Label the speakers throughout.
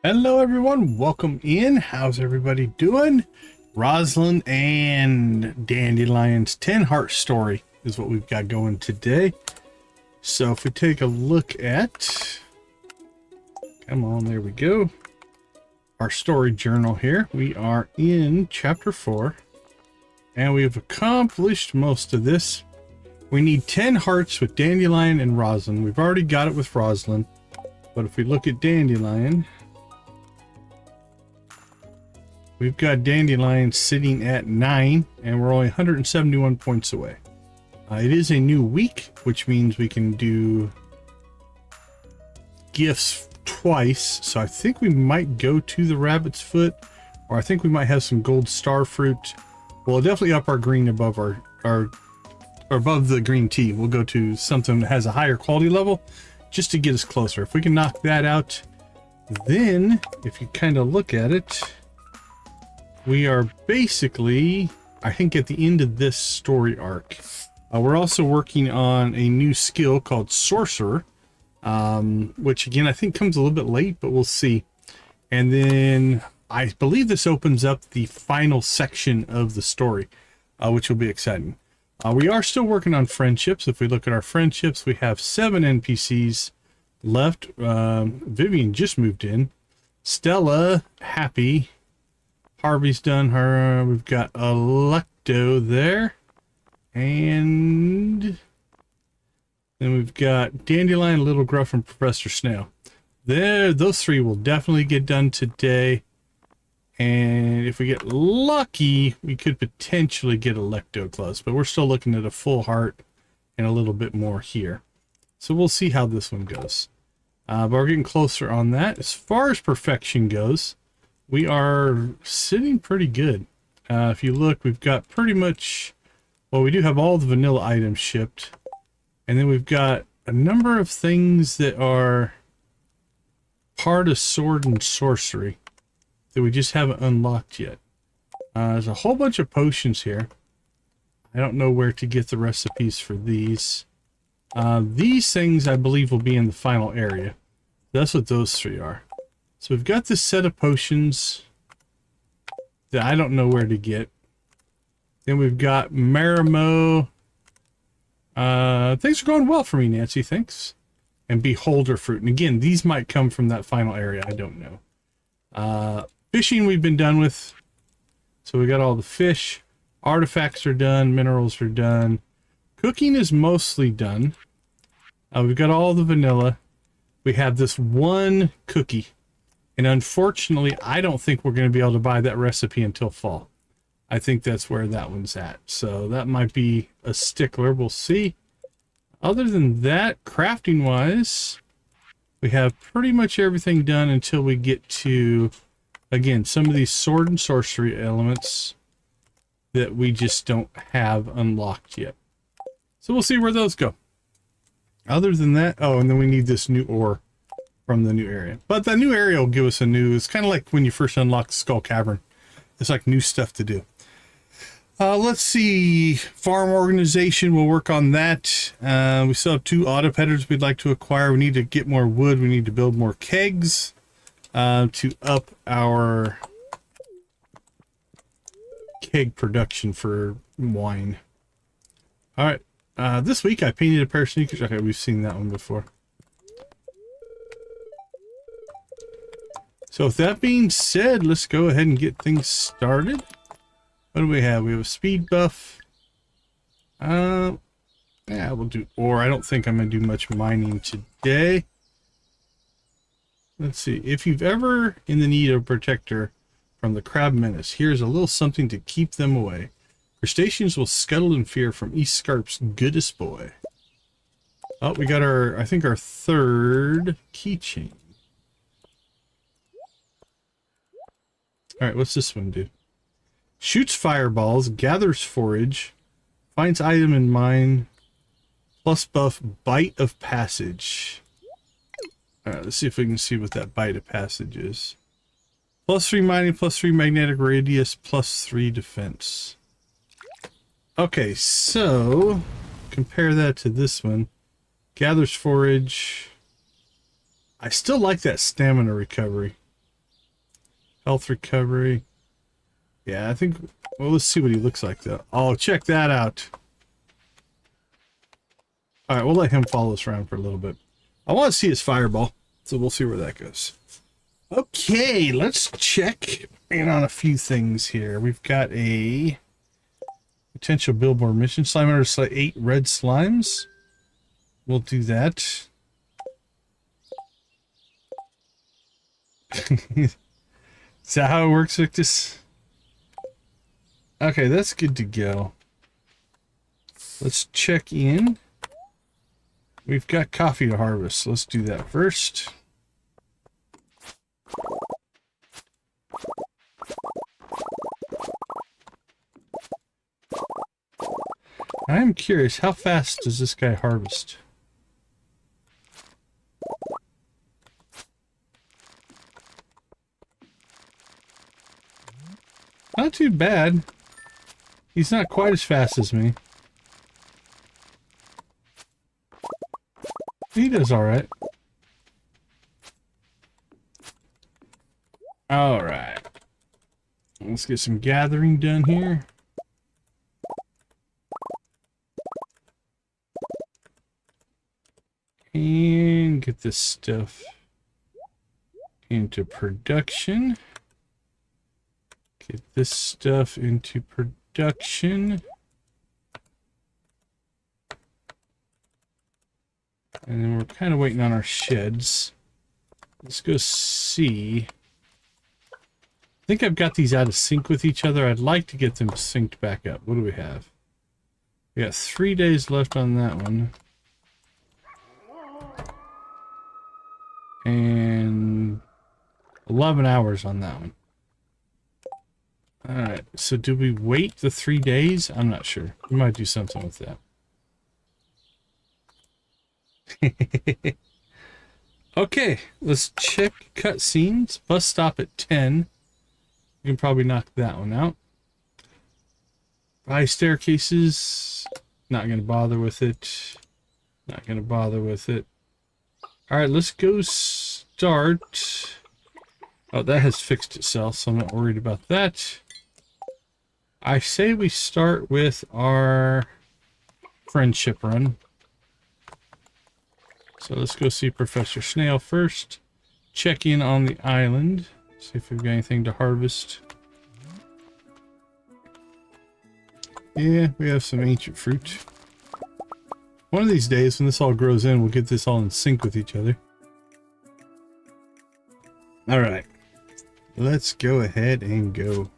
Speaker 1: Hello everyone, welcome in. How's everybody doing? Roslin and Dandelion's 10 heart story is what we've got going today. So if we take a look at, come on, there we go, our story journal here. We are in chapter 4 and we've accomplished most of this. We need 10 hearts with Dandelion and Roslin. We've already got it with Roslin, but if we look at Dandelion, we've got Dandelion sitting at 9, and we're only 171 points away. It is a new week, which means we can do gifts twice. So I think we might go to the Rabbit's Foot, or I think we might have some gold star fruit. We'll definitely up our green above our above the green tea. We'll go to something that has a higher quality level just to get us closer. If we can knock that out, then if you kind of look at it, we are basically, I think, at the end of this story arc. We're also working on a new skill called Sorcerer, which again, I think comes a little bit late, but we'll see. And then I believe this opens up the final section of the story, which will be exciting. We are still working on friendships. If we look at our friendships, we have 7 NPCs left. Vivian just moved in. Stella, happy. Harvey's done her. We've got Electo there. And then we've got Dandelion, Little Gruff, and Professor Snail. Those 3 will definitely get done today. And if we get lucky, we could potentially get Electo close. But we're still looking at a full heart and a little bit more here. So we'll see how this one goes. But we're getting closer on that. As far as perfection goes, we are sitting pretty good. If you look, we've got pretty much, well, we do have all the vanilla items shipped. And then we've got a number of things that are part of Sword and Sorcery that we just haven't unlocked yet. There's a whole bunch of potions here. I don't know where to get the recipes for these. These things, I believe, will be in the final area. That's what those 3 are. So we've got this set of potions that I don't know where to get. Then we've got Marimo. Things are going well for me, Nancy, thanks. And Beholder Fruit. And again, these might come from that final area. I don't know. Fishing we've been done with. So we got all the fish. Artifacts are done. Minerals are done. Cooking is mostly done. We've got all the vanilla. We have this one cookie. And unfortunately, I don't think we're going to be able to buy that recipe until fall. I think that's where that one's at. So that might be a stickler. We'll see. Other than that, crafting-wise, we have pretty much everything done until we get to, again, some of these sword and sorcery elements that we just don't have unlocked yet. So we'll see where those go. Other than that, oh, and then we need this new ore from the new area. But the new area will give us a new, it's kind of like when you first unlock the Skull Cavern. It's like new stuff to do. Let's see, farm organization, we'll work on that. We still have 2 auto peddlers we'd like to acquire. We need to get more wood. We need to build more kegs to up our keg production for wine. All right, this week I painted a pair of sneakers. Okay, we've seen that one before. So with that being said, let's go ahead and get things started. What do we have? We have a speed buff. Yeah, we'll do ore. I don't think I'm going to do much mining today. Let's see. If you've ever in the need of a protector from the crab menace, here's a little something to keep them away. Crustaceans will scuttle in fear from East Scarp's goodest boy. Oh, we got our, I think, our 3rd keychain. Alright, what's this one do? Shoots fireballs, gathers forage, finds item in mine, plus buff bite of passage. Alright, let's see if we can see what that bite of passage is. Plus 3 mining, plus 3 magnetic radius, plus 3 defense. Okay, so compare that to this one. Gathers forage. I still like that stamina recovery. Health recovery. Yeah, I think... Well, let's see what he looks like, though. Oh, check that out. Alright, we'll let him follow us around for a little bit. I want to see his fireball, so we'll see where that goes. Okay, let's check in on a few things here. We've got a potential billboard mission. Slime under 8 red slimes. We'll do that. Is that how it works, Victus? Okay, that's good to go. Let's check in. We've got coffee to harvest. Let's do that first. I'm curious, how fast does this guy harvest? Not too bad. He's not quite as fast as me. He does alright. Alright. Let's get some gathering done here. And get this stuff into production. Get this stuff into production. And then we're kind of waiting on our sheds. Let's go see. I think I've got these out of sync with each other. I'd like to get them synced back up. What do we have? We got 3 days left on that one. And 11 hours on that one. Alright, so do we wait the 3 days? I'm not sure. We might do something with that. Okay, let's check cutscenes. Bus stop at 10. You can probably knock that one out. Buy staircases. Not going to bother with it. Not going to bother with it. Alright, let's go start. Oh, that has fixed itself, so I'm not worried about that. I say we start with our friendship run. So let's go see Professor Snail first. Check in on the island. See if we've got anything to harvest. Yeah, we have some ancient fruit. One of these days, when this all grows in, we'll get this all in sync with each other. Alright. Let's go ahead and go.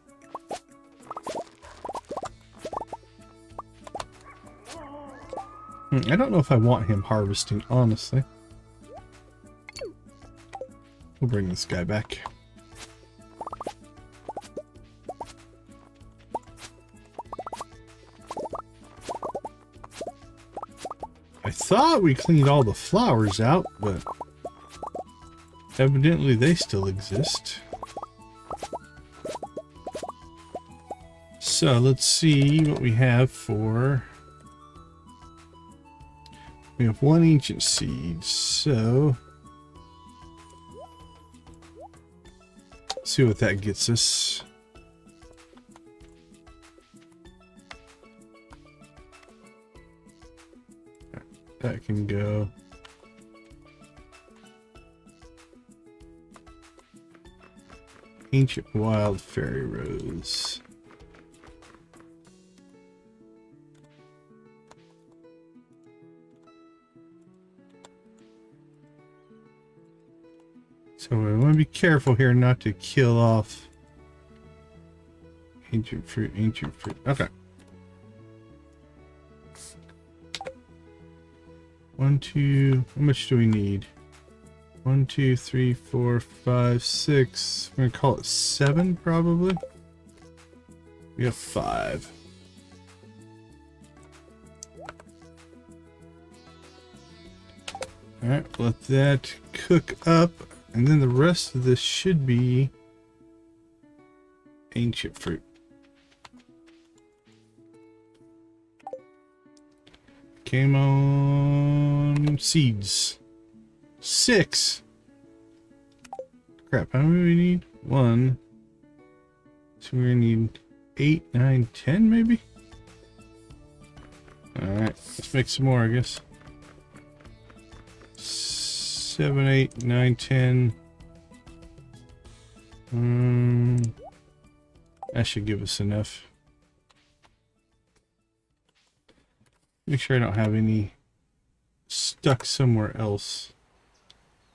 Speaker 1: I don't know if I want him harvesting, honestly. We'll bring this guy back. I thought we cleaned all the flowers out, but evidently they still exist. So let's see what we have for... We have 1 ancient seed, so... Let's see what that gets us. That can go. Ancient wild fairy rose. So we want to be careful here not to kill off ancient fruit, ancient fruit. Okay. 1, 2, how much do we need? 1, 2, 3, 4, 5, 6. We're gonna call it 7 probably. We have 5. Alright, let that cook up. And then the rest of this should be ancient fruit. Came on seeds. 6. Crap, how many do we need? 1, So we're gonna need 8, 9, 10 maybe? Alright, let's make some more, I guess. 7, 8, 9, 10. That should give us enough. Make sure I don't have any stuck somewhere else.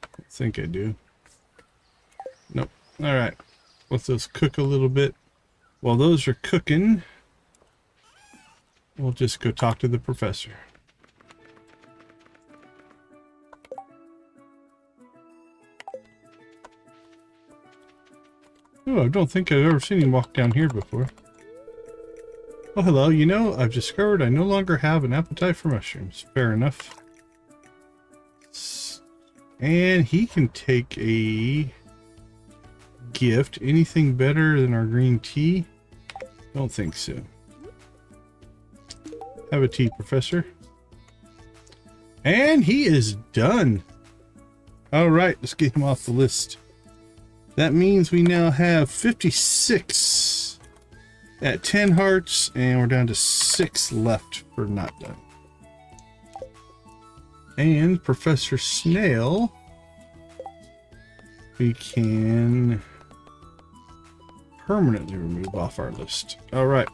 Speaker 1: I think I do. Nope. Alright. Let those cook a little bit. While those are cooking, we'll just go talk to the professor. Oh, I don't think I've ever seen him walk down here before. Oh, hello. You know, I've discovered I no longer have an appetite for mushrooms. Fair enough. And he can take a gift. Anything better than our green tea? Don't think so. Have a tea, Professor. And he is done. All right, let's get him off the list. That means we now have 56 at 10 hearts, and we're down to 6 left for not done. And Professor Snail, we can permanently remove off our list. All right.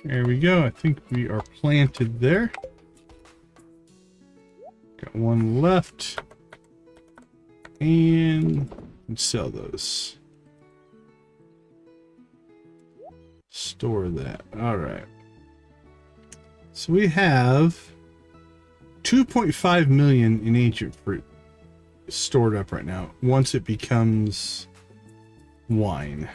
Speaker 1: There we go. I think we are planted there. Got one left. And sell those. Store that. All right. So we have 2.5 million in ancient fruit stored up right now. Once it becomes wine.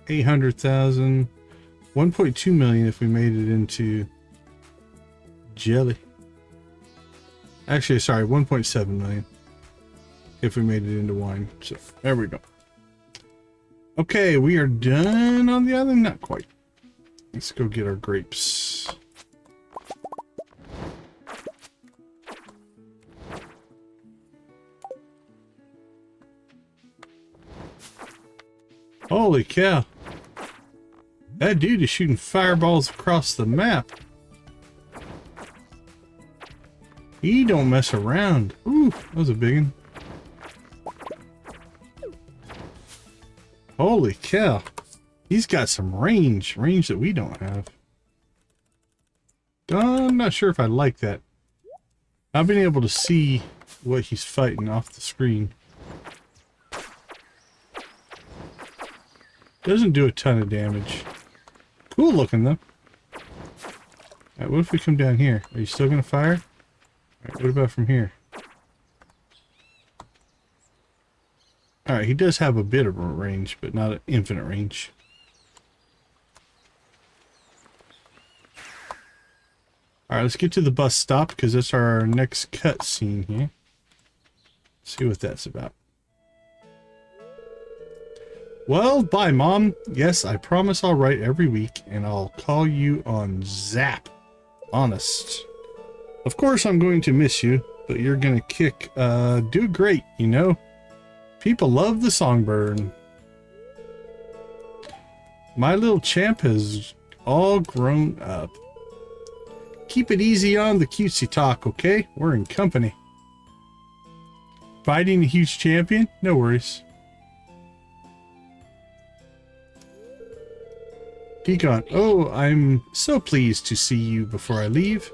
Speaker 1: 800,000, 1.2 million if we made it into jelly. Actually, sorry, 1.7 million if we made it into wine. So there we go. Okay, we are done on the island. Not quite. Let's go get our grapes. Holy cow. That dude is shooting fireballs across the map. He don't mess around. Ooh, that was a big one. Holy cow. He's got some range that we don't have. I'm not sure if I like that. I've been able to see what he's fighting off the screen. Doesn't do a ton of damage. Cool looking though. Alright, what if we come down here? Are you still gonna fire? Alright, what about from here? Alright, he does have a bit of a range, but not an infinite range. Alright, let's get to the bus stop because that's our next cut scene here. See what that's about. Well, bye, Mom. Yes, I promise I'll write every week, and I'll call you on Zap. Honest. Of course I'm going to miss you, but you're gonna do great, you know? People love the songbird. My little champ has all grown up. Keep it easy on the cutesy talk, okay? We're in company. Fighting a huge champion? No worries. Deacon, oh, I'm so pleased to see you before I leave.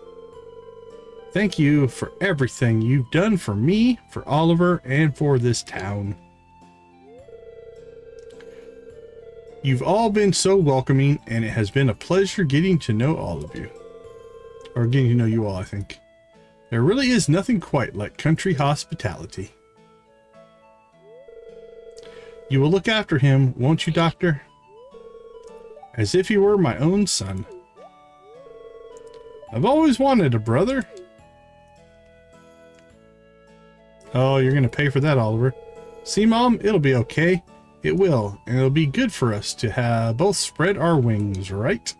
Speaker 1: Thank you for everything you've done for me, for Oliver, and for this town. You've all been so welcoming, and it has been a pleasure getting to know all of you. Or getting to know you all, I think. There really is nothing quite like country hospitality. You will look after him, won't you, Doctor? As if he were my own son. I've always wanted a brother. Oh, you're going to pay for that, Oliver. See, Mom, it'll be okay. It will, and it'll be good for us to have both spread our wings, right?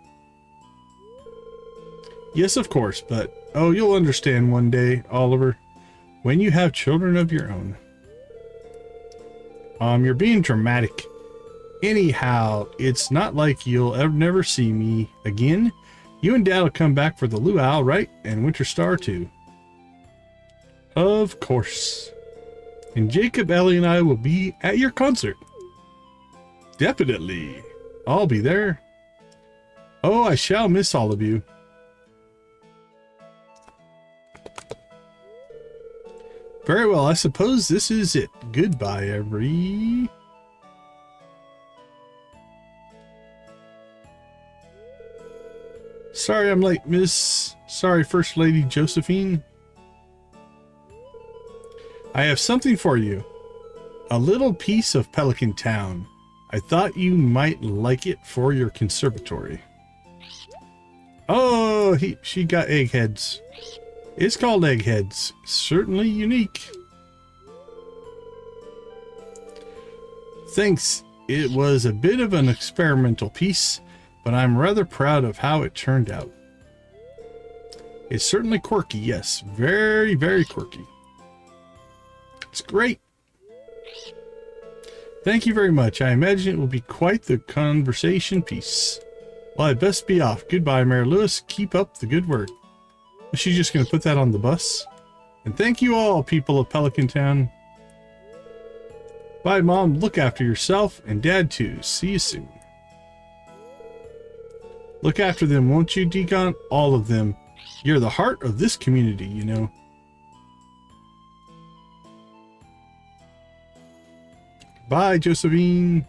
Speaker 1: Yes, of course, but oh, you'll understand one day, Oliver, when you have children of your own. You're being dramatic. Anyhow, it's not like you'll never see me again. You and Dad will come back for the luau, right? And Winter Star, too. Of course. And Jacob, Ellie, and I will be at your concert. Definitely. I'll be there. Oh, I shall miss all of you. Very well, I suppose this is it. Goodbye, every... Sorry I'm late, Miss. Sorry, First Lady Josephine. I have something for you. A little piece of Pelican Town. I thought you might like it for your conservatory. Oh, she got eggheads. It's called eggheads. Certainly unique. Thanks. It was a bit of an experimental piece, but I'm rather proud of how it turned out. It's certainly quirky, yes. Very, very quirky. It's great. Thank you very much. I imagine it will be quite the conversation piece. Well, I'd best be off. Goodbye, Mayor Lewis. Keep up the good work. Is she just going to put that on the bus? And thank you all, people of Pelican Town. Bye, Mom. Look after yourself, and Dad, too. See you soon. Look after them, won't you, Deacon? All of them. You're the heart of this community, you know. Bye, Josephine.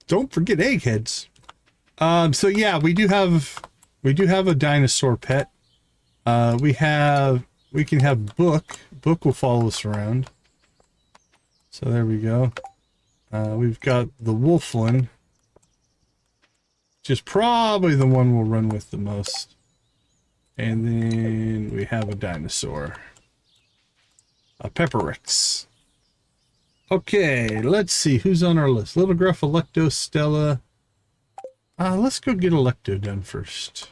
Speaker 1: Don't forget eggheads. So yeah, we do have a dinosaur pet. We can have Book. Book will follow us around. So there we go. We've got the Wolflin, which is probably the one we'll run with the most. And then we have a dinosaur. A Pepperex. Okay, let's see who's on our list. Little Gruff, Electo, Stella. Let's go get Electo done first.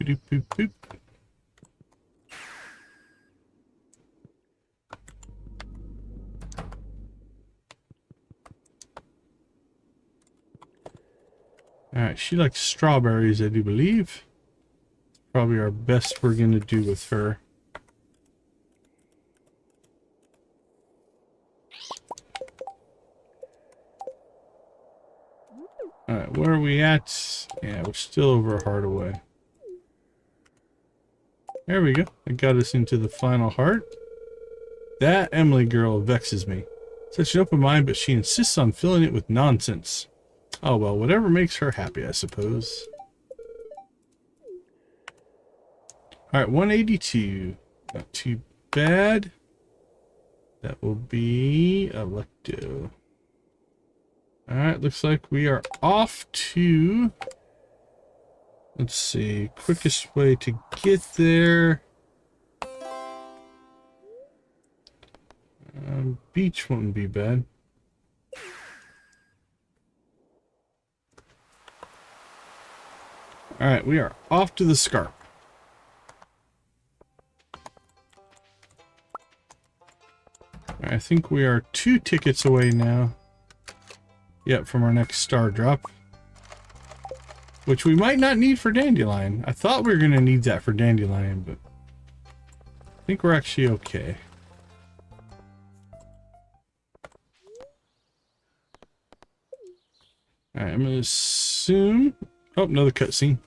Speaker 1: Boop, boop, boop. Alright, she likes strawberries, I do believe. Probably our best we're going to do with her. Alright, where are we at? Yeah, we're still over a heart away. There we go. That got us into the final heart. That Emily girl vexes me. Such an open mind, but she insists on filling it with nonsense. Oh well, whatever makes her happy, I suppose. Alright, 182. Not too bad. That will be Electo. Alright, looks like we are off to... Let's see, quickest way to get there. Beach wouldn't be bad. Alright, we are off to the Scarp. I think we are 2 tickets away now. Yep, from our next star drop. Which we might not need for Dandelion. I thought we were going to need that for Dandelion, but I think we're actually okay. Alright, I'm going to assume... Oh, another cutscene.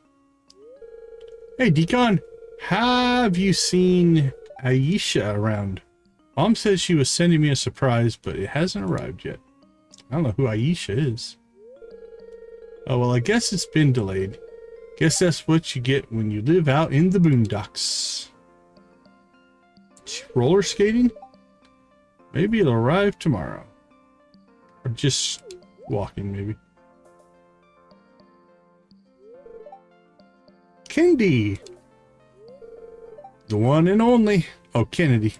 Speaker 1: Hey, Deacon, have you seen Aisha around? Mom says she was sending me a surprise, but it hasn't arrived yet. I don't know who Aisha is. Oh, well, I guess it's been delayed. Guess that's what you get when you live out in the boondocks. Roller skating? Maybe it'll arrive tomorrow. Or just walking, maybe. Kendi! The one and only. Oh, Kennedy.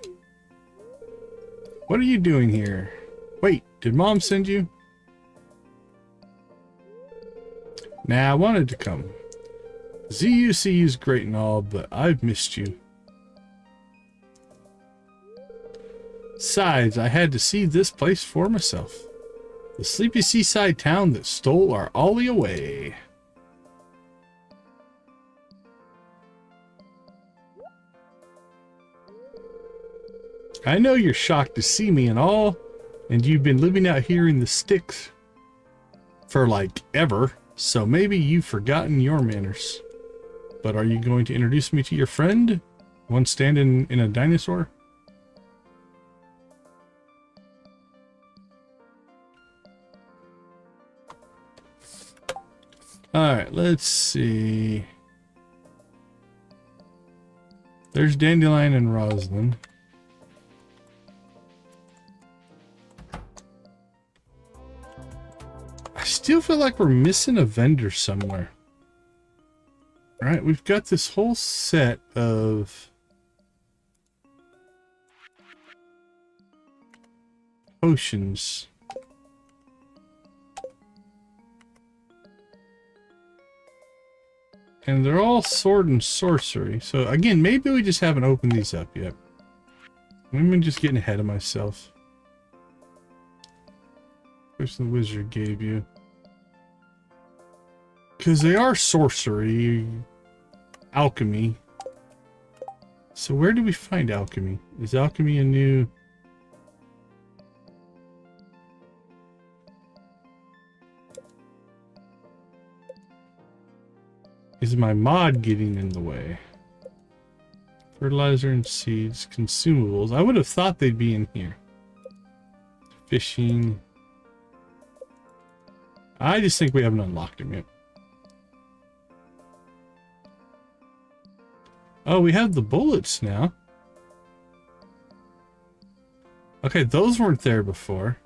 Speaker 1: What are you doing here? Wait, did Mom send you? Nah, I wanted to come. ZUC is great and all, but I've missed you. Besides, I had to see this place for myself. The sleepy seaside town that stole our Ollie away. I know you're shocked to see me and all, and you've been living out here in the sticks for like ever, so maybe you've forgotten your manners. But are you going to introduce me to your friend? One standing in a dinosaur? Alright, let's see. There's Dandelion and Roslin. I still feel like we're missing a vendor somewhere. Alright, we've got this whole set of potions. And they're all sword and sorcery. So again, maybe we just haven't opened these up yet. Maybe I'm just getting ahead of myself. Which the wizard gave you. Because they are sorcery. Alchemy. So where do we find alchemy? Is alchemy a new... Is my mod getting in the way? Fertilizer and seeds, consumables. I would have thought they'd be in here. Fishing. I just think we haven't unlocked them yet. Oh, we have the bullets now. Okay, those weren't there before.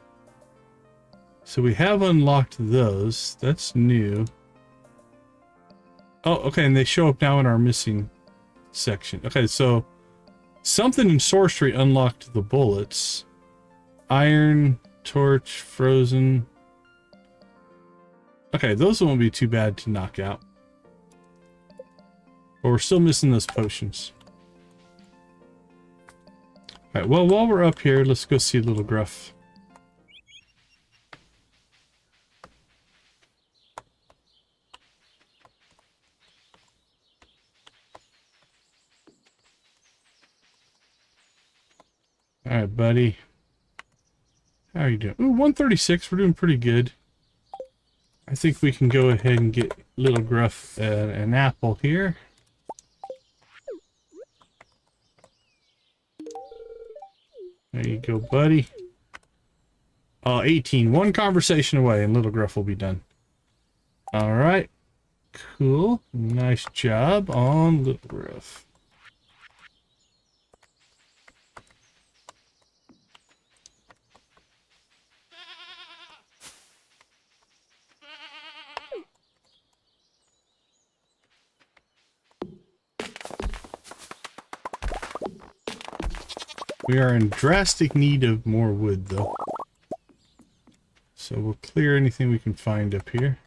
Speaker 1: So we have unlocked those. That's new. Oh, okay, and they show up now in our missing section. Okay, so something in sorcery unlocked the bullets. Iron, torch, frozen. Okay, those won't be too bad to knock out. But we're still missing those potions. Alright, well, while we're up here, let's go see Little Gruff. Alright, buddy. How are you doing? Ooh, 136. We're doing pretty good. I think we can go ahead and get Little Gruff an apple here. There you go, buddy. 18. One conversation away and Little Gruff will be done. Alright. Cool. Nice job on Little Gruff. We are in drastic need of more wood, though. So we'll clear anything we can find up here.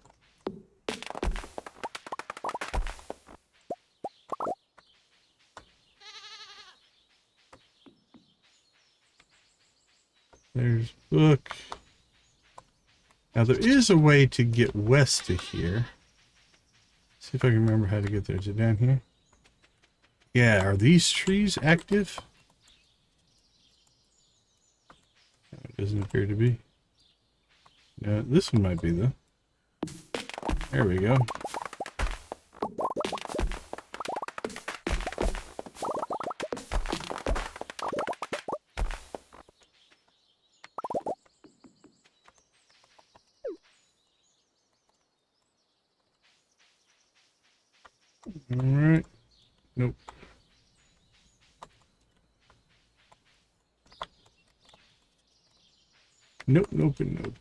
Speaker 1: There's book. Now there is a way to get west of here. See if I can remember how to get there. Is it down here? Yeah, are these trees active? It doesn't appear to be. No, this one might be though. There we go. Alright. Nope. Nope, nope, and nope.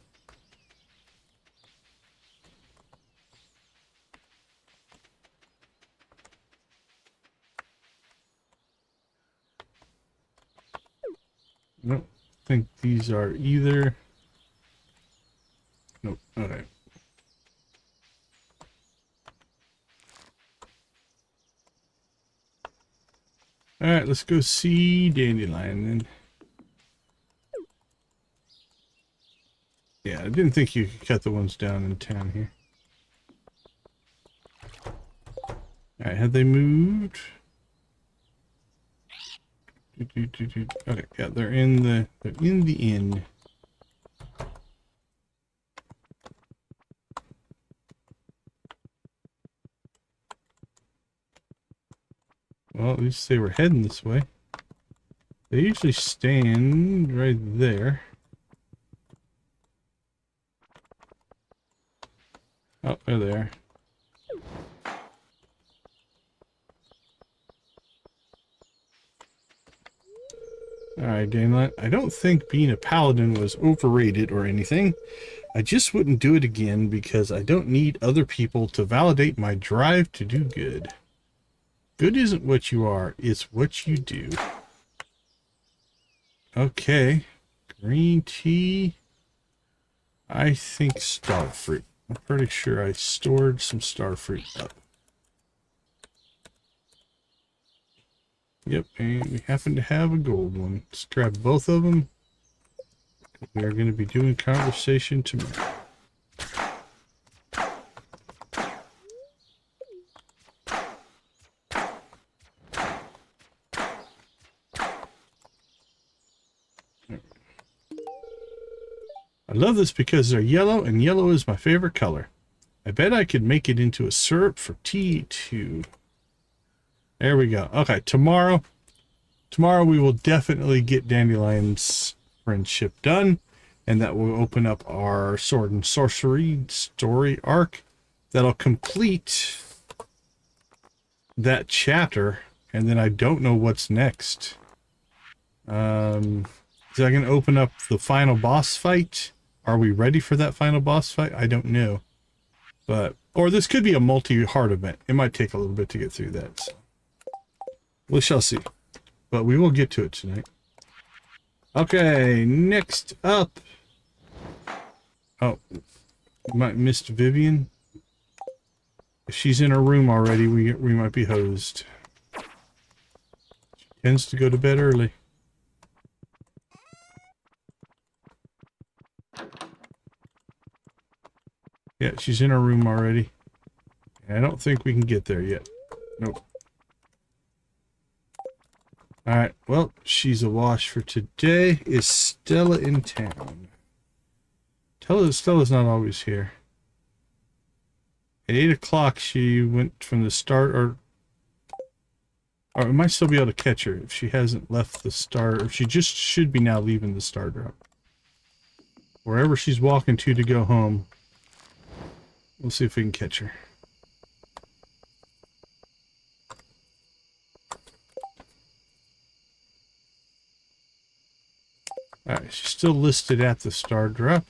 Speaker 1: Nope. I think these are either. Nope. Alright. Alright, let's go see Dandelion then. Yeah, I didn't think you could cut the ones down in town here. Alright, have they moved? Okay, yeah, they're in the inn. Well, at least they were heading this way. They usually stand right there. Oh, they're there. Alright, Dandelion. I don't think being a paladin was overrated or anything. I just wouldn't do it again because I don't need other people to validate my drive to do good. Good isn't what you are, it's what you do. Okay. Green tea. I think starfruit. I'm pretty sure I stored some starfruit up. Yep, and we happen to have a gold one. Let's grab both of them. We are going to be doing conversation tomorrow. I love this because they're yellow, and yellow is my favorite color. I bet I could make it into a syrup for tea too. There we go. Okay, tomorrow we will definitely get Dandelion's friendship done, and that will open up our Sword and Sorcery story arc. That'll complete that chapter, and then I don't know what's next. Is that going to open up the final boss fight? Are we ready for that final boss fight? I don't know. But, or this could be a multi-heart event. It might take a little bit to get through that. So. We shall see. But we will get to it tonight. Okay, next up. Oh, might missed Vivian. If she's in her room already, we might be hosed. She tends to go to bed early. Yeah, she's in her room already. I don't think we can get there yet. Nope. Alright, well, she's a wash for today. Is Stella in town? Stella's not always here. At 8 o'clock, she went from the start, or we might still be able to catch her if she hasn't left the start, or she just should be now leaving the star drop. Wherever she's walking to go home. We'll see if we can catch her. Alright, she's still listed at the star drop.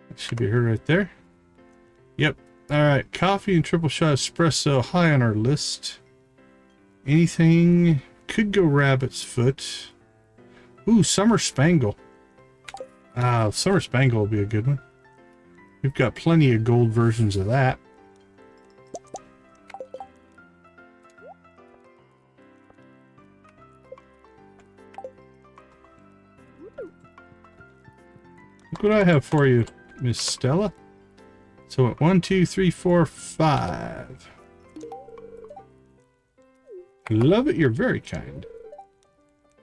Speaker 1: That should be her right there. Yep. Alright, coffee and triple shot espresso high on our list. Anything... Could go rabbit's foot. Ooh, summer spangle. Summer spangle will be a good one. We've got plenty of gold versions of that. Look what I have for you, Miss Stella. So at 1, 2, 3, 4, 5. Love it, you're very kind.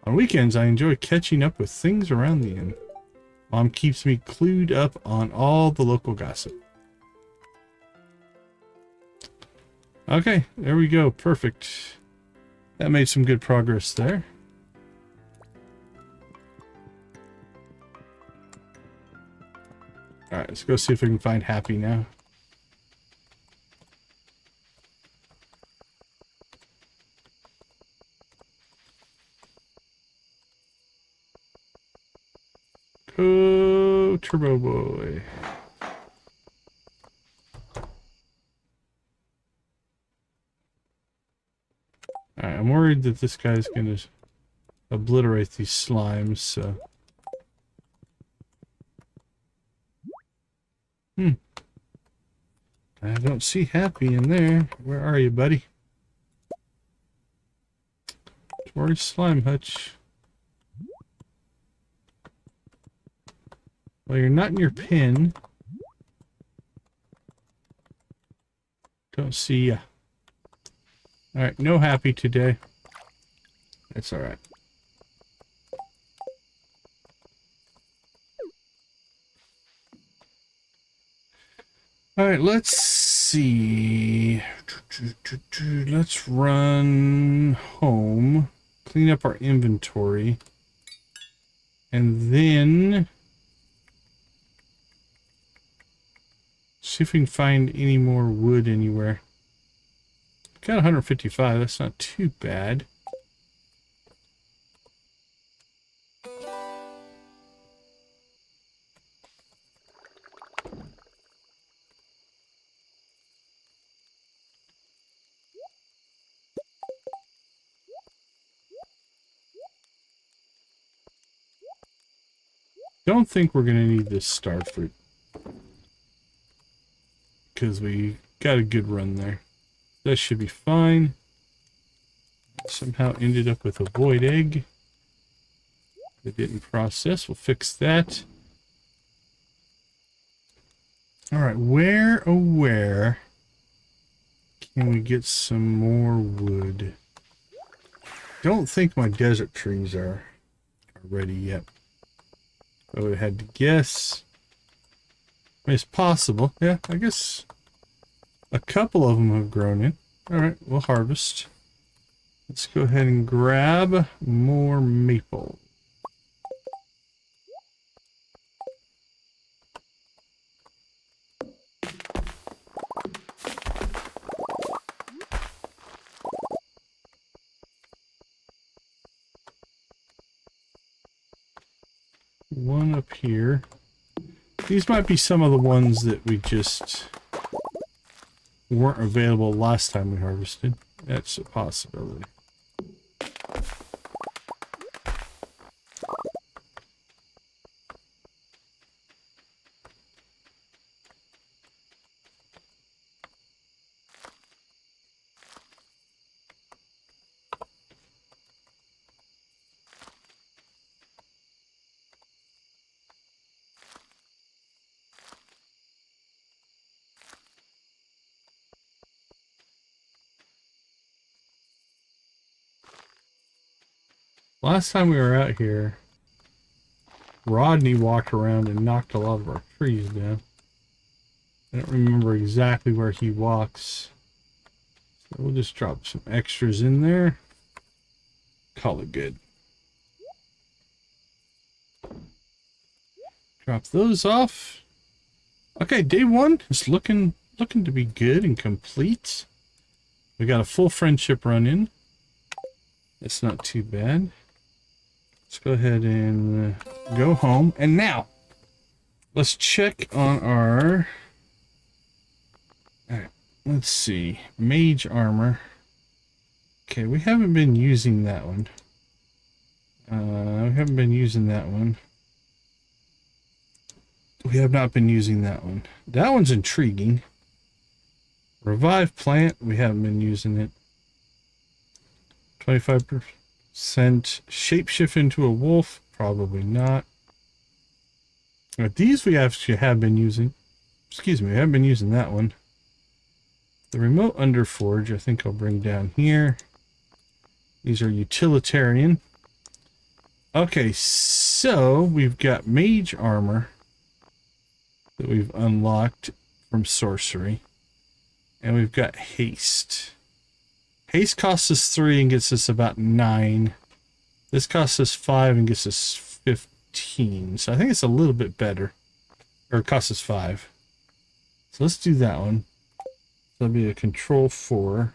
Speaker 1: On weekends, I enjoy catching up with things around the inn. Mom keeps me clued up on all the local gossip. Okay, there we go. Perfect. That made some good progress there. Alright, let's go see if we can find Happy now. Go, Turbo Boy. Alright, I'm worried that this guy's gonna obliterate these slimes, so... I don't see Happy in there. Where are you, buddy? Towards Slime Hutch. Well, you're not in your pen. Don't see ya. Alright, no Happy today. That's alright. Alright, let's see. Let's run home. Clean up our inventory. And then... see if we can find any more wood anywhere. Got 155, that's not too bad. Don't think we're gonna need this star fruit, because we got a good run there. That should be fine. Somehow ended up with a void egg. It didn't process. We'll fix that. Alright, where, oh where can we get some more wood? Don't think my desert trees are ready yet. I would have had to guess. I mean, it's possible. Yeah, I guess a couple of them have grown in. Alright, we'll harvest. Let's go ahead and grab more maple. One up here. These might be some of the ones that we just weren't available last time we harvested. That's a possibility. Last time we were out here, Rodney walked around and knocked a lot of our trees down. I don't remember exactly where he walks. So we'll just drop some extras in there. Call it good. Drop those off. Okay, day one is looking to be good and complete. We got a full friendship run in. That's not too bad. Let's go ahead and go home. And now, let's check on our... Alright, let's see. Mage armor. Okay, we haven't been using that one. We haven't been using that one. We have not been using that one. That one's intriguing. Revive plant, we haven't been using it. 25%. Shapeshift into a wolf, probably not. But these we actually have been using. Excuse me, I haven't been using that one. The remote underforge, I think I'll bring down here. These are utilitarian. Okay, so we've got mage armor that we've unlocked from sorcery. And we've got haste. Haste costs us 3 and gets us about 9. This costs us 5 and gets us 15. So I think it's a little bit better. Or it costs us 5. So let's do that one. That'll be a control 4.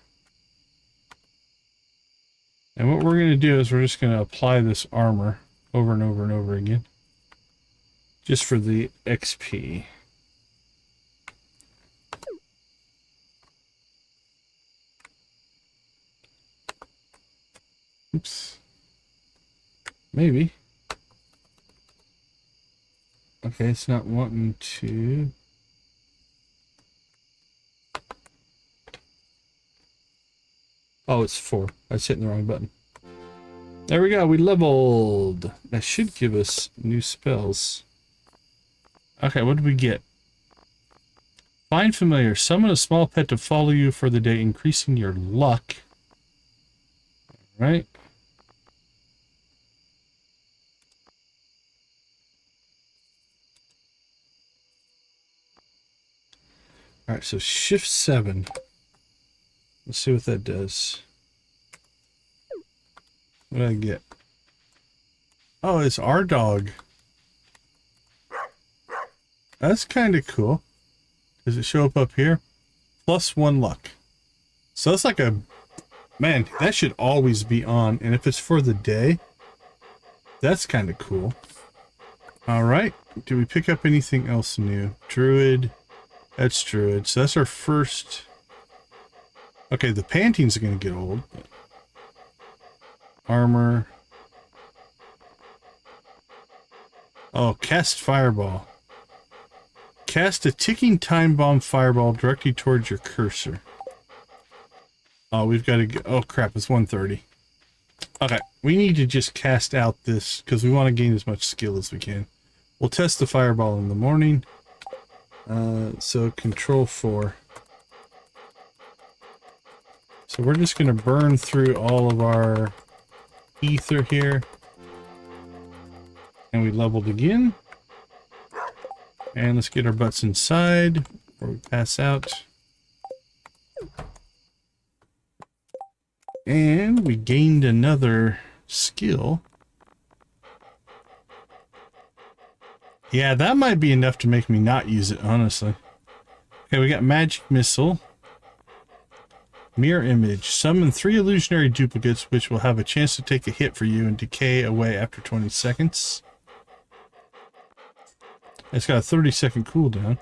Speaker 1: And what we're going to do is we're just going to apply this armor over and over and over again. Just for the XP. Oops. Maybe. Okay, it's not wanting to. Oh, it's 4. I was hitting the wrong button. There we go, we leveled. That should give us new spells. Okay, what did we get? Find familiar. Summon a small pet to follow you for the day, increasing your luck. Right. Alright, so shift 7. Let's see what that does. What did I get? Oh, it's our dog. That's kind of cool. Does it show up here? +1 luck. So that's like a... Man, that should always be on. And if it's for the day, that's kind of cool. Alright. Do we pick up anything else new? Druid. That's Druid. So that's our first... Okay, the Panting's going to get old. Armor. Oh, cast Fireball. Cast a ticking time bomb fireball directly towards your cursor. Oh, we've got to go... Oh, crap, it's 1:30. Okay, we need to just cast out this, because we want to gain as much skill as we can. We'll test the fireball in the morning. So, control 4. So we're just going to burn through all of our ether here. And we leveled again. And let's get our butts inside before we pass out. And we gained another skill. Yeah, that might be enough to make me not use it, honestly. Okay, we got Magic Missile. Mirror Image. Summon 3 illusionary duplicates, which will have a chance to take a hit for you and decay away after 20 seconds. It's got a 30-second cooldown.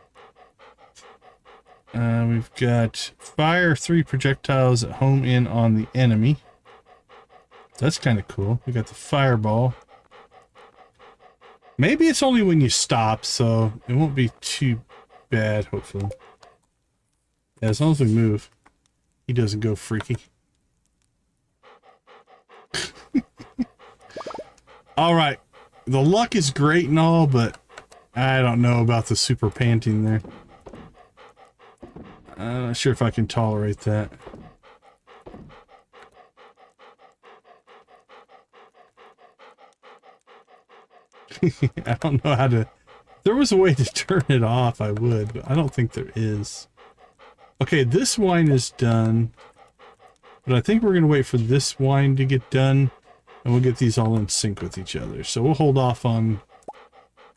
Speaker 1: We've got fire 3 projectiles that home in on the enemy. That's kind of cool. We got the fireball. Maybe it's only when you stop, so it won't be too bad, hopefully. Yeah, as long as we move, he doesn't go freaky. Alright, the luck is great and all, but I don't know about the super panting there. I'm not sure if I can tolerate that. I don't know how to... If there was a way to turn it off, I would, but I don't think there is. Okay, this wine is done. But I think we're going to wait for this wine to get done, and we'll get these all in sync with each other. So we'll hold off on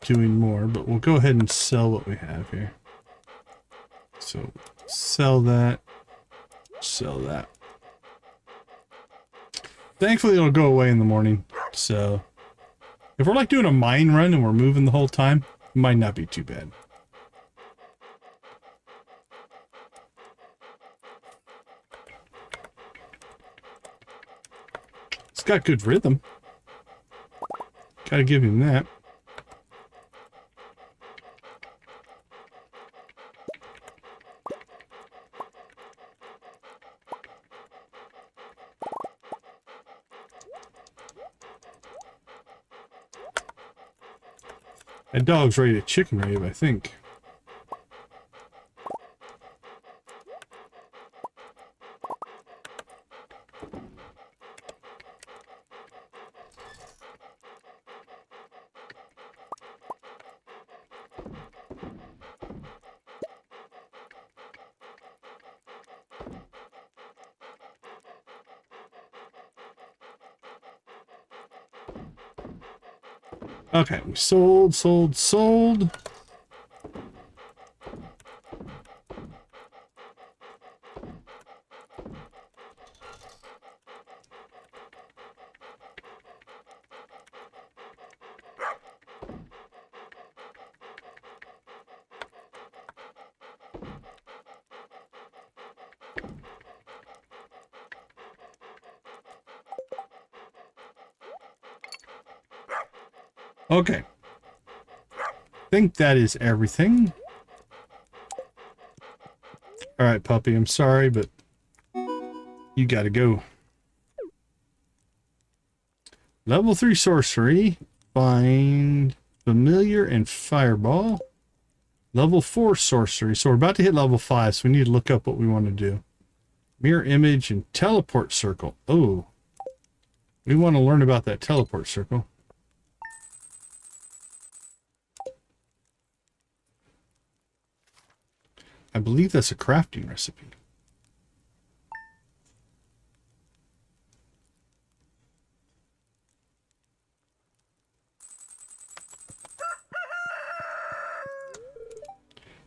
Speaker 1: doing more, but we'll go ahead and sell what we have here. So, sell that. Sell that. Thankfully, it'll go away in the morning, so... If we're like doing a mine run and we're moving the whole time, it might not be too bad. It's got good rhythm. Gotta give him that. That dog's ready to chicken rave, I think. Okay, we sold. Okay. Think that is everything. All right, puppy, I'm sorry, but you gotta go. Level 3 sorcery. Find familiar and fireball. Level 4 sorcery. So we're about to hit level 5, so we need to look up what we want to do. Mirror image and teleport circle. Oh, we want to learn about that teleport circle. I believe that's a crafting recipe.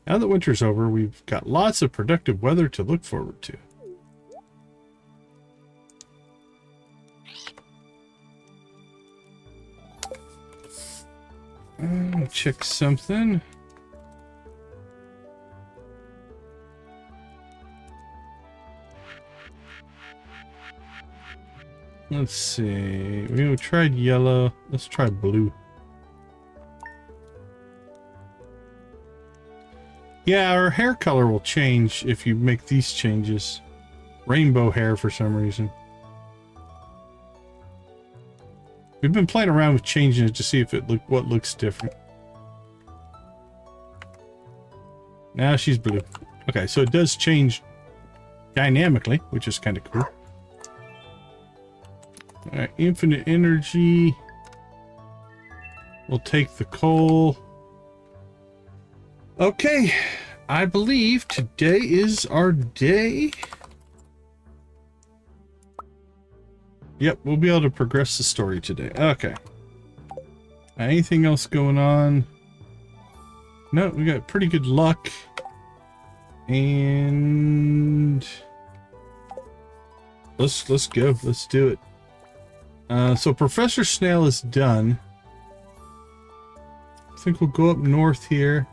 Speaker 1: Now that winter's over, we've got lots of productive weather to look forward to. Check something. Let's see. We tried yellow. Let's try blue. Yeah, our hair color will change if you make these changes. Rainbow hair for some reason. We've been playing around with changing it to see if what looks different. Now she's blue. Okay, so it does change dynamically, which is kind of cool. Alright, infinite energy. We'll take the coal. Okay, I believe today is our day. Yep, we'll be able to progress the story today. Okay. Anything else going on? No, we got pretty good luck. And let's go. Let's do it. So Professor Snail is done. I think we'll go up north here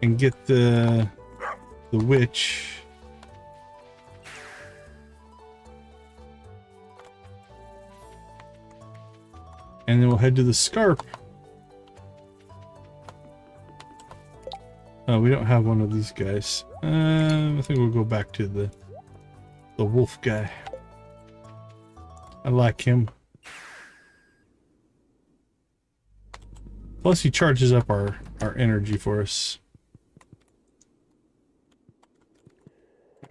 Speaker 1: and get the witch. And then we'll head to the Scarp. Oh, we don't have one of these guys. I think we'll go back to the wolf guy. I like him. Plus he charges up our energy for us.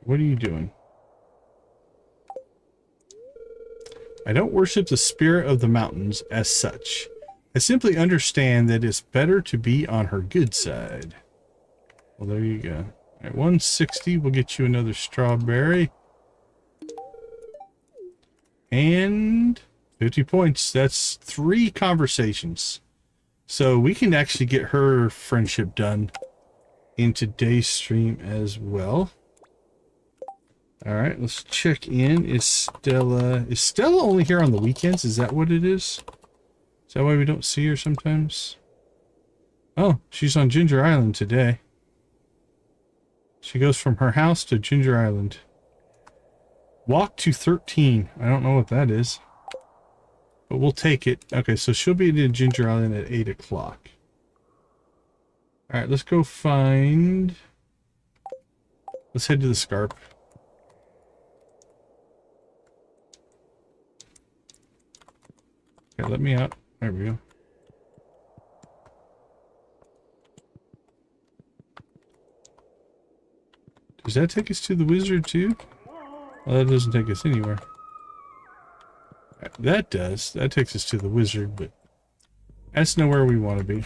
Speaker 1: What are you doing? I don't worship the spirit of the mountains as such. I simply understand that it's better to be on her good side. Well, there you go. At 160, we'll get you another strawberry. And 50 points. That's 3 conversations. So we can actually get her friendship done in today's stream as well. All right, let's check in. Is Stella only here on the weekends? Is that what it is? Is that why we don't see her sometimes? Oh, she's on Ginger Island today. She goes from her house to Ginger Island. Walk to 13. I don't know what that is. But we'll take it. Okay, so she'll be in Ginger Island at 8 o'clock. Alright, let's go find... Let's head to the Scarp. Okay, let me out. There we go. Does that take us to the wizard too? Well, that doesn't take us anywhere. That does. That takes us to the wizard, but that's nowhere we want to be.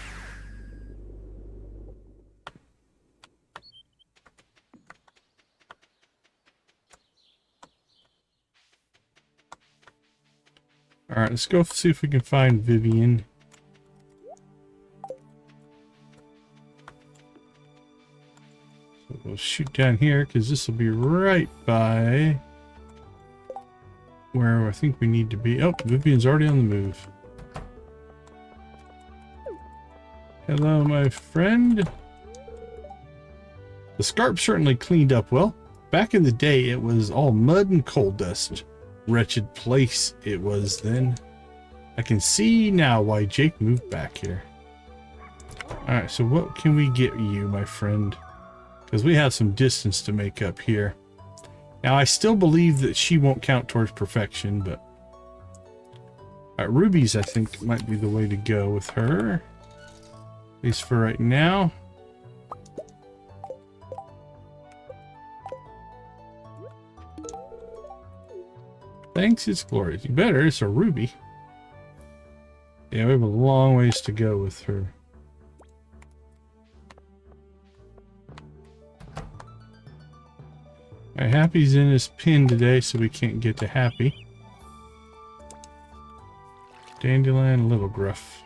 Speaker 1: Alright, let's go see if we can find Vivian. So we'll shoot down here, because this will be right by where I think we need to be. Oh, Vivian's already on the move. Hello, my friend. The Scarp certainly cleaned up well. Back in the day, it was all mud and coal dust. Wretched place it was then. I can see now why Jake moved back here. Alright, so what can we get you, my friend? Because we have some distance to make up here. Now, I still believe that she won't count towards perfection, but... Alright, rubies, I think, might be the way to go with her. At least for right now. Thanks, it's glorious. You better, it's a ruby. Yeah, we have a long ways to go with her. Alright, Happy's in his pin today, so we can't get to Happy. Dandelion, Little Gruff.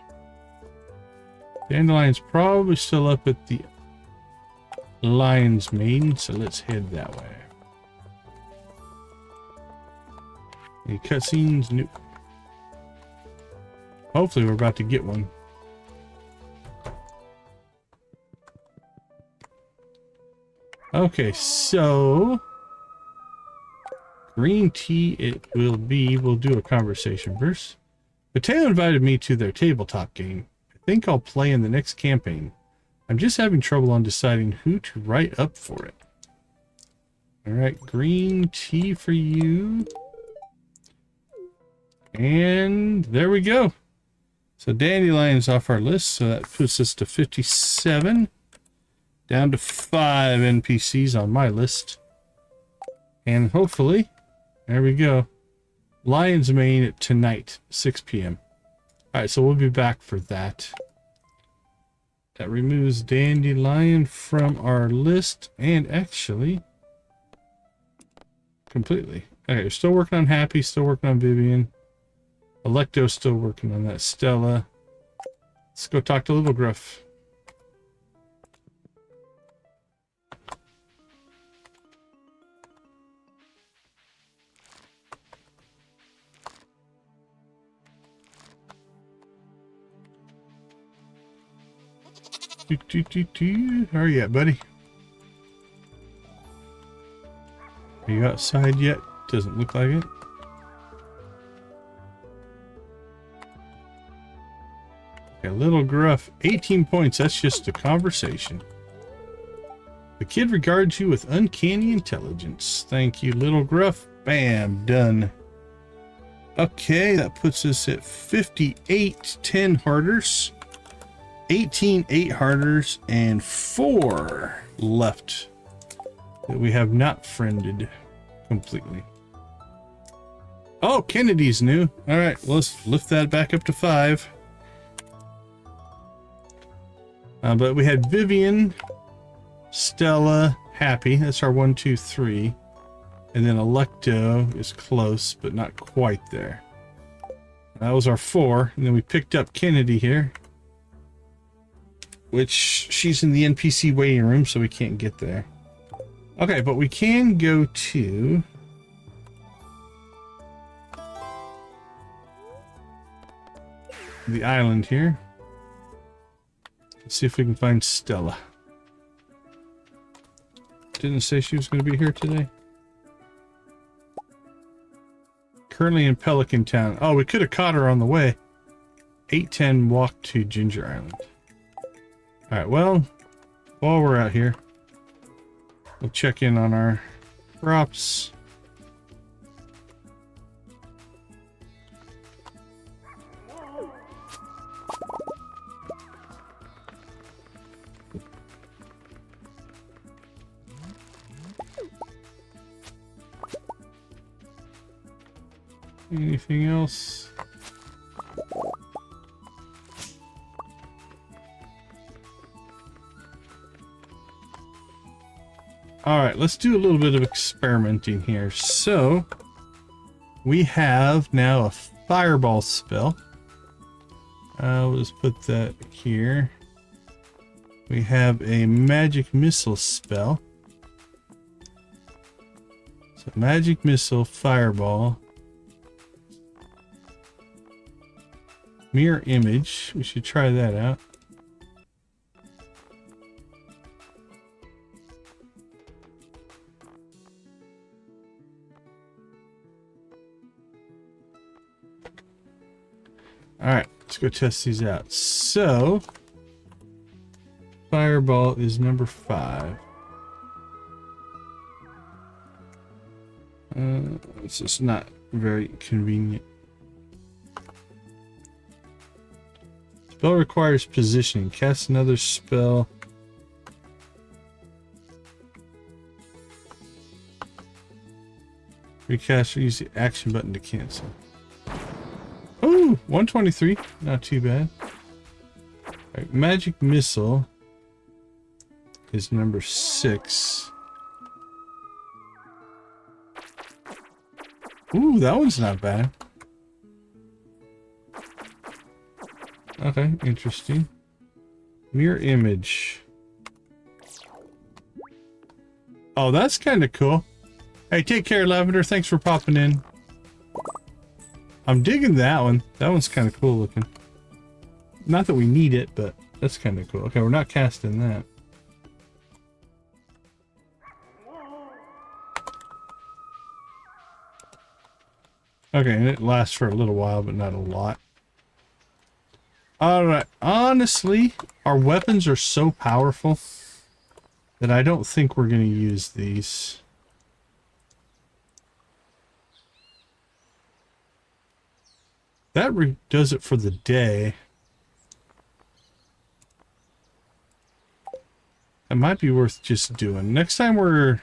Speaker 1: Dandelion's probably still up at the Lion's Mane, so let's head that way. Any cutscenes? Nope. Hopefully we're about to get one. Okay, so... green tea it will be. We'll do a conversation first. Mateo invited me to their tabletop game. I think I'll play in the next campaign. I'm just having trouble on deciding who to write up for it. Alright, green tea for you. And there we go. So Dandelion's off our list, so that puts us to 57. Down to 5 NPCs on my list. And hopefully, there we go. Lion's Mane at tonight, 6 p.m. Alright, so we'll be back for that. That removes Dandelion from our list, and actually, completely. Okay, we're still working on Happy, still working on Vivian. Electo's still working on that. Stella. Let's go talk to Little Gruff. How are you at, buddy? Are you outside yet? Doesn't look like it. Okay, Little Gruff, 18 points. That's just a conversation. The kid regards you with uncanny intelligence. Thank you, Little Gruff. Bam, done. Okay, that puts us at 58 10 harders, 18 8 harders, and 4 left that we have not friended completely. Oh, Kennedy's new. All right, well, let's lift that back up to 5. But we had Vivian, Stella, Happy. That's our 1, 2, 3. And then Electo is close, but not quite there. That was our 4. And then we picked up Kennedy here, which she's in the NPC waiting room, so we can't get there. Okay, but we can go to... the island here. Let's see if we can find Stella. Didn't say she was going to be here today. Currently in Pelican Town. Oh, we could have caught her on the way. 8:10 walk to Ginger Island. Alright, well, while we're out here, we'll check in on our crops. Anything else? Alright, let's do a little bit of experimenting here. So, we have now a fireball spell. Let's put that here. We have a magic missile spell. So, magic missile, fireball. Mirror image. We should try that out. Alright, let's go test these out. So, fireball is number 5. It's just not very convenient. Spell requires positioning. Cast another spell. Recast or use the action button to cancel. Ooh, 123. Not too bad. Right, magic missile is number 6. Ooh, that one's not bad. Okay, interesting. Mirror image. Oh, that's kind of cool. Hey, take care, Lavender. Thanks for popping in. I'm digging that one. That one's kind of cool looking. Not that we need it, but that's kind of cool. Okay, we're not casting that. Okay, and it lasts for a little while, but not a lot. Alright, honestly, our weapons are so powerful that I don't think we're going to use these. That does it for the day. It might be worth just doing. Next time we're...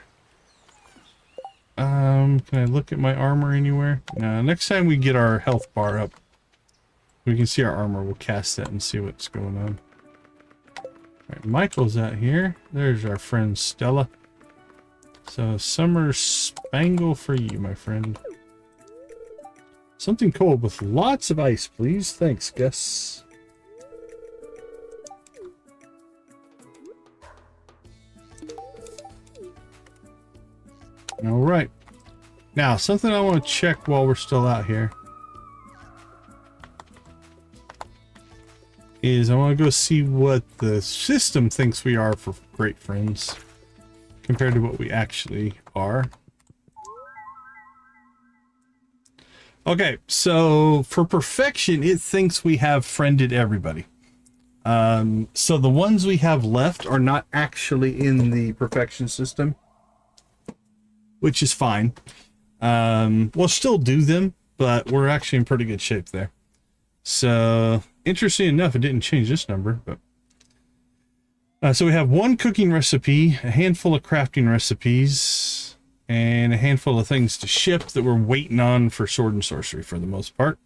Speaker 1: can I look at my armor anywhere? No, next time we get our health bar up, we can see our armor. We'll cast that and see what's going on. Alright, Michael's out here. There's our friend Stella. So, summer spangle for you, my friend. Something cold with lots of ice, please. Thanks, Gus. Alright. Now, something I want to check while we're still out here is I want to go see what the system thinks we are for great friends compared to what we actually are. Okay, so for perfection, it thinks we have friended everybody. So the ones we have left are not actually in the perfection system, which is fine. We'll still do them, but we're actually in pretty good shape there. So, interesting enough, it didn't change this number, but... so we have 1 cooking recipe, a handful of crafting recipes, and a handful of things to ship that we're waiting on for Sword and Sorcery for the most part.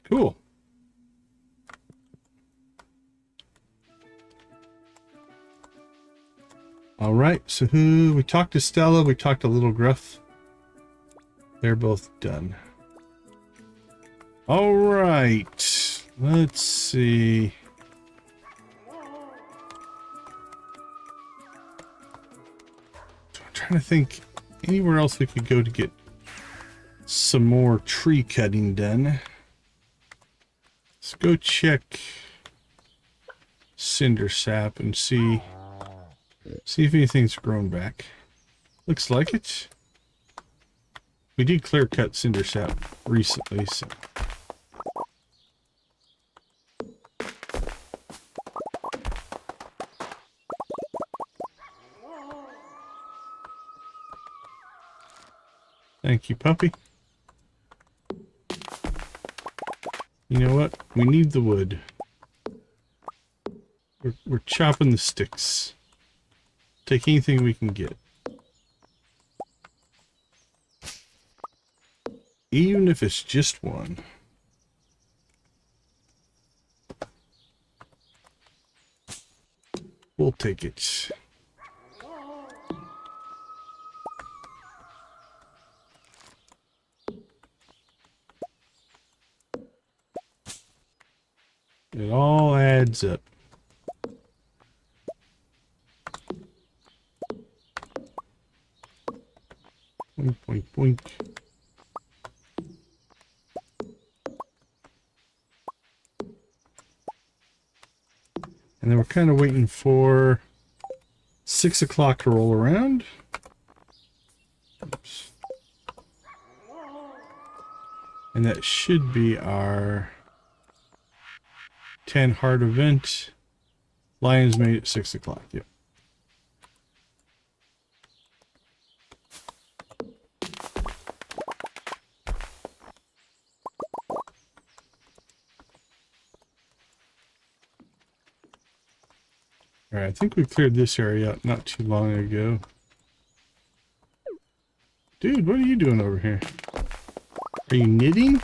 Speaker 1: Cool. Alright, so we talked to Stella, we talked to Little Gruff. They're both done. Alright, let's see. I'm trying to think anywhere else we could go to get some more tree cutting done. Let's go check Cinder Sap and see if anything's grown back. Looks like it. We did clear cut Cinder Sap recently, so. Thank you, puppy. You know what? We need the wood. We're chopping the sticks. Take anything we can get. Even if it's just one. We'll take it. It all adds up. Boink, boink, boink. And then we're kind of waiting for 6 o'clock to roll around. Oops. And that should be our 10 heart event. Lions made at 6 o'clock. Yep. Alright, I think we cleared this area out not too long ago. Dude, what are you doing over here? Are you knitting?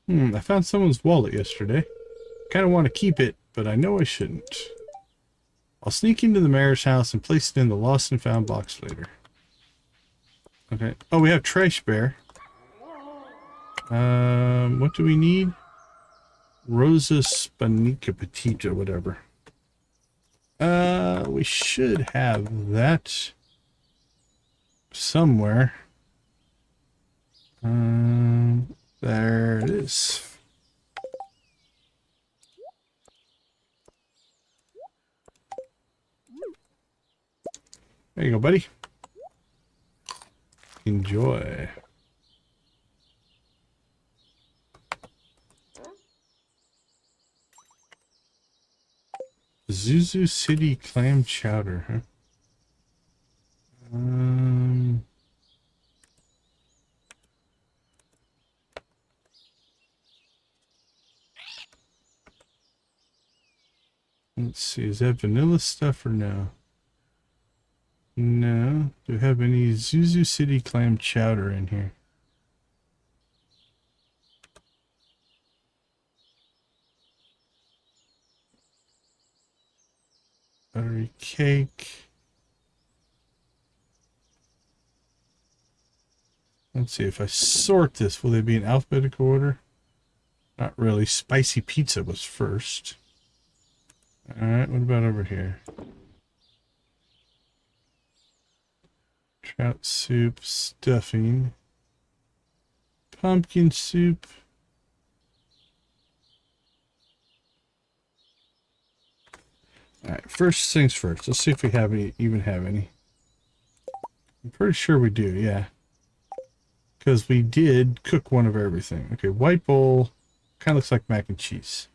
Speaker 1: I found someone's wallet yesterday. Kind of want to keep it, but I know I shouldn't. I'll sneak into the mayor's house and place it in the lost and found box later. Okay. Oh, we have trash bear. What do we need? Rosa Spanica Petita, whatever. We should have that somewhere. There it is. There you go, buddy. Enjoy. Zuzu City clam chowder, huh? Let's see, is that vanilla stuff or no? No. Do we have any Zuzu City clam chowder in here? Buttery cake. Let's see, if I sort this, will they be in alphabetical order? Not really. Spicy pizza was first. Alright, what about over here? Trout soup, stuffing, pumpkin soup. Alright, first things first. Let's see if we have any, even have any. I'm pretty sure we do, yeah. Because we did cook one of everything. Okay, white bowl. Kind of looks like mac and cheese.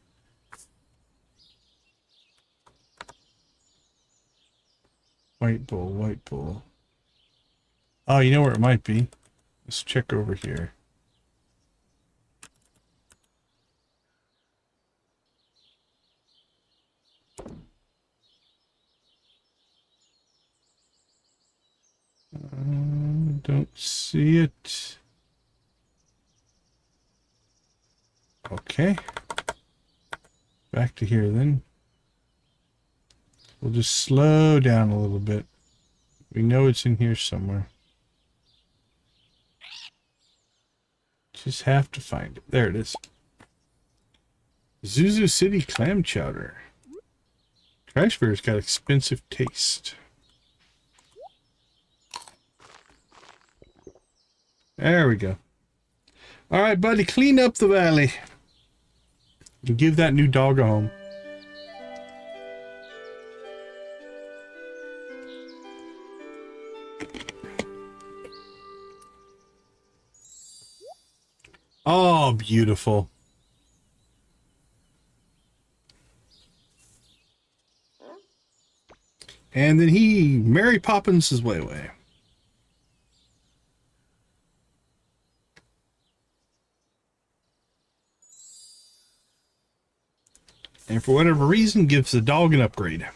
Speaker 1: White bowl, white bowl. Oh, you know where it might be? Let's check over here. Don't see it. Okay. Back to here then. We'll just slow down a little bit. We know it's in here somewhere. Just have to find it. There it is. Zuzu City clam chowder. Trash bear's got expensive taste. There we go. All right, buddy, clean up the valley. And give that new dog a home. Oh, beautiful. And then Mary Poppins his way. And for whatever reason, gives the dog an upgrade.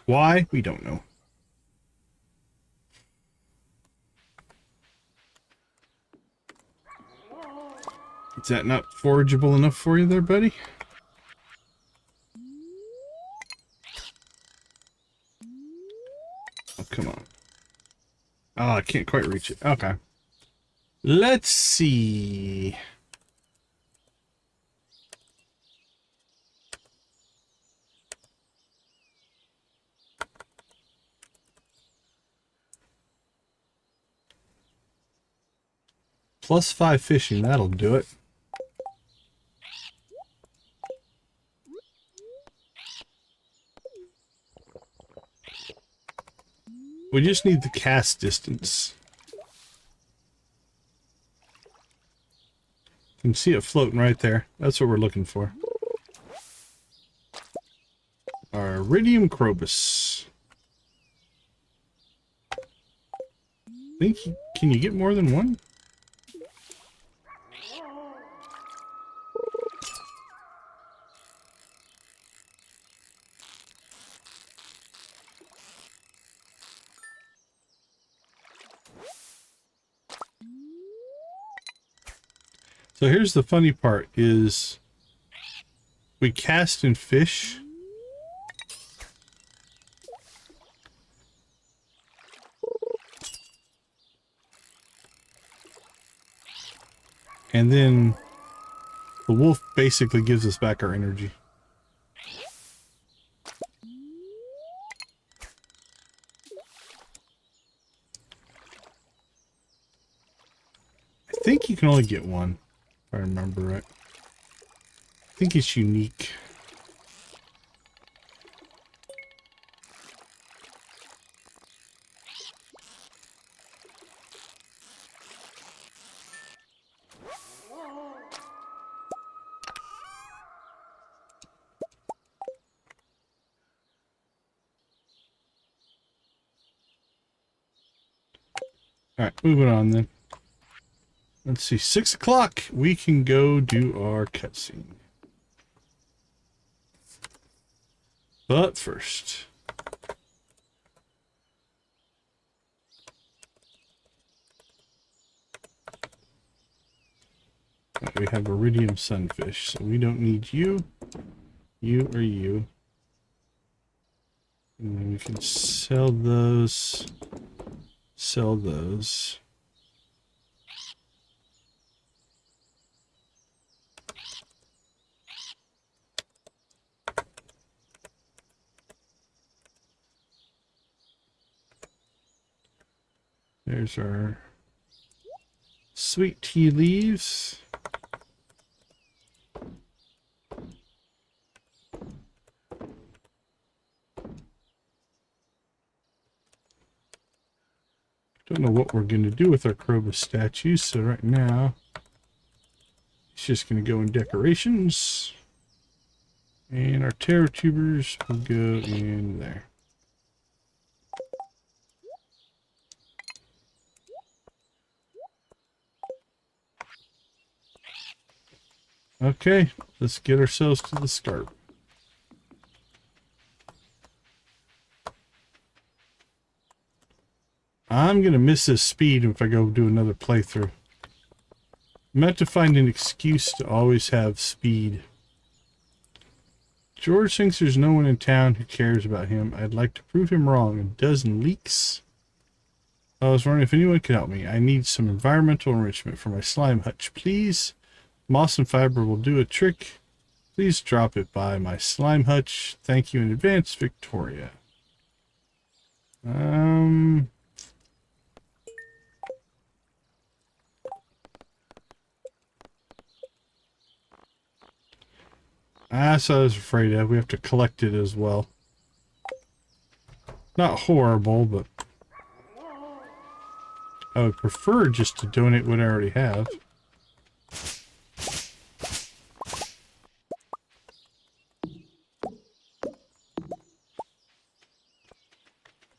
Speaker 1: Why? We don't know. Is that not forageable enough for you there, buddy? Oh, come on. Oh, I can't quite reach it. Okay. Let's see. +5 fishing, that'll do it. We just need the cast distance. You can see it floating right there. That's what we're looking for. Our iridium crobus. Can you get more than one? So here's the funny part is we cast and fish. And then the wolf basically gives us back our energy. I think you can only get one, if I remember right. I think it's unique. Alright, moving on then. Let's see, 6 o'clock. We can go do our cutscene. But first, we have iridium sunfish, so we don't need you, you, or you. And then we can sell those, sell those. There's our sweet tea leaves. Don't know what we're going to do with our Krobus statues, so right now it's just going to go in decorations. And our terror tubers will go in there. Okay, let's get ourselves to the scarp. I'm going to miss this speed if I go do another playthrough. I'm going to have to find an excuse to always have speed. George thinks there's no one in town who cares about him. I'd like to prove him wrong. A dozen leaks? I was wondering if anyone could help me. I need some environmental enrichment for my slime hutch, please. Moss and fiber will do a trick. Please drop it by my slime hutch. Thank you in advance, Victoria. That's what I was afraid of. We have to collect it as well. Not horrible, but I would prefer just to donate what I already have.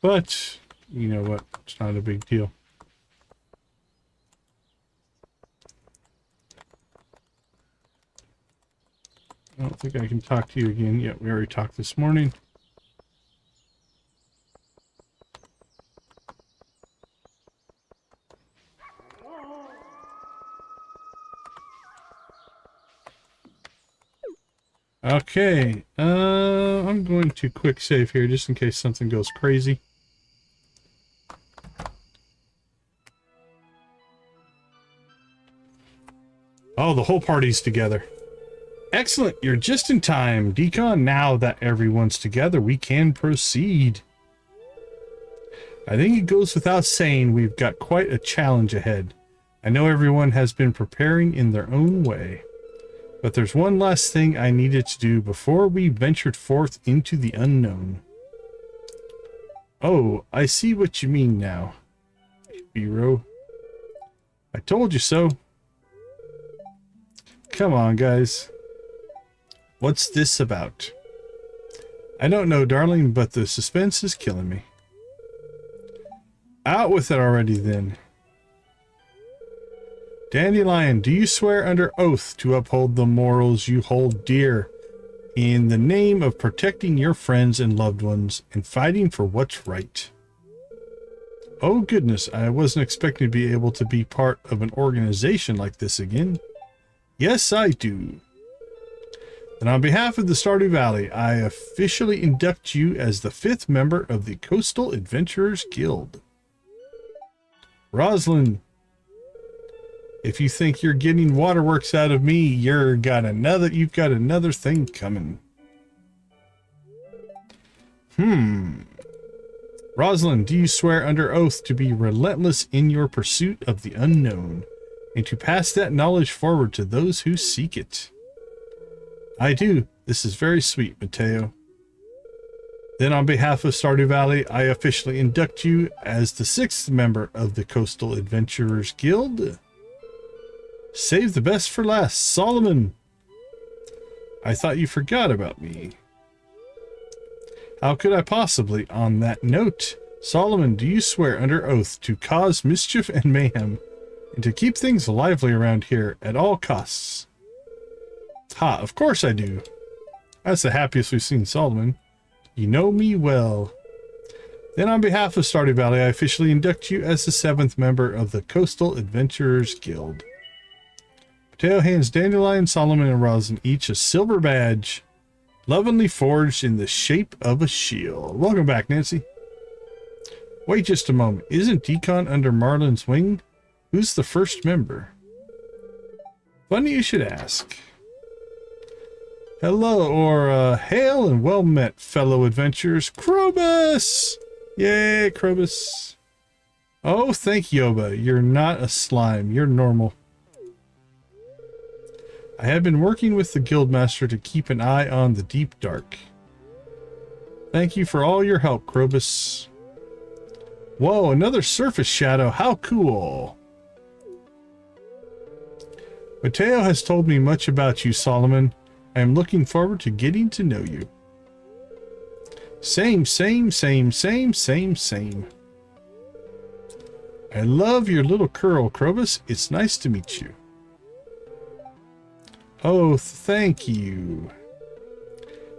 Speaker 1: But, you know what? It's not a big deal. I don't think I can talk to you again yet. We already talked this morning. Okay, I'm going to quick save here just in case something goes crazy. Oh, the whole party's together. Excellent, you're just in time, Decon. Now that everyone's together, we can proceed. I think it goes without saying we've got quite a challenge ahead. I know everyone has been preparing in their own way. But there's one last thing I needed to do before we ventured forth into the unknown. Oh, I see what you mean now, Hero. I told you so. Come on, guys. What's this about? I don't know, darling, but the suspense is killing me. Out with it already, then. Dandelion, do you swear under oath to uphold the morals you hold dear in the name of protecting your friends and loved ones and fighting for what's right? Oh goodness, I wasn't expecting to be able to be part of an organization like this again. Yes, I do. And on behalf of the Stardew Valley, I officially induct you as the 5th member of the Coastal Adventurers Guild. Roslin, if you think you're getting waterworks out of me, you've got another thing coming. Roslin, do you swear under oath to be relentless in your pursuit of the unknown and to pass that knowledge forward to those who seek it? I do. This is very sweet, Mateo. Then on behalf of Stardew Valley, I officially induct you as the 6th member of the Coastal Adventurers Guild. Save the best for last, Solomon. I thought you forgot about me. How could I possibly? On that note, Solomon, do you swear under oath to cause mischief and mayhem and to keep things lively around here at all costs? Ha, of course I do. That's the happiest we've seen Solomon. You know me well. Then on behalf of Stardew Valley, I officially induct you as the 7th member of the Coastal Adventurers Guild. Mateo hands Dandelion, Solomon, and Roslin each a silver badge, lovingly forged in the shape of a shield. Welcome back, Nancy. Wait just a moment. Isn't Decon under Marlin's wing? Who's the first member? Funny you should ask. Hello, or hail and well met, fellow adventurers. Krobus! Yay, Krobus. Oh, thank Yoba. You're not a slime. You're normal. I have been working with the Guildmaster to keep an eye on the deep dark. Thank you for all your help, Krobus. Whoa, another surface shadow. How cool. Mateo has told me much about you, Solomon. I am looking forward to getting to know you. Same. I love your little curl, Krobus. It's nice to meet you. Oh, thank you.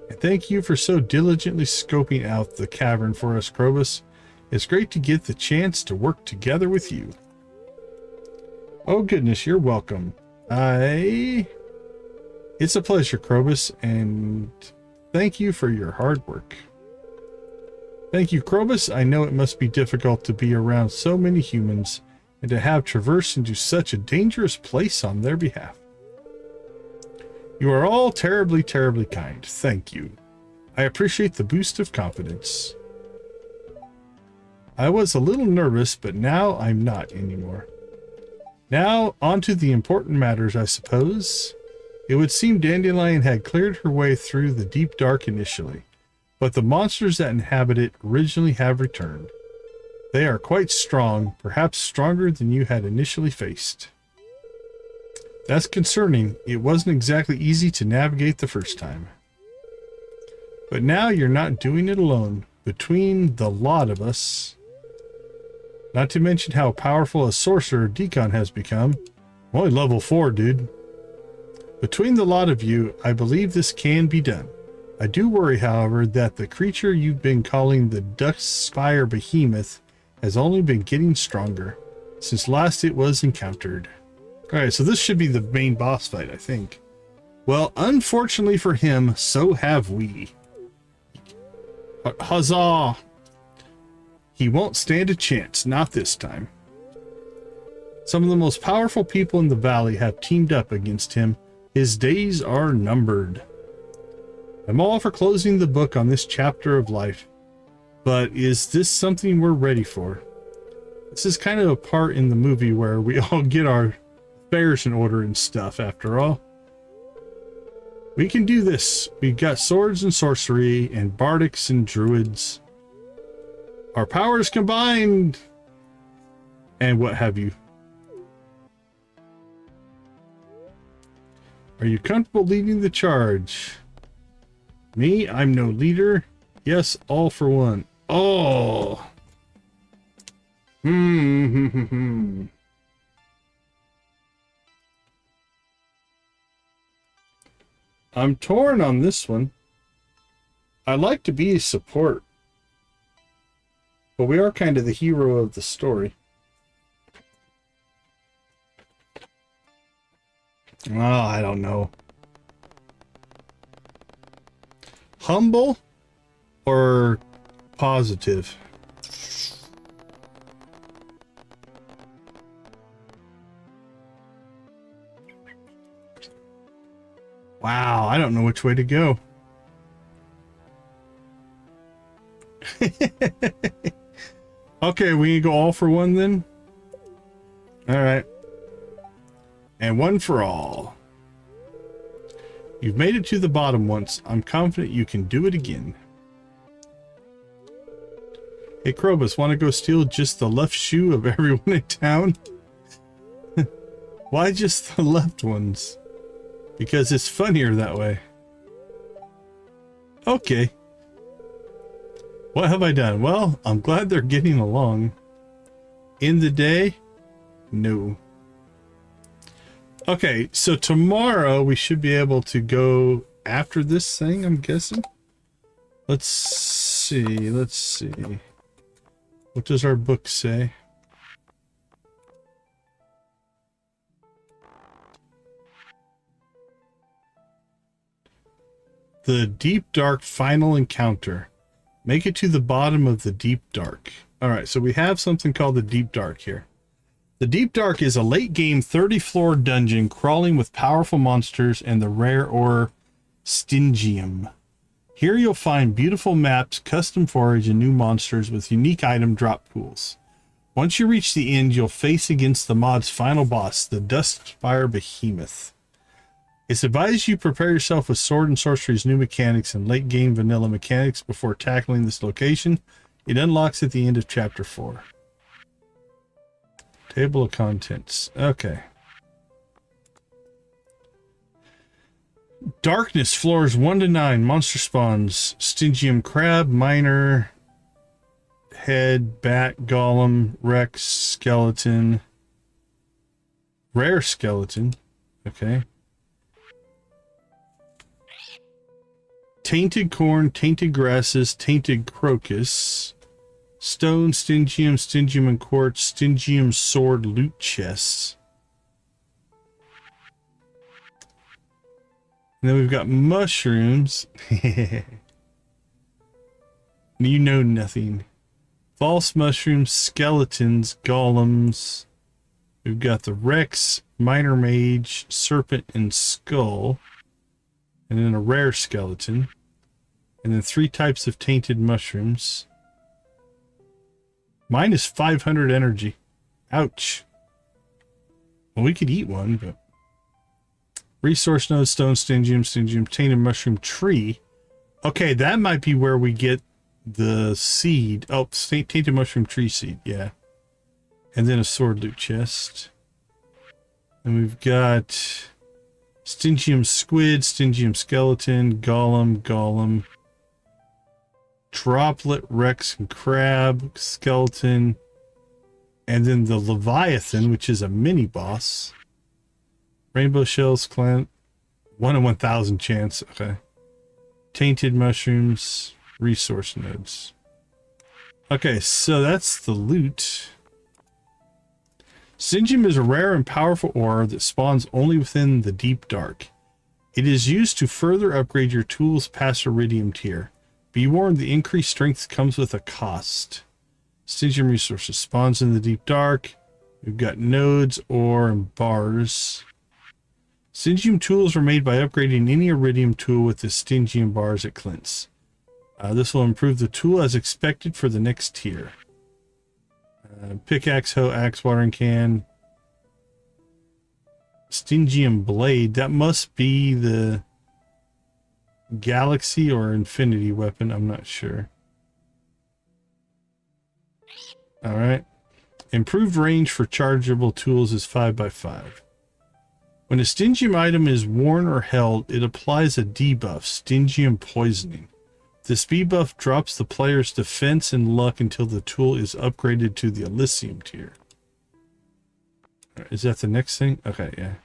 Speaker 1: And thank you for so diligently scoping out the cavern for us, Krobus. It's great to get the chance to work together with you. Oh goodness, you're welcome. It's a pleasure, Krobus, and thank you for your hard work. Thank you, Krobus. I know it must be difficult to be around so many humans and to have traversed into such a dangerous place on their behalf. You are all terribly, terribly kind. Thank you. I appreciate the boost of confidence. I was a little nervous, but now I'm not anymore. Now, on to the important matters, I suppose. It would seem Dandelion had cleared her way through the deep dark initially, but the monsters that inhabit it originally have returned. They are quite strong, perhaps stronger than you had initially faced. That's concerning. It wasn't exactly easy to navigate the first time. But now you're not doing it alone. Between the lot of us, not to mention how powerful a sorcerer Decon has become. I'm only level 4, dude. Between the lot of you, I believe this can be done. I do worry, however, that the creature you've been calling the Duskspire Behemoth has only been getting stronger since last it was encountered. Alright, so this should be the main boss fight, I think. Well, unfortunately for him, so have we. Huzzah! He won't stand a chance, not this time. Some of the most powerful people in the valley have teamed up against him. His days are numbered. I'm all for closing the book on this chapter of life, but is this something we're ready for? This is kind of a part in the movie where we all get our affairs in order and stuff, after all. We can do this. We've got swords and sorcery and bardics and druids. Our powers combined and what have you. Are you comfortable leading the charge? Me? I'm no leader. Yes, all for one. Oh. I'm torn on this one. I like to be a support, but we are kind of the hero of the story. Oh, I don't know. Humble or positive? Wow, I don't know which way to go. Okay, we can go all for one then? Alright. And one for all. You've made it to the bottom once. I'm confident you can do it again. Hey, Krobus, want to go steal just the left shoe of everyone in town? Why just the left ones? Because it's funnier that way. Okay. What have I done? Well, I'm glad they're getting along. In the day? No. Okay, so tomorrow we should be able to go after this thing, I'm guessing. Let's see. What does our book say? The Deep Dark Final Encounter. Make it to the bottom of the Deep Dark. Alright, so we have something called the Deep Dark here. The Deep Dark is a late game 30-floor dungeon crawling with powerful monsters and the rare ore Stingium. Here you'll find beautiful maps, custom forage, and new monsters with unique item drop pools. Once you reach the end, you'll face against the mod's final boss, the Dustspire Behemoth. It's advised you prepare yourself with Sword and Sorcery's new mechanics and late game vanilla mechanics before tackling this location. It unlocks at the end of Chapter 4. Table of Contents. Okay. Darkness, floors 1 to 9. Monster spawns. Stingium Crab, Miner, Head, Bat, Golem, Rex, Skeleton. Rare Skeleton. Okay. Tainted Corn, Tainted Grasses, Tainted Crocus. Stone, Stingium and Quartz, Stingium Sword Loot Chests. And then we've got mushrooms. You know nothing. False mushrooms, skeletons, golems. We've got the Rex, Minor Mage, Serpent, and Skull. And then a rare skeleton. And then 3 types of tainted mushrooms. Minus 500 energy. Ouch. Well, we could eat one, but... Resource node, stone, Stingium, tainted mushroom tree. Okay, that might be where we get the seed. Oh, tainted mushroom tree seed, yeah. And then a sword loot chest. And we've got Stingium squid, Stingium skeleton, golem. Droplet, Rex, and crab, skeleton. And then the Leviathan, which is a mini boss. Rainbow shells, clan, 1 in 1,000 chance. Okay. Tainted mushrooms, resource nodes. Okay, so that's the loot. Stingium is a rare and powerful ore that spawns only within the Deep Dark. It is used to further upgrade your tools past Iridium tier. Be warned, the increased strength comes with a cost. Stingium resources spawns in the Deep Dark. We've got nodes, ore, and bars. Stingium tools are made by upgrading any Iridium tool with the Stingium bars it clints. This will improve the tool as expected for the next tier. Pickaxe, hoe, axe, watering can. Stingium blade. That must be the Galaxy or Infinity weapon. I'm not sure. Alright. Improved range for chargeable tools is 5x5. When a Stygium item is worn or held, it applies a debuff, Stygium Poisoning. This debuff drops the player's defense and luck until the tool is upgraded to the Elysium tier. Is that the next thing? Okay, yeah.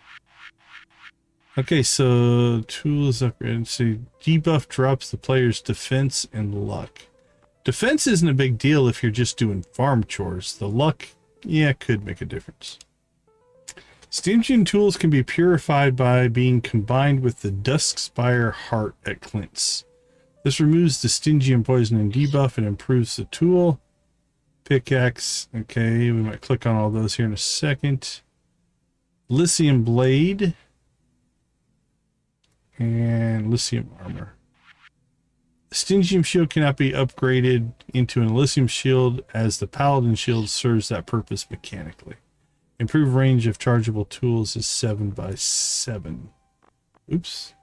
Speaker 1: Okay, so tool is upgraded. So debuff drops the player's defense and luck. Defense isn't a big deal if you're just doing farm chores. The luck, yeah, could make a difference. Stygian tools can be purified by being combined with the Duskspire Heart at Clint's. This removes the Stygian Poison and debuff and improves the tool. Pickaxe, okay, we might click on all those here in a second. Elysium Blade. And Elysium Armor. The Stygian Shield cannot be upgraded into an Elysium Shield as the Paladin Shield serves that purpose mechanically. Improved range of chargeable tools is 7 by 7. Oops.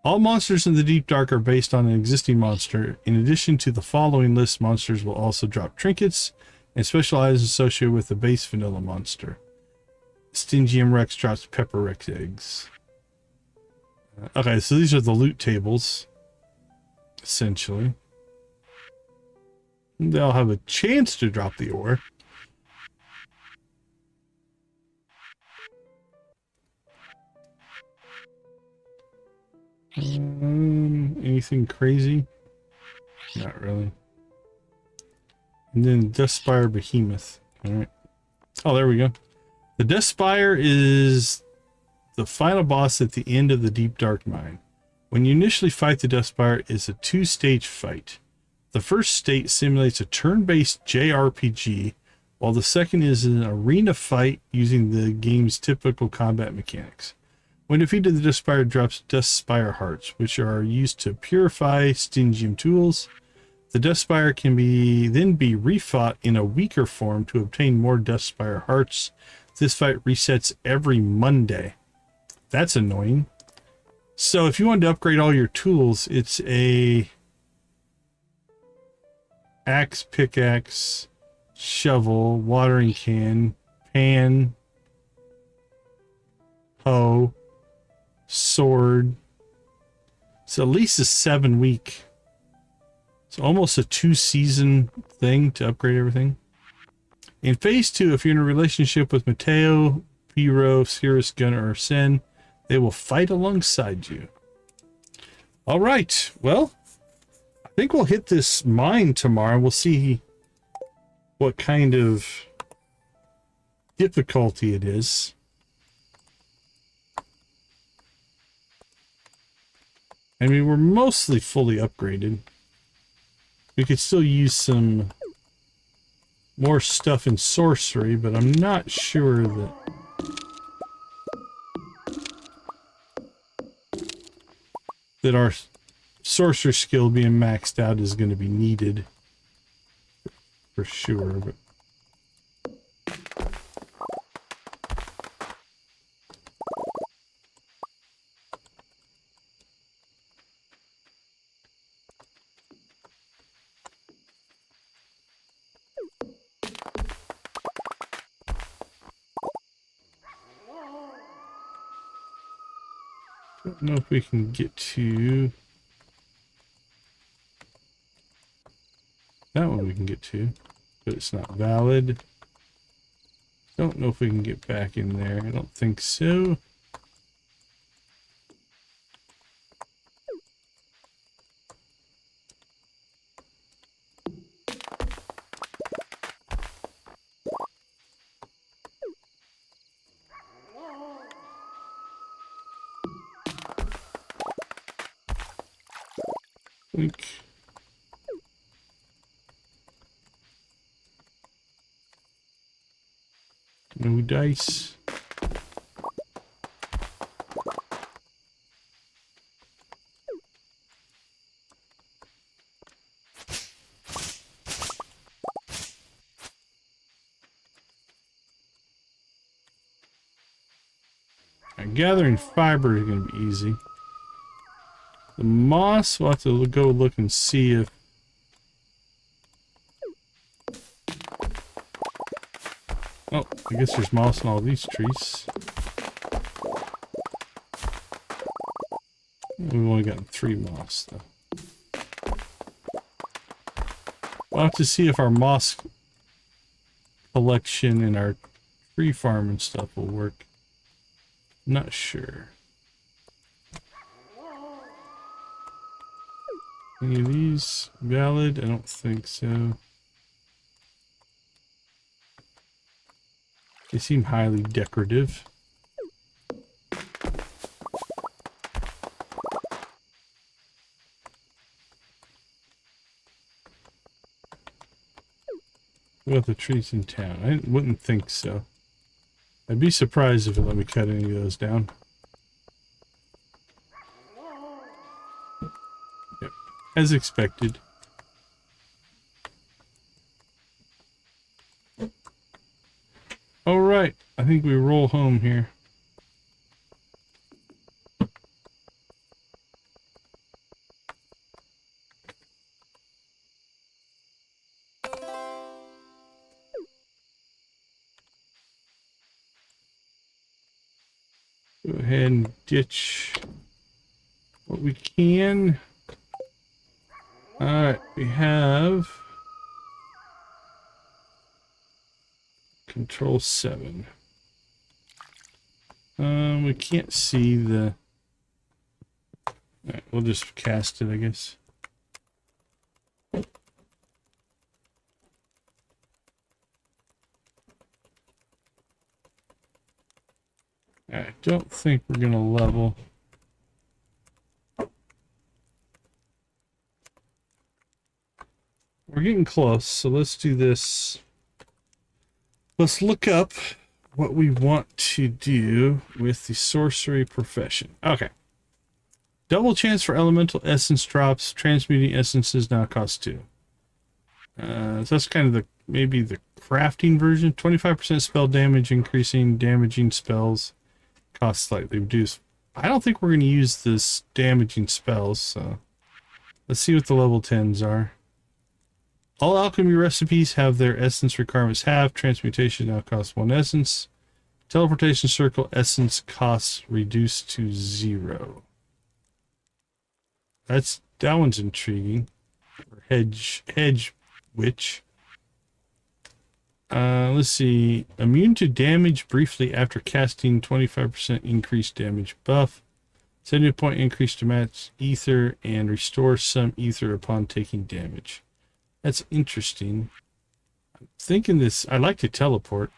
Speaker 1: All monsters in the Deep Dark are based on an existing monster. In addition to the following list, monsters will also drop trinkets and special items associated with the base vanilla monster. Stygium Rex drops Pepper Rex eggs. Okay, so these are the loot tables, essentially. They'll have a chance to drop the ore. Anything crazy? Not really. And then Duskspire Behemoth. Alright. Oh, there we go. The Duskspire is the final boss at the end of the Deep Dark Mine. When you initially fight the Duskspire, it's a two-stage fight. The first state simulates a turn-based JRPG, while the second is an arena fight using the game's typical combat mechanics. When defeated, the Duskspire drops Duskspire Hearts, which are used to purify Stygium tools. The Duskspire can then be refought in a weaker form to obtain more Duskspire Hearts. This fight resets every Monday. That's annoying. So if you wanted to upgrade all your tools, it's a axe, pickaxe, shovel, watering can, pan, hoe, sword. It's at least a 7-week. It's almost a 2-season thing to upgrade everything. In phase 2, if you're in a relationship with Mateo, Piro, Cirrus, Gunner, or Sen, they will fight alongside you. All right. Well, I think we'll hit this mine tomorrow. We'll see what kind of difficulty it is. I mean, we're mostly fully upgraded. We could still use some more stuff in sorcery, but I'm not sure that our sorcery skill being maxed out is going to be needed for sure. But I don't know if we can get to that one. We can get to, but it's not valid. Don't know if we can get back in there. I don't think so. Think. No dice. Gathering fiber is going to be easy. The moss, we'll have to go look and see if Oh, I guess there's moss in all these trees. We've only gotten 3 moss, though. We'll have to see if our moss collection and our tree farm and stuff will work. Not sure. Any of these valid? I don't think so. They seem highly decorative. What about the trees in town? I wouldn't think so. I'd be surprised if it let me cut any of those down. Yep, as expected. Alright, I think we roll home here. Go ahead and ditch what we can. Alright, we have Control 7. We can't see the... Alright, we'll just cast it, I guess. I don't think we're going to level. We're getting close, so let's do this. Let's look up what we want to do with the sorcery profession. Okay. Double chance for elemental essence drops. Transmuting essences now cost 2. So that's kind of the maybe the crafting version. 25% spell damage, increasing damaging spells. Cost slightly reduced. I don't think we're going to use this damaging spells, so let's see what the level 10s are. All alchemy recipes have their essence requirements halved. Transmutation now costs 1 essence. Teleportation circle essence costs reduced to 0. That one's intriguing. Hedge witch. Let's see. Immune to damage briefly after casting 25% increased damage buff. 70 point increase to match ether and restore some ether upon taking damage. That's interesting. I'm thinking this. I like to teleport.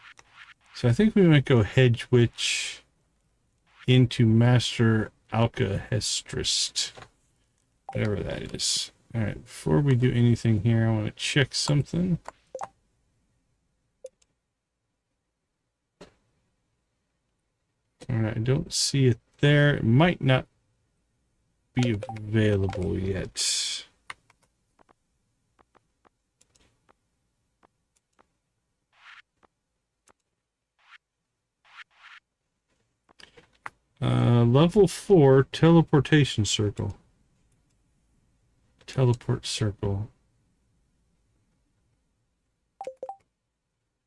Speaker 1: So I think we might go Hedge Witch into Master Alcahestrist. Whatever that is. Alright, before we do anything here, I want to check something. Alright, I don't see it there. It might not be available yet. Level 4 teleportation circle. Teleport circle.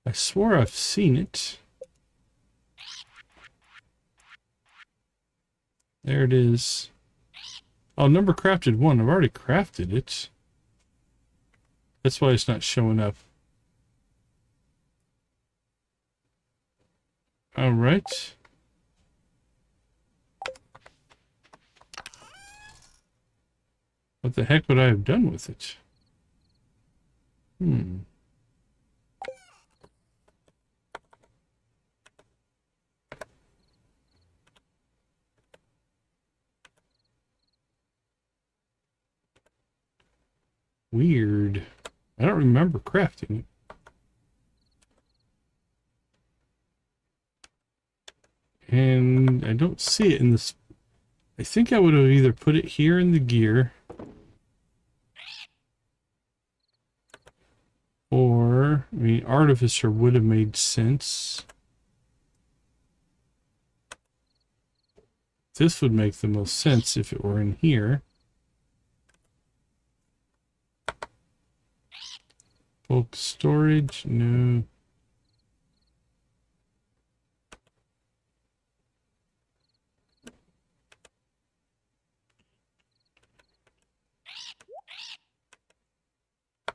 Speaker 1: I swore I've seen it. There it is. Oh, number crafted 1. I've already crafted it. That's why it's not showing up. All right. What the heck would I have done with it? Weird. I don't remember crafting it. And I don't see it in this. I think I would have either put it here in the gear. Or, I mean, Artificer would have made sense. This would make the most sense if it were in here. Bulk storage, no.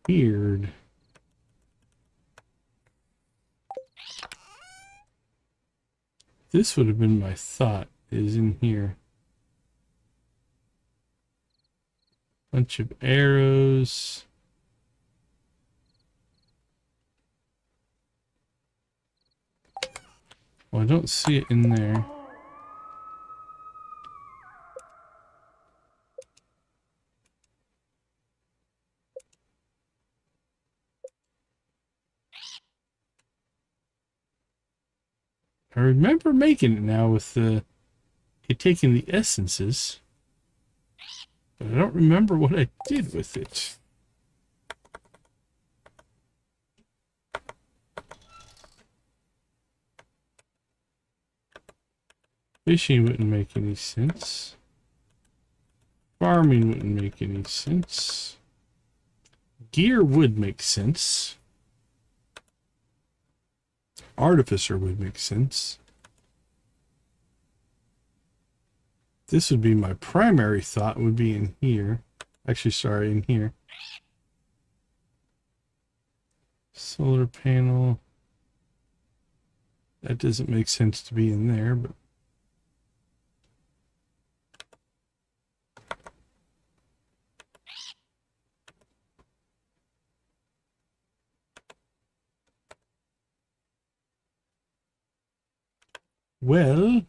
Speaker 1: Weird. This would have been my thought, is in here. Bunch of arrows. Well, I don't see it in there. I remember making it now with taking the essences, but I don't remember what I did with it. Fishing wouldn't make any sense. Farming wouldn't make any sense. Gear would make sense. Artificer would make sense. This would be my primary thought, would be in here. Actually, sorry, in here. Solar panel. That doesn't make sense to be in there, but well,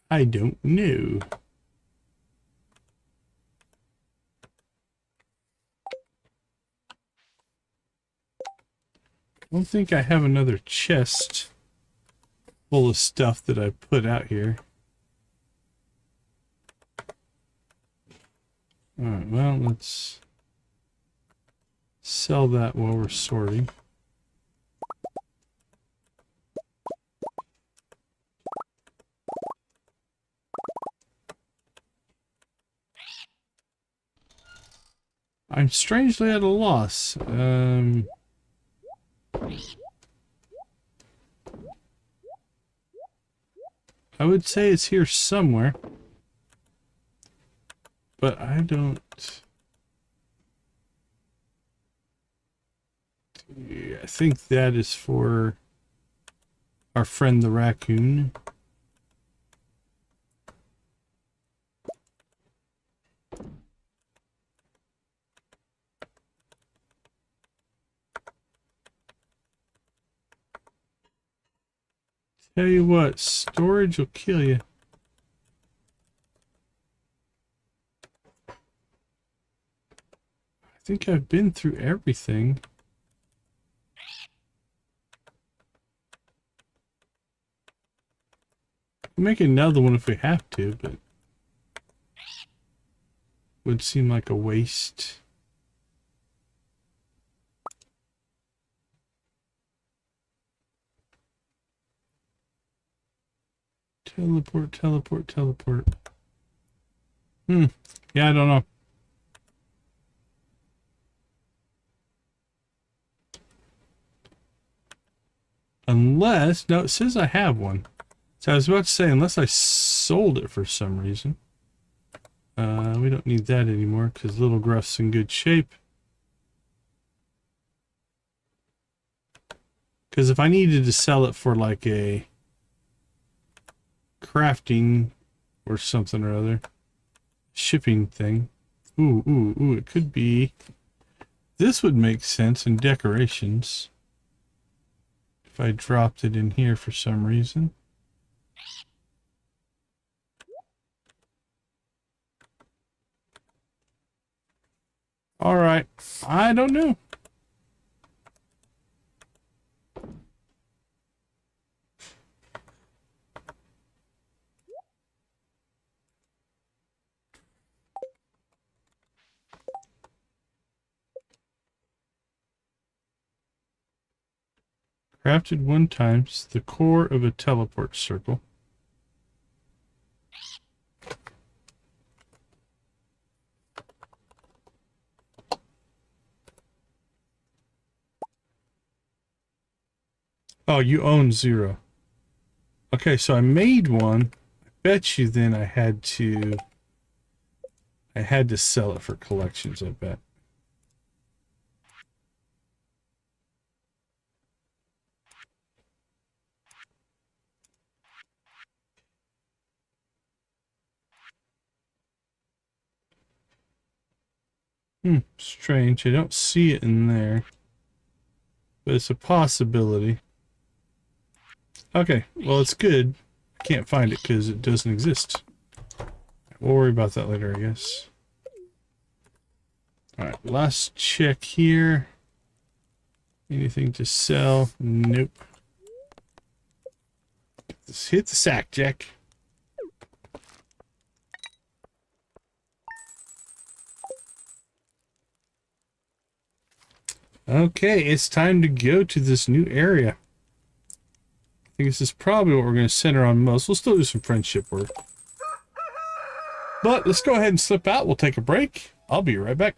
Speaker 1: I don't know. I don't think I have another chest full of stuff that I put out here. Alright, well, let's sell that while we're sorting. I'm strangely at a loss. I would say it's here somewhere, but I don't. I think that is for our friend the raccoon. Tell you what, storage will kill you. I think I've been through everything. We'll make another one if we have to, but would seem like a waste. Teleport, teleport, teleport. Yeah, I don't know. Unless, no, it says I have one. So I was about to say, unless I sold it for some reason. We don't need that anymore because Little Gruff's in good shape. Because if I needed to sell it for like a crafting or something or other, shipping thing. Ooh, it could be. This would make sense in decorations. If I dropped it in here for some reason. Alright, I don't know. Crafted 1 times the core of a teleport circle. Oh, you own 0. Okay, so I made one. I bet you then I had to I had to sell it for collections, I bet. Strange. I don't see it in there. But it's a possibility. Okay, well, it's good. I can't find it because it doesn't exist. We'll worry about that later, I guess. Alright, last check here. Anything to sell? Nope. Just hit the sack, Jack. Okay, it's time to go to this new area. I think this is probably what we're going to center on most. We'll still do some friendship work. But let's go ahead and slip out. We'll take a break. I'll be right back.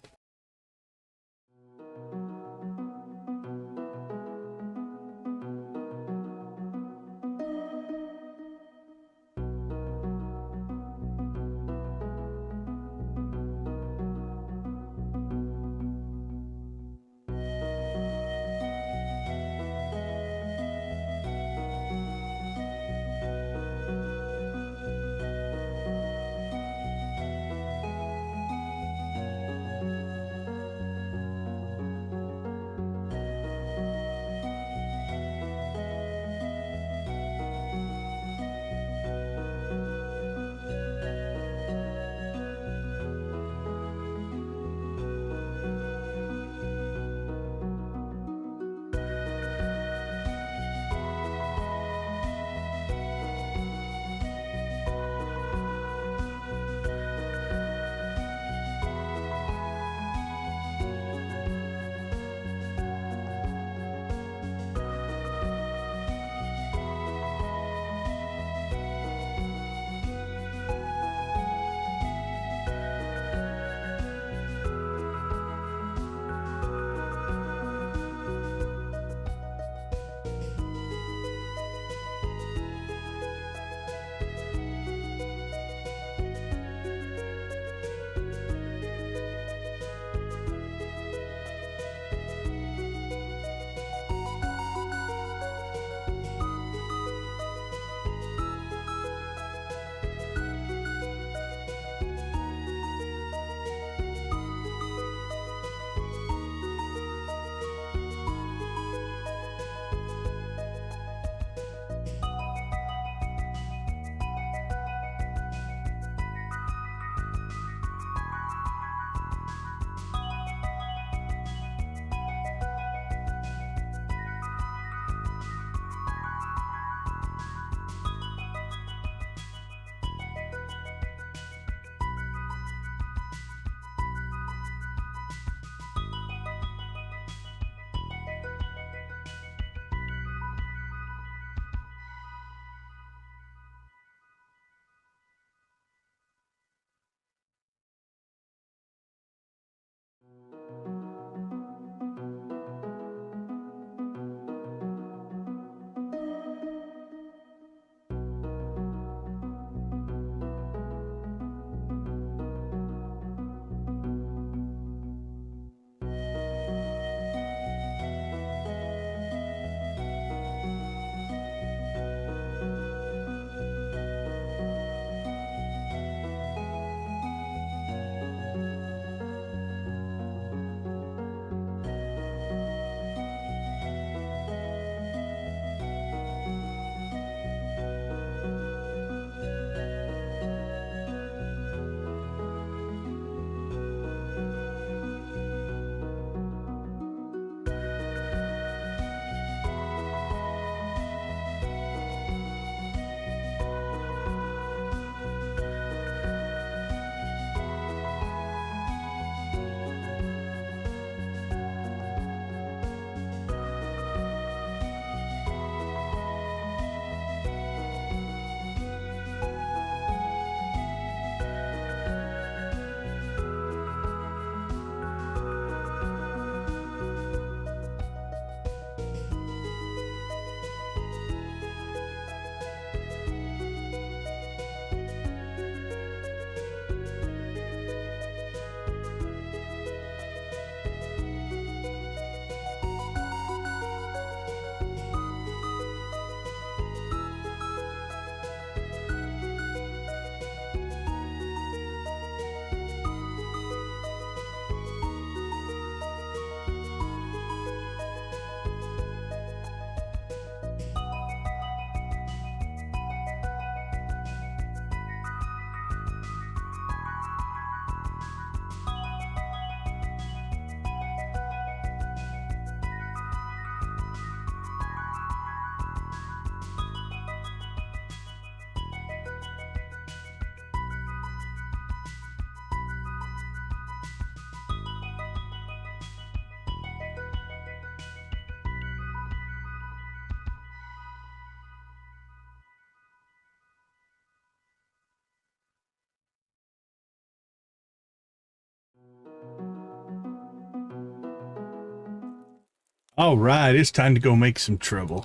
Speaker 1: All right, it's time to go make some trouble.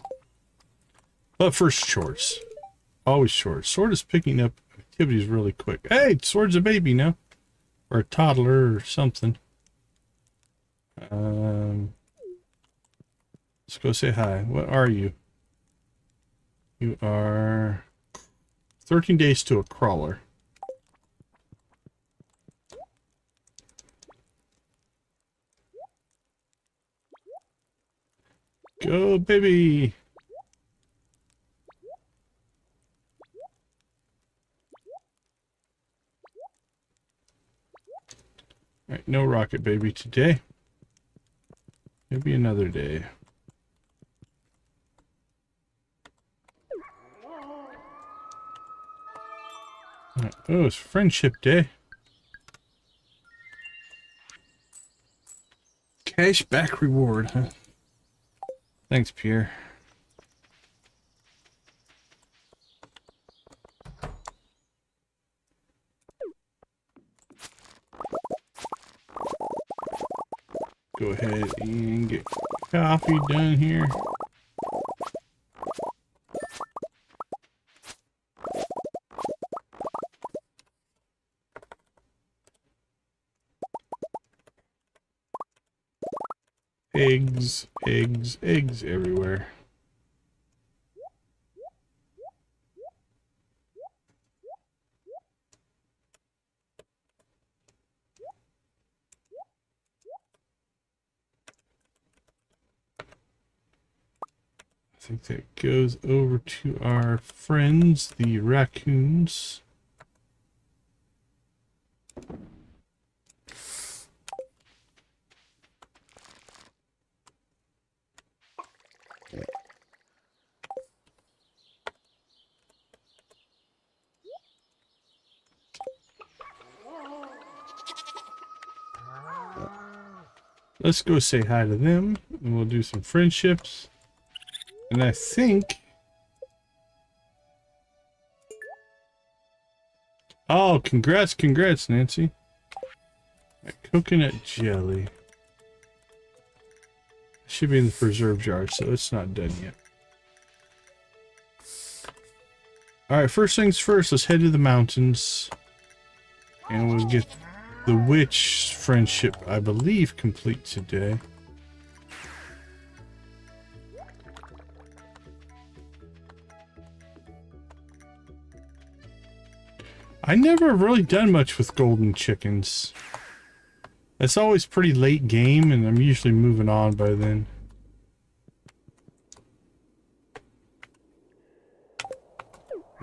Speaker 1: But first, shorts. Always shorts. Sword is picking up activities really quick. Hey, Sword's a baby now. Or a toddler or something. Let's go say hi. What are you? You are 13 days to a crawler. Go, baby! Alright, no rocket baby today. Maybe another day. Right. Oh, it's Friendship Day. Cashback reward, huh? Thanks, Pierre. Go ahead and get coffee done here. Eggs, eggs, eggs everywhere. I think that goes over to our friends, the raccoons. Let's go say hi to them, and we'll do some friendships. And I think... Oh, congrats, congrats, Nancy. Right, coconut jelly. Should be in the preserve jar, so it's not done yet. Alright, first things first, let's head to the mountains. And we'll get the witch friendship, I believe, complete today. I never really done much with golden chickens. It's always pretty late game, and I'm usually moving on by then.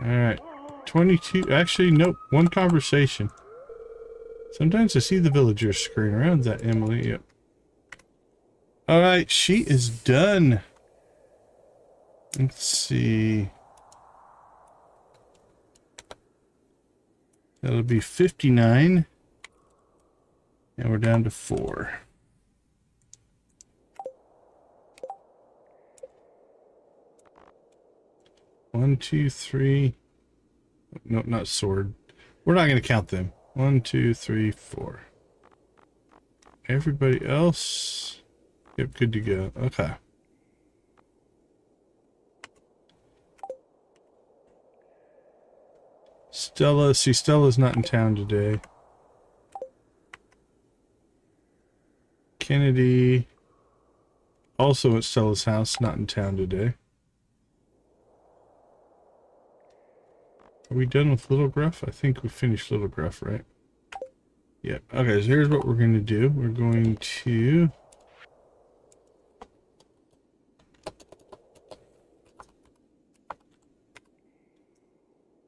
Speaker 1: Alright. 22. Actually, nope. One conversation. Sometimes I see the villagers scurrying around. That Emily? Yep. Alright, she is done. Let's see. That'll be 59. And we're down to 4. One, two, three. No, not sword. We're not going to count them. 1, 2, 3, 4. Everybody else. Yep, good to go. Okay. Stella. See, Stella's not in town today. Kennedy. Also at Stella's house, not in town today. Are we done with Little Gruff? I think we finished Little Gruff, right? Yep. Okay, so here's what we're going to do. We're going to...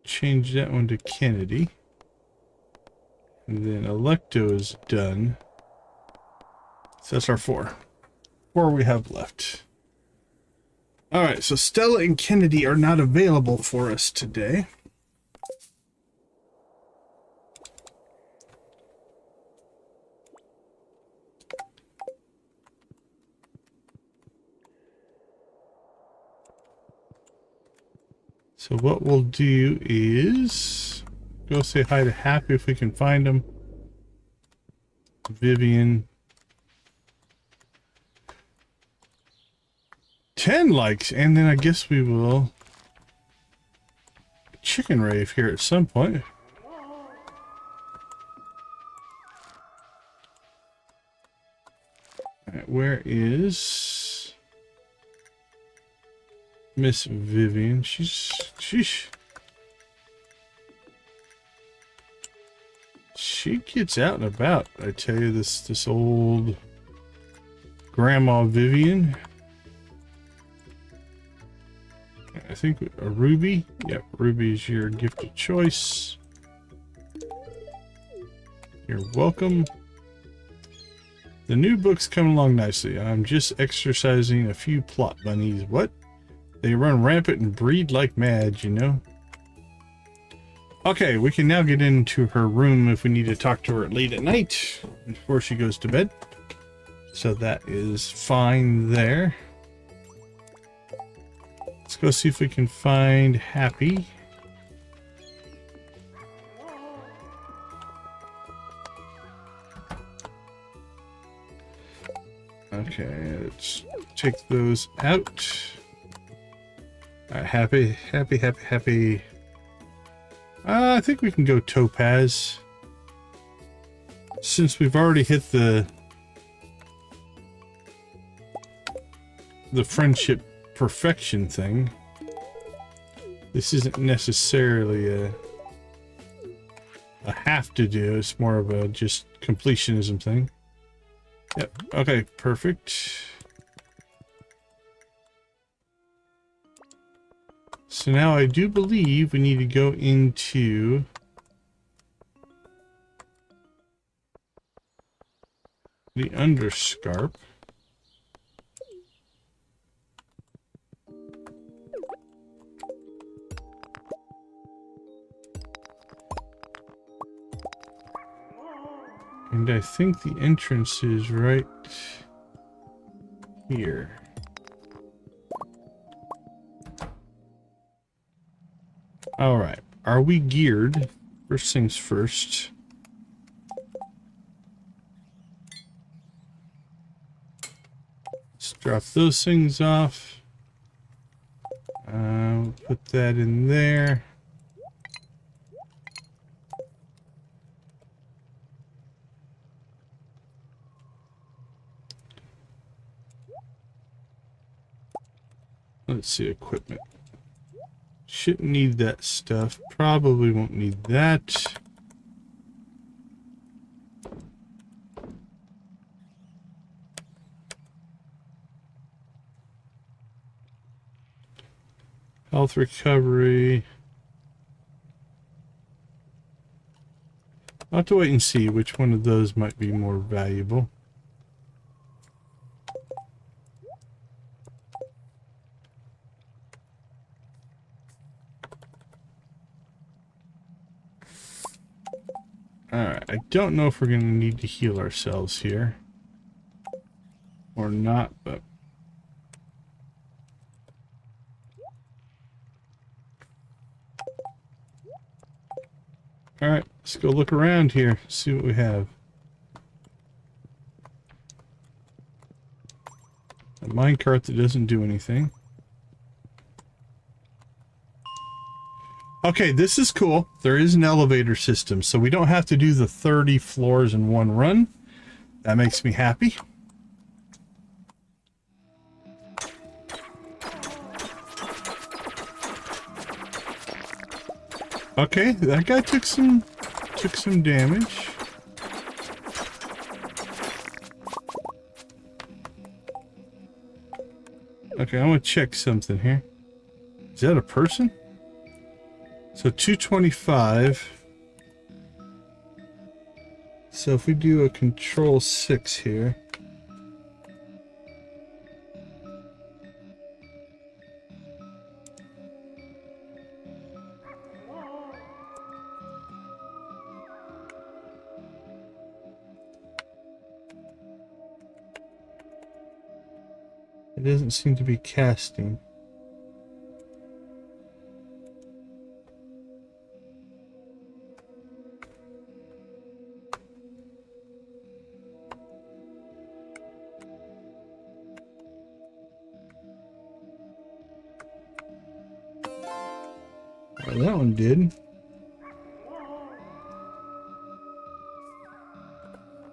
Speaker 1: change that one to Kennedy. And then Electo is done. So that's our 4. 4 we have left. Alright, so Stella and Kennedy are not available for us today. So what we'll do is go say hi to Happy if we can find him. Vivian. 10 likes, and then I guess we will chicken rave here at some point. All right, where is Miss Vivian? She gets out and about. I tell you, this old Grandma Vivian. I think a Ruby. Yep, Ruby's your gift of choice. You're welcome. The new book's coming along nicely. I'm just exercising a few plot bunnies. What? They run rampant and breed like mad, you know? Okay, we can now get into her room if we need to talk to her late at night before she goes to bed. So that is fine there. Let's go see if we can find Happy. Okay, let's take those out. All right, Happy. I think we can go Topaz. Since we've already hit the friendship perfection thing, this isn't necessarily a have to do. It's more of a just completionism thing. Yep. Okay, perfect. So now I do believe we need to go into the underscarp. And I think the entrance is right here. All right. Are we geared? First things first. Let's drop those things off. Put that in there. Let's see, equipment. Shouldn't need that stuff. Probably won't need that. Health recovery. I'll have to wait and see which one of those might be more valuable. Alright, I don't know if we're going to need to heal ourselves here. Or not, but... Alright, let's go look around here, see what we have. A minecart that doesn't do anything. Okay, this is cool. There is an elevator system, so we don't have to do the 30 floors in one run. That makes me happy. Okay, that guy took some damage. Okay, I want to check something here. Is that a person? So 225. So if we do a control 6 here. It doesn't seem to be casting. that one did.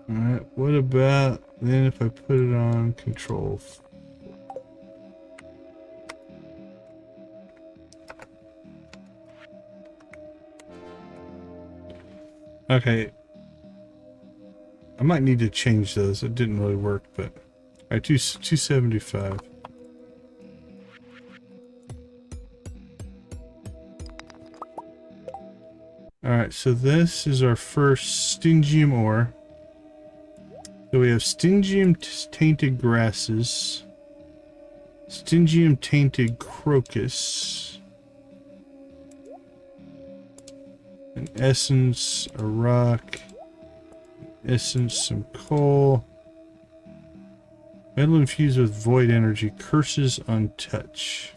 Speaker 1: Alright, what about then if I put it on control? Okay. I might need to change those. It didn't really work, but... Alright, 275. Alright, so this is our first Stingium ore. So we have Stingium tainted grasses, Stingium tainted crocus, an essence, a rock, essence, some coal, metal infused with void energy, curses untouch.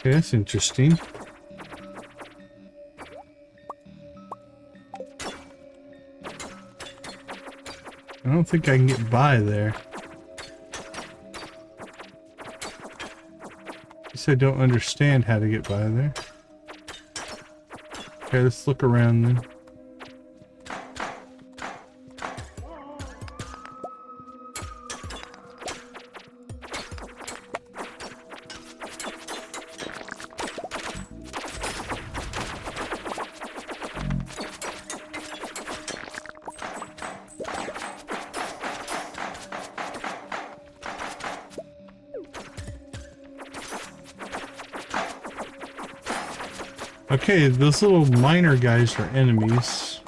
Speaker 1: Okay, that's interesting. I don't think I can get by there. I guess I don't understand how to get by there. Okay, let's look around then. Okay, those little miner guys are enemies.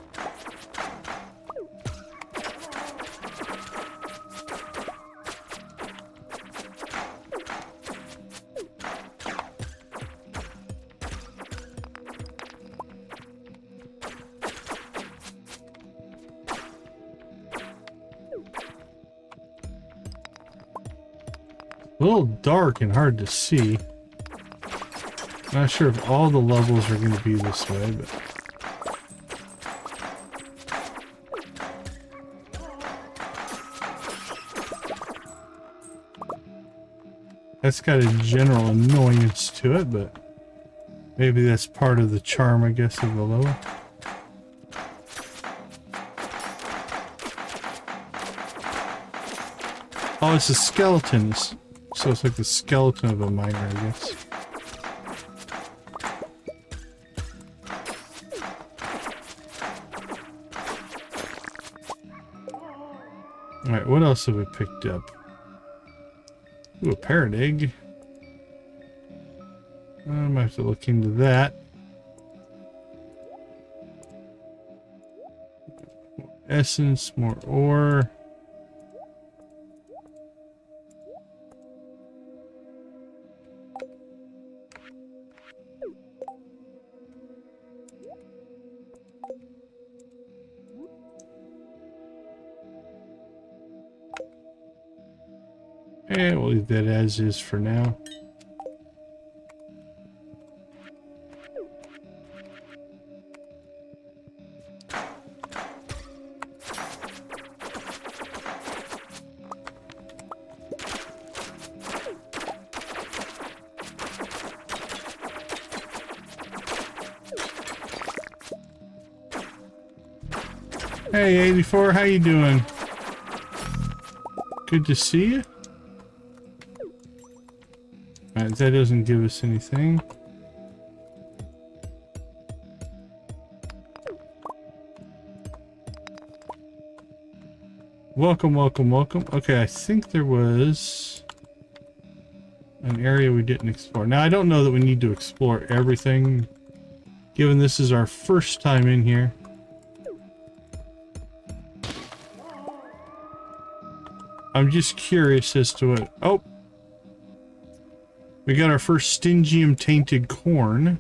Speaker 1: A little dark and hard to see. Not sure if all the levels are going to be this way, but... That's got a general annoyance to it, but... Maybe that's part of the charm, I guess, of the level. Oh, it's a skeleton. So it's like the skeleton of a miner, I guess. Alright, what else have we picked up? Ooh, a parrot egg. I might have to look into that. More essence, more ore. And we'll leave that as is for now. Hey 84, how you doing? Good to see you. Alright, that doesn't give us anything. Welcome, welcome, welcome. Okay, I think there was an area we didn't explore. Now, I don't know that we need to explore everything, given this is our first time in here. I'm just curious as to what... Oh! We got our first Stingium tainted corn.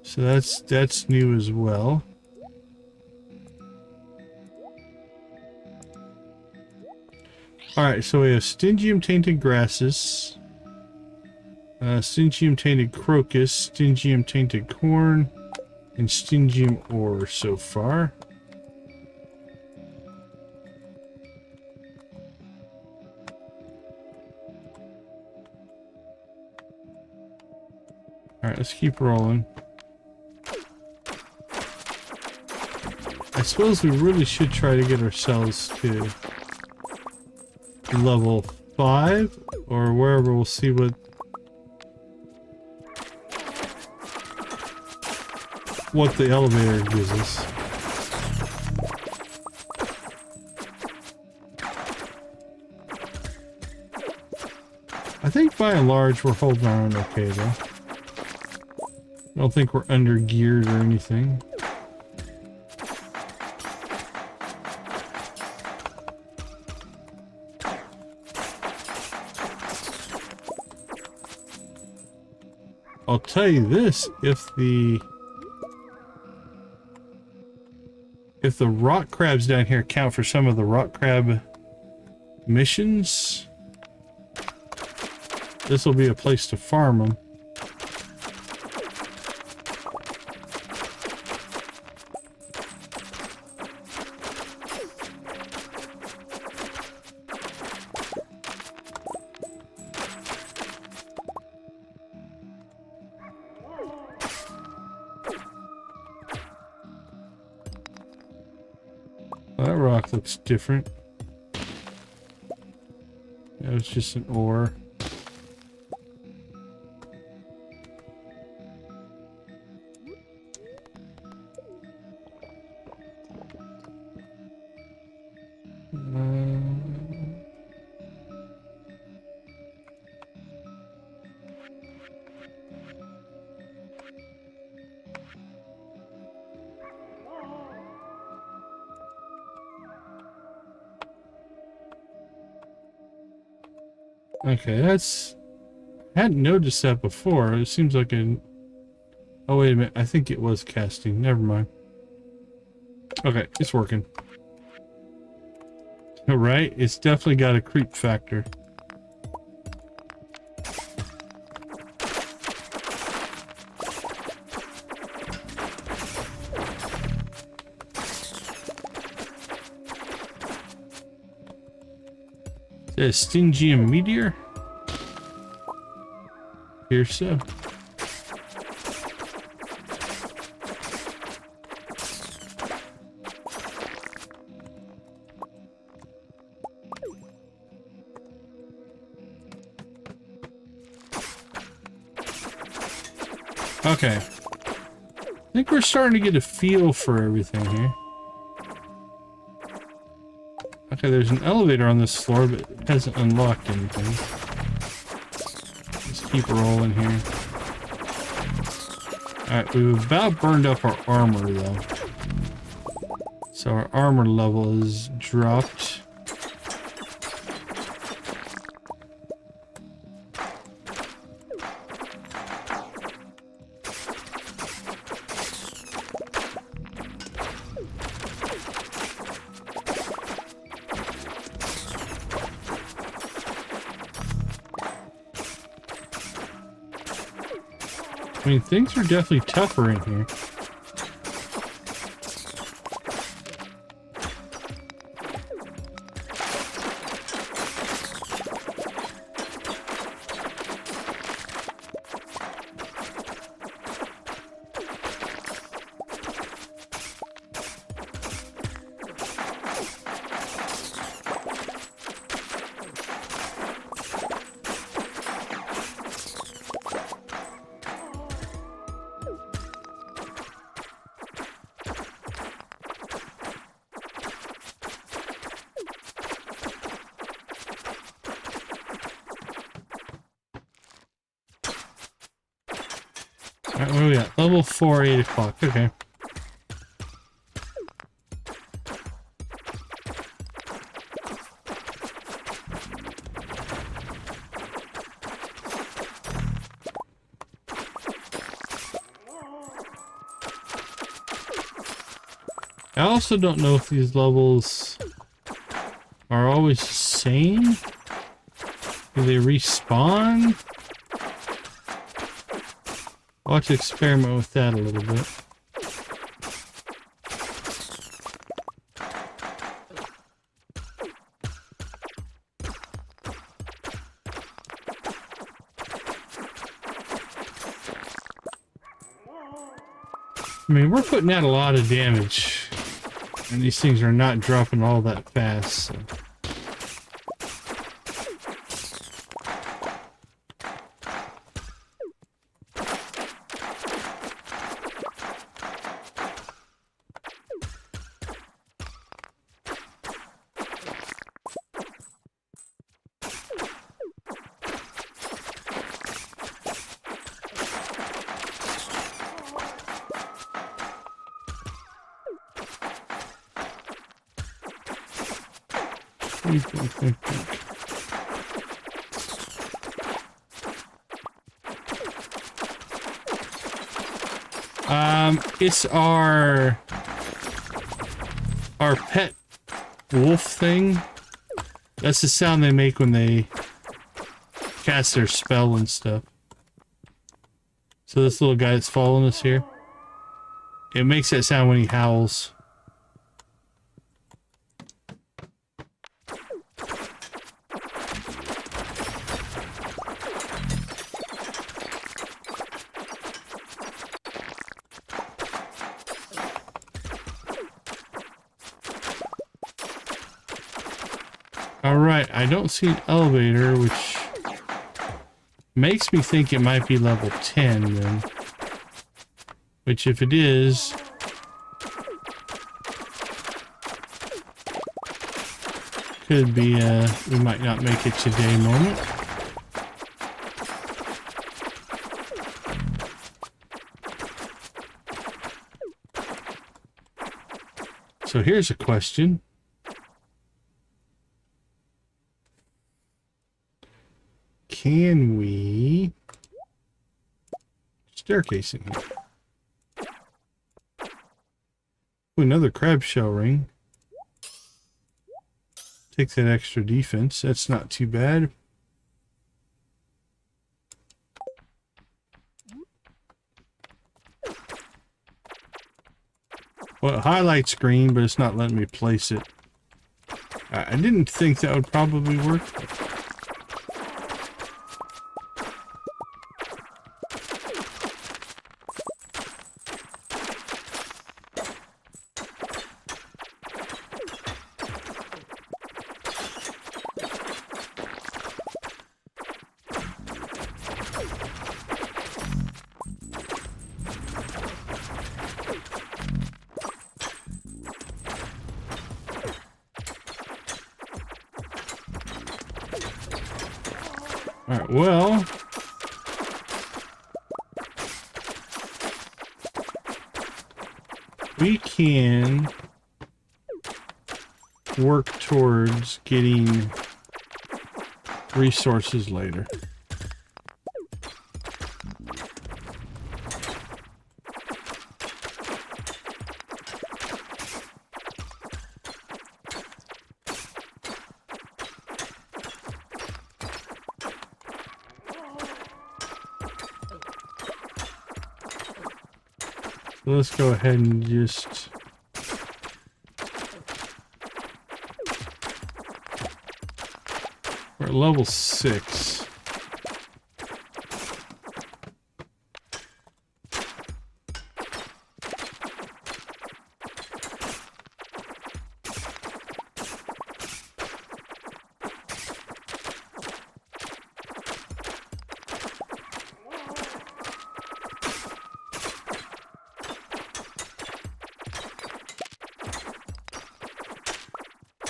Speaker 1: So that's new as well. Alright, so we have Stingium tainted grasses. Stingium tainted crocus, stingium tainted corn, and stingium ore so far. Alright, let's keep rolling. I suppose we really should try to get ourselves to level 5 or wherever. We'll see what the elevator gives us. I think by and large we're holding our own okay though. I don't think we're under geared or anything. I'll tell you this, if the rock crabs down here count for some of the rock crab missions, this will be a place to farm them. That rock looks different. That was just an ore. Okay, that's... I hadn't noticed that before. It seems like an... Oh, wait a minute. I think it was casting. Never mind. Okay, it's working. Right? It's definitely got a creep factor. Is that a Stingium meteor? Here so. Okay. I think we're starting to get a feel for everything here. Okay, there's an elevator on this floor, but it hasn't unlocked anything. Let's keep rolling here. Alright, we've about burned up our armor, though. So our armor level is dropped. I mean, things are definitely tougher in here. Alright, what do we got? Level 4, 8 o'clock. Okay. I also don't know if these levels are always the same. Do they respawn? I'll have to experiment with that a little bit. I mean, we're putting out a lot of damage, and these things are not dropping all that fast, so. It's our pet wolf thing. That's the sound they make when they cast their spell and stuff. So this little guy that's following us here, it makes that sound when he howls. Alright, I don't see an elevator, which makes me think it might be level 10 then. Which if it is, could be we might not make it today moment. So here's a question. Can we staircase in here? Ooh, another crab shell ring. Take that extra defense. That's not too bad. Well, it highlights green, but it's not letting me place it. I didn't think that would probably work. Alright, well, we can work towards getting resources later. Let's go ahead and just we're at level 6.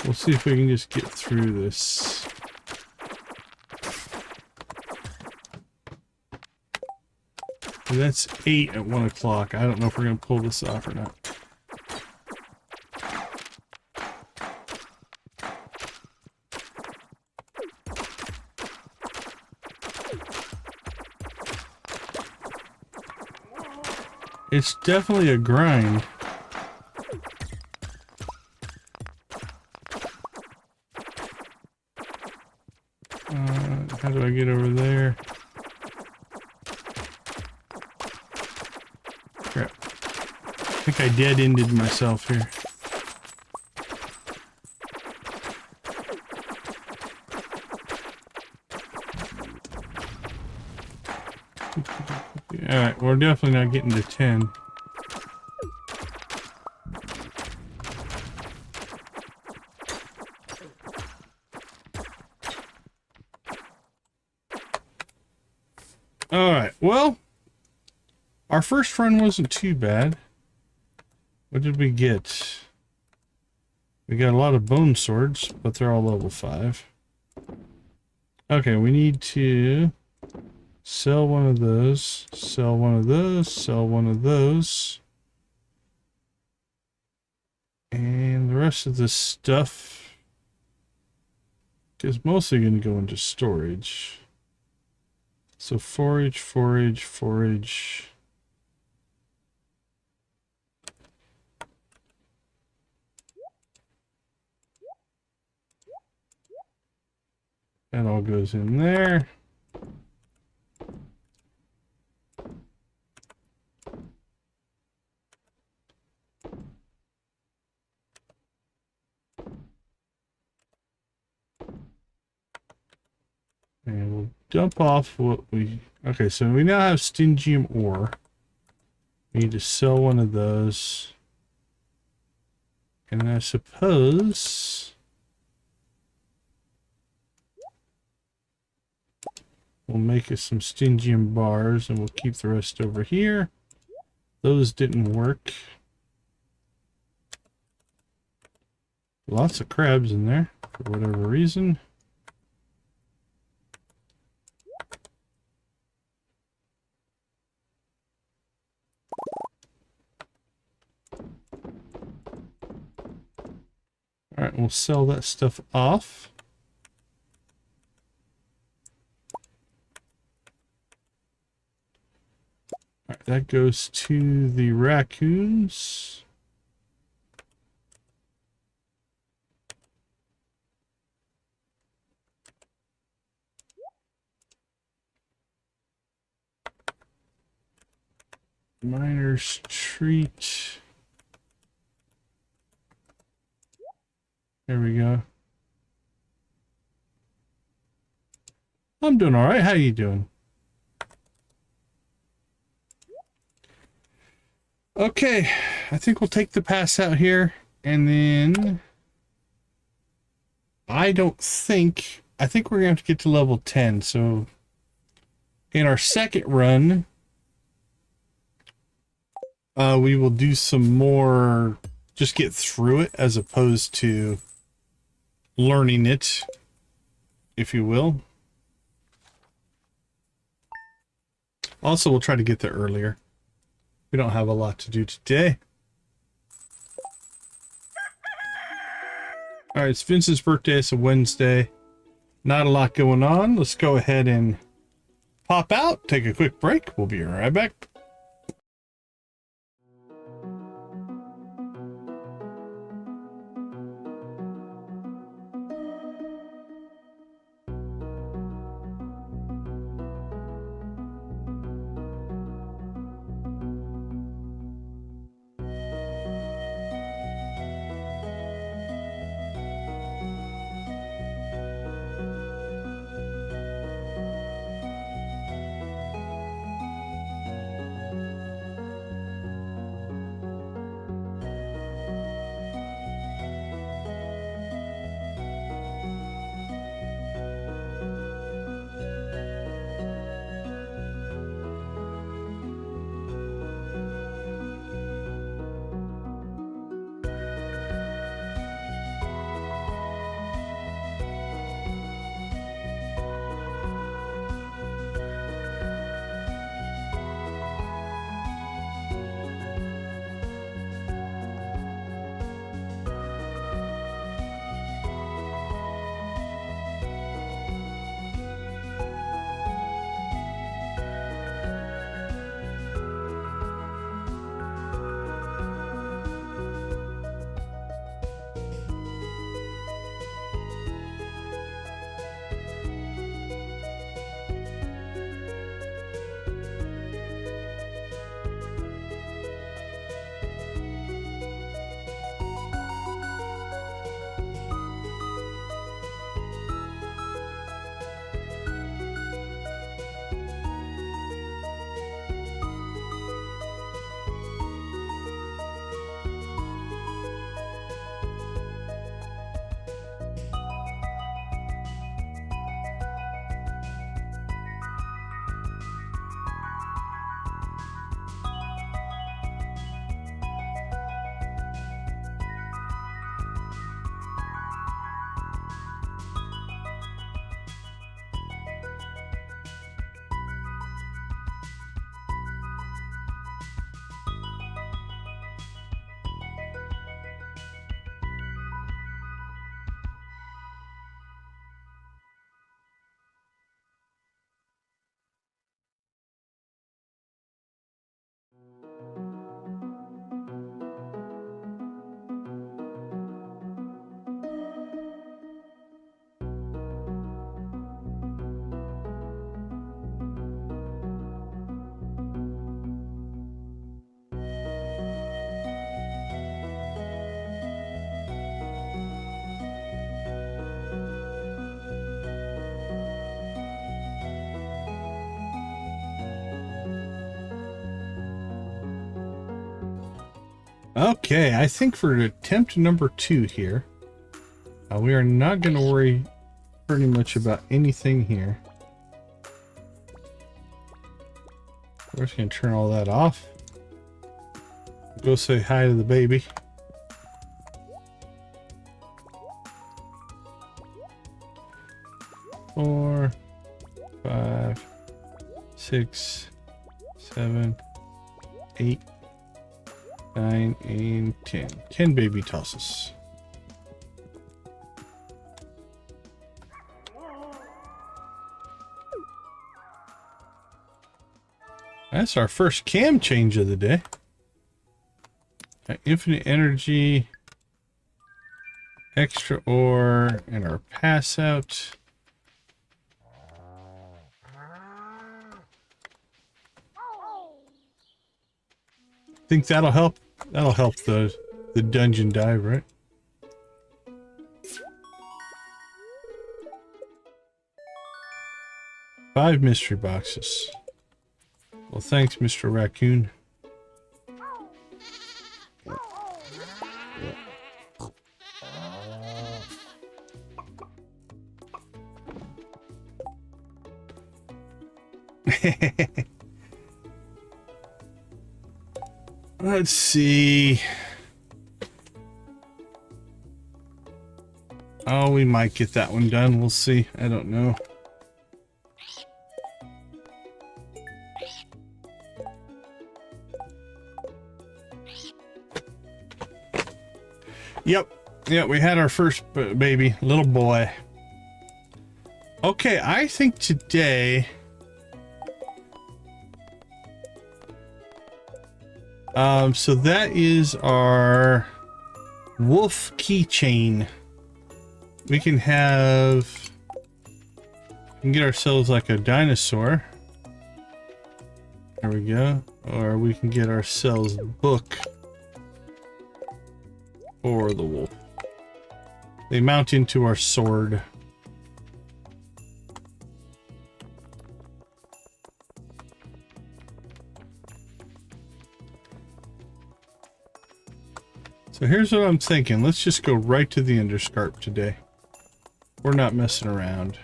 Speaker 1: We'll see if we can just get through this. And that's 8 at 1 o'clock. I don't know if we're going to pull this off or not. It's definitely a grind. How do I get over there? think I dead-ended myself here. Alright, we're definitely not getting to 10. Alright, well, our first run wasn't too bad. What did we get? We got a lot of bone swords, but they're all level 5. Okay, we need to sell one of those, sell one of those, sell one of those. And the rest of this stuff is mostly going to go into storage. So forage, forage, forage. That all goes in there. And we'll dump off what we... Okay, so we now have stingium ore. We need to sell one of those. And I suppose... we'll make us some stingium bars and we'll keep the rest over here. Those didn't work. Lots of crabs in there for whatever reason. Alright, we'll sell that stuff off. Alright, that goes to the raccoons. Miner's treat. There we go. I'm doing all right. How you doing? Okay, I think we'll take the pass out here, and then I think we're gonna have to get to level 10. So in our second run, we will do some more, just get through it as opposed to learning it, if you will. Also, we'll try to get there earlier. We don't have a lot to do today. Alright, it's Vince's birthday. It's a Wednesday. Not a lot going on. Let's go ahead and pop out, take a quick break. We'll be right back. Okay, I think for attempt number 2 here, we are not going to worry pretty much about anything here. We're just going to turn all that off. Go say hi to the baby. Four, 5, 6, 7, 8, 9, and 10. 10 baby tosses. That's our first cam change of the day. Infinite energy, extra ore, and our pass out. Think that'll help? That'll help the dungeon dive, right? Five mystery boxes. Well, thanks, Mr. Raccoon. Let's see. Oh, we might get that one done. We'll see. I don't know. Yep, we had our first baby, little boy. Okay, I think today... so that is our wolf keychain. We can get ourselves like a dinosaur. There we go. Or we can get ourselves a book. Or the wolf. They mount into our sword. So here's what I'm thinking. Let's just go right to the underscarp today. We're not messing around.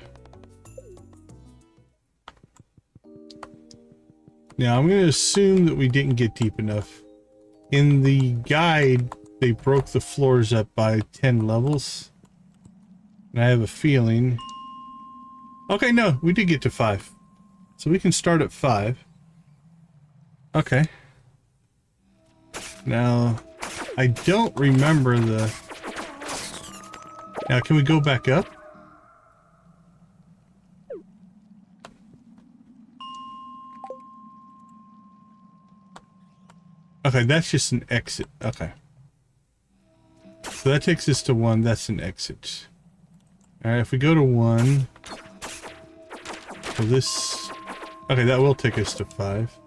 Speaker 1: Now I'm going to assume that we didn't get deep enough. In the guide, they broke the floors up by 10 levels. And I have a feeling... Okay, no, we did get to 5. So we can start at 5. Okay. Now, I don't remember the... Now, can we go back up? Okay, that's just an exit. Okay. So that takes us to 1. That's an exit. Alright, if we go to 1... So this... Okay, that will take us to 5.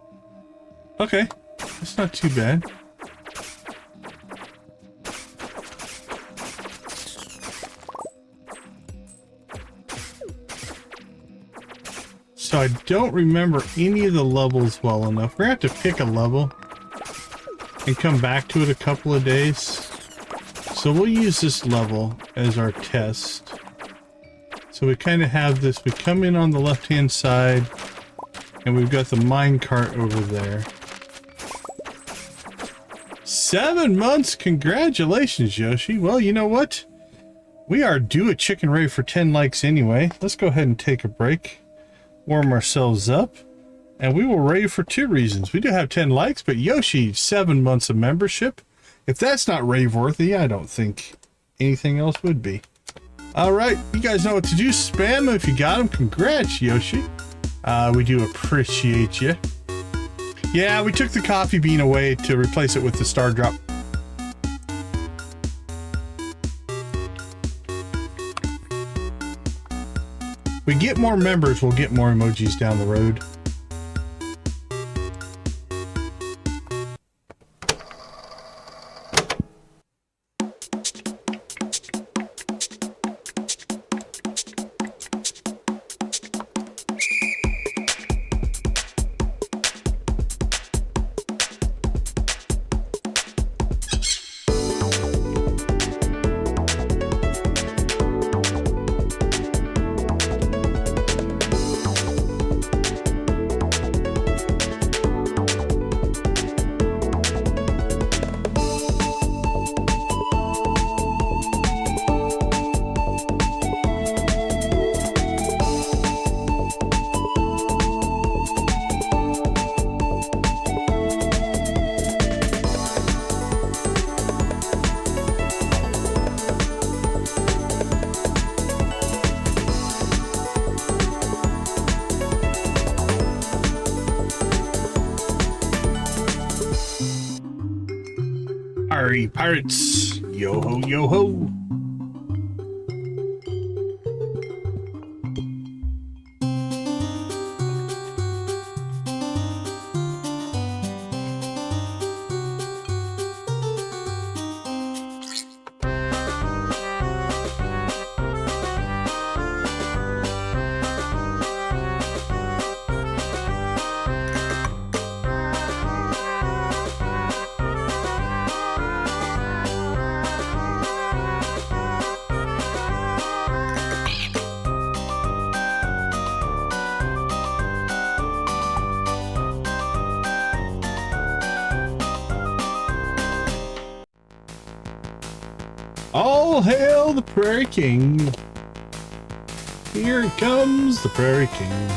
Speaker 1: Okay. That's not too bad. So I don't remember any of the levels well enough. We're gonna have to pick a level and come back to it a couple of days. So we'll use this level as our test. So we kind of have this, we come in on the left-hand side, and we've got the mine cart over there. 7 months, congratulations, Yoshi. Well, you know what? We are due a chicken raid for 10 likes anyway. Let's go ahead and take a break, warm ourselves up, and we will raid for 2 reasons. We do have 10 likes, but Yoshi, 7 months of membership. If that's not rave worthy, I don't think anything else would be. All right, you guys know what to do. Spam them if you got them. Congrats, Yoshi. We do appreciate you. Yeah, we took the coffee bean away to replace it with the star drop. We get more members, we'll get more emojis down the road. Hey, pirates! Yo ho, yo ho! All hail the Prairie King. Here comes the Prairie King.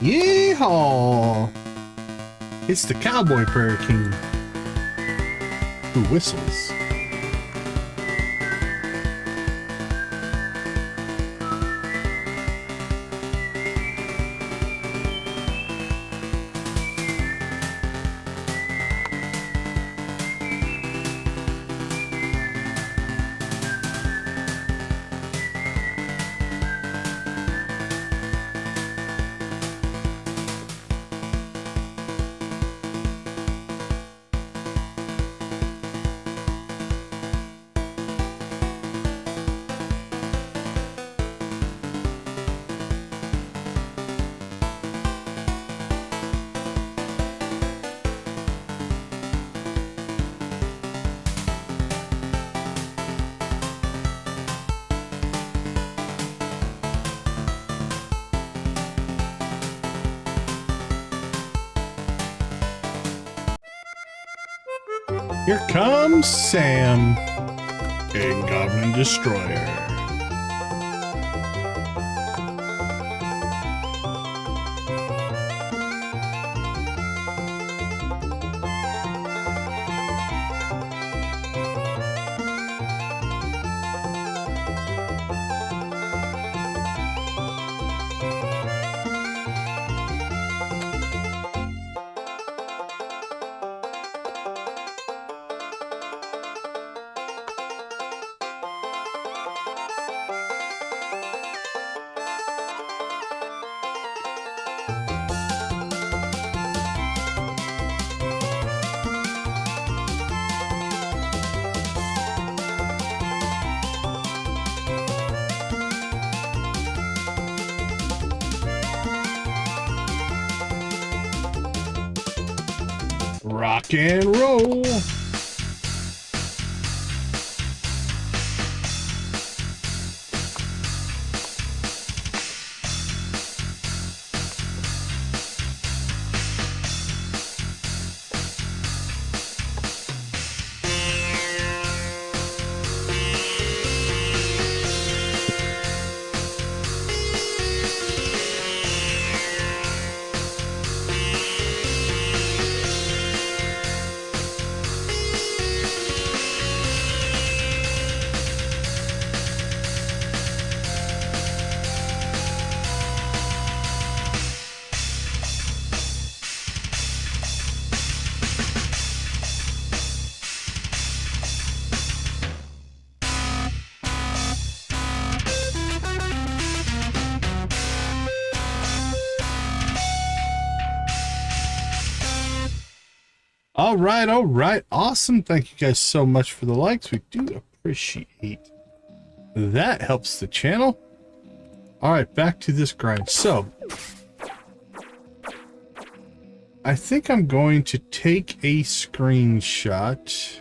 Speaker 1: Yeehaw! It's the Cowboy Prairie King who whistles. Here comes Sam, a Goblin Destroyer. Rock and roll. All right, awesome. Thank you guys so much for the likes. We do appreciate that. Helps the channel. All right, back to this grind. So I think I'm going to take a screenshot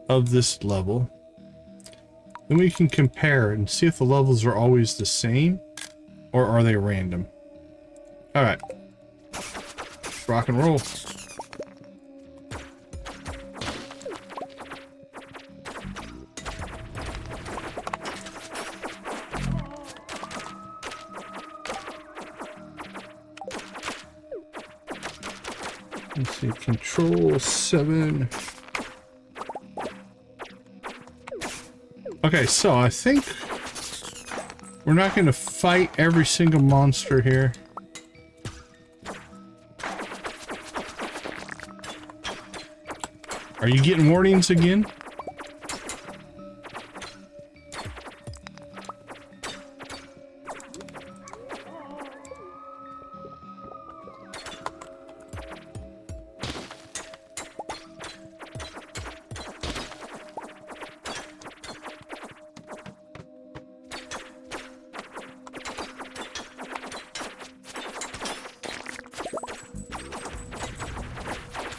Speaker 1: of this level. Then we can compare and see if the levels are always the same or are they random. All right. Rock and roll. Let's see, control 7. Okay, so I think we're not going to fight every single monster here. Are you getting warnings again?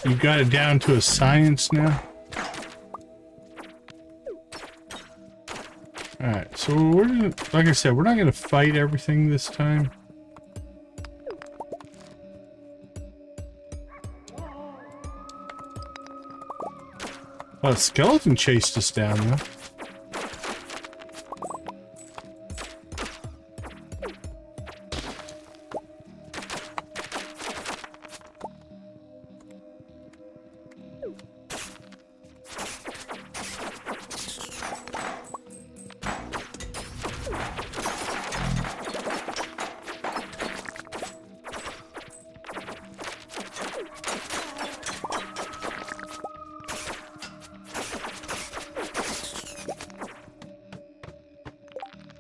Speaker 1: You got it down to a science now? Alright, so we're gonna, like I said, we're not gonna fight everything this time. Well, a skeleton chased us down though.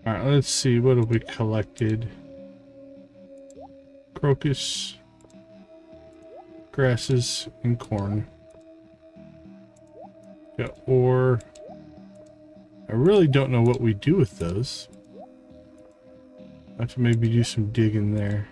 Speaker 1: Alright, let's see, what have we collected? Crocus, grasses, and corn. Yeah, or I really don't know what we do with those. I have to maybe do some digging there.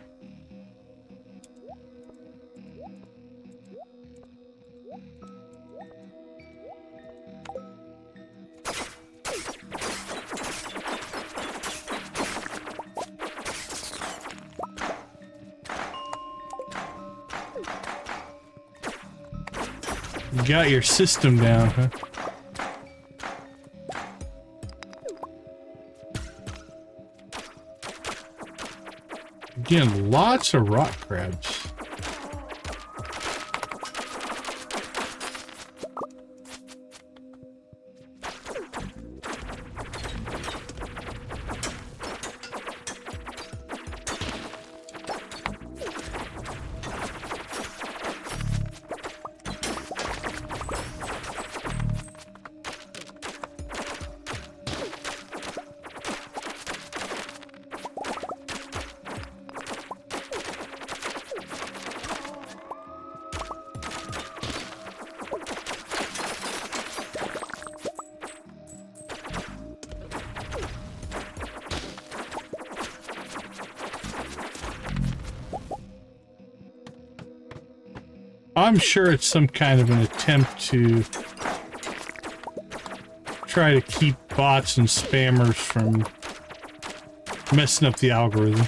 Speaker 1: You got your system down, huh? Again, lots of rock crabs. I'm sure it's some kind of an attempt to try to keep bots and spammers from messing up the algorithm.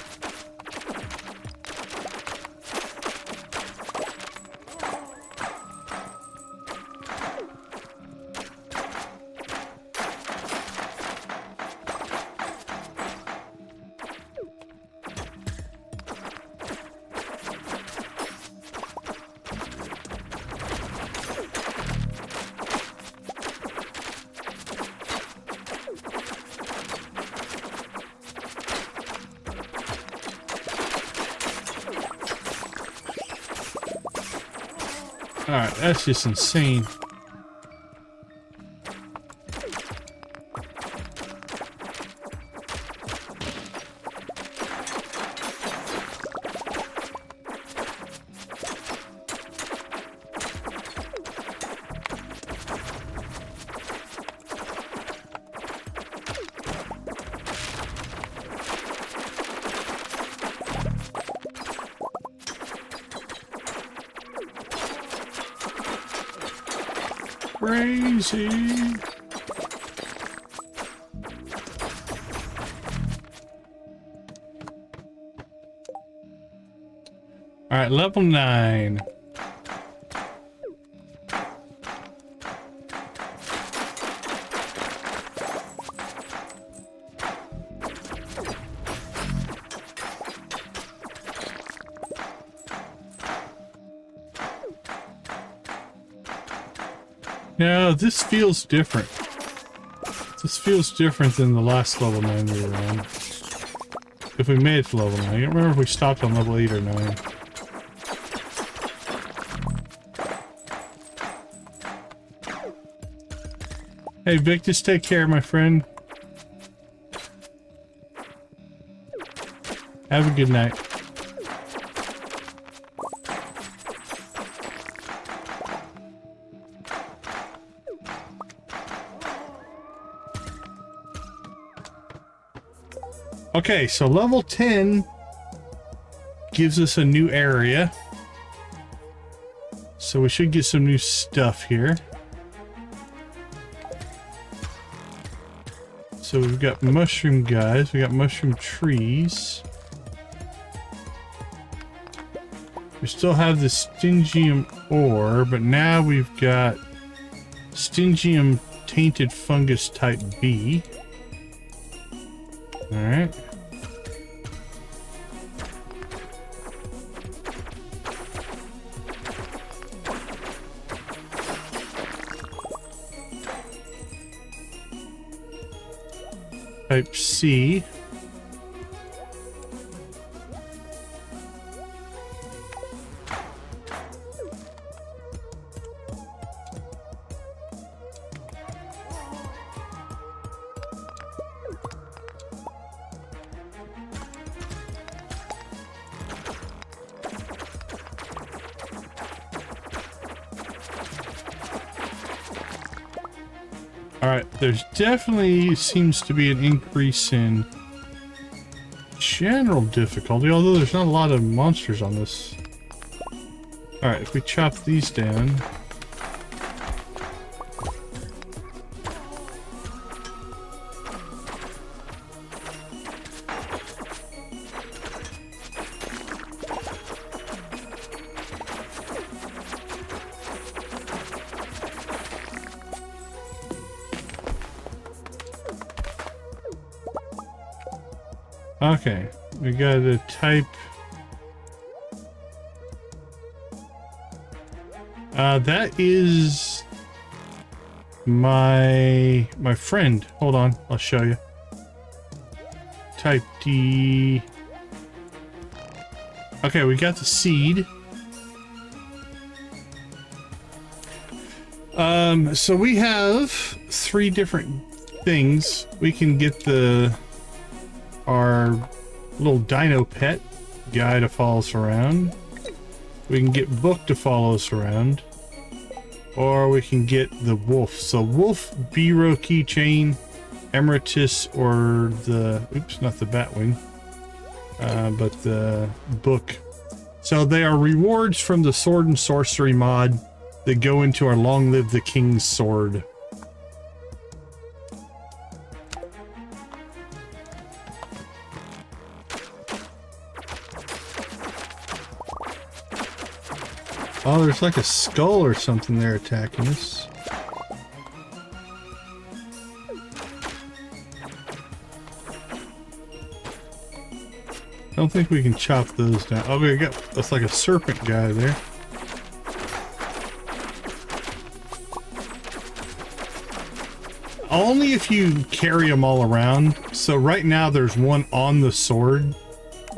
Speaker 1: Alright, that's just insane. Crazy. All right, level 9. No, this feels different. This feels different than the last level 9 we were on. If we made it to level 9. I don't remember if we stopped on level 8 or 9. Hey Vic, just take care, my friend. Have a good night. Okay, so level 10 gives us a new area. So we should get some new stuff here. So we've got mushroom guys, we got mushroom trees. We still have the stingium ore, but now we've got stingium tainted fungus type B. All right. Type C. Alright, there's definitely seems to be an increase in general difficulty, although there's not a lot of monsters on this. Alright, if we chop these down. Okay, we got a type. That is my friend. Hold on, I'll show you. Type D. Okay, we got the seed. So we have 3 different things. We can get our little dino pet guy to follow us around. We can get Book to follow us around. Or we can get the wolf. So wolf, Biro keychain, emeritus, or the, oops, not the batwing, but the book. So they are rewards from the Sword and Sorcery mod that go into our Long Live the King's Sword. Oh, there's like a skull or something there attacking us. I don't think we can chop those down. Oh, we got, that's like a serpent guy there. Only if you carry them all around. So right now there's one on the sword.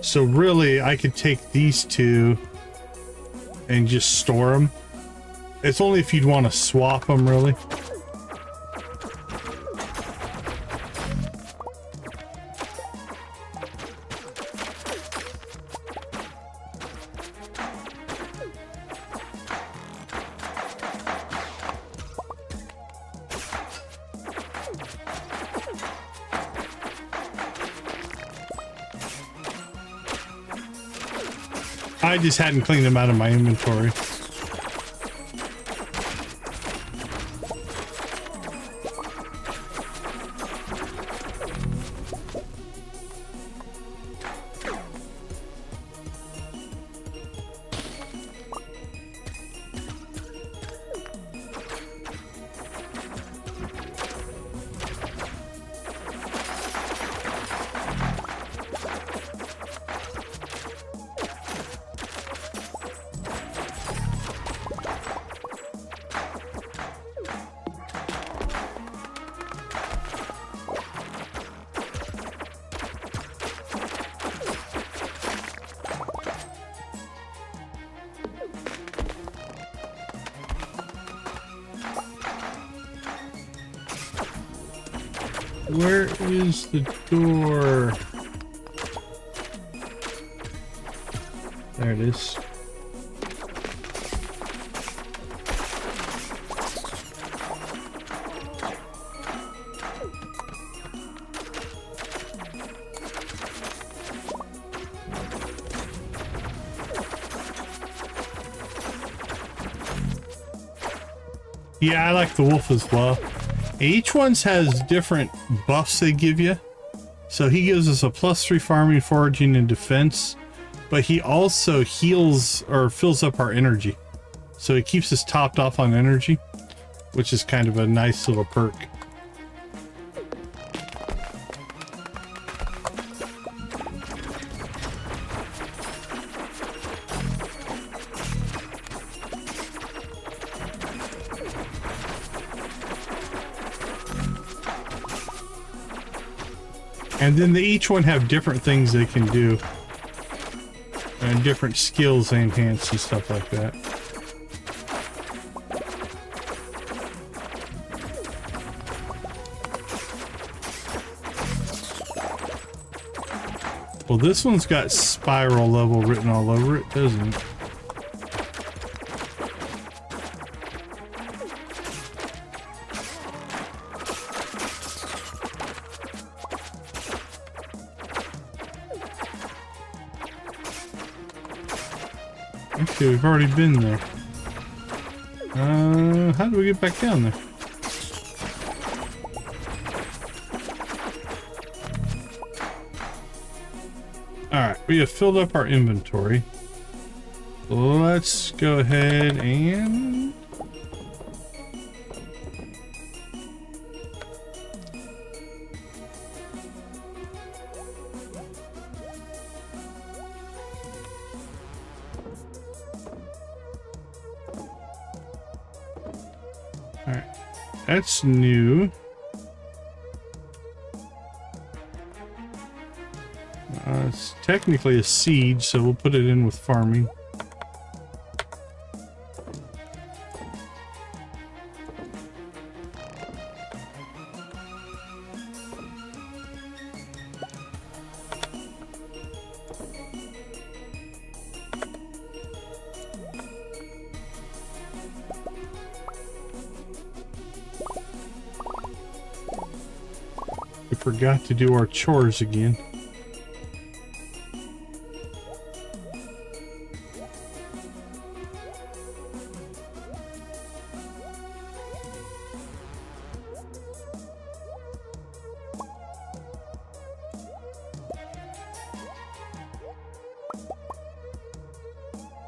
Speaker 1: So really I could take these 2 and just store them. It's only if you'd want to swap them, really. I just hadn't cleaned them out of my inventory. Where is the door? There it is. Yeah, I like the wolf as well. Each one has different buffs they give you. So he gives us a +3 farming, foraging, and defense. But he also heals or fills up our energy. So he keeps us topped off on energy, which is kind of a nice little perk. And then they each one have different things they can do. And different skills they enhance and stuff like that. Well, this one's got spiral level written all over it, doesn't it? Actually, we've already been there. How do we get back down there? Alright, we have filled up our inventory. Let's go ahead and... Alright, that's new. It's technically a seed, so we'll put it in with farming. We forgot to do our chores again.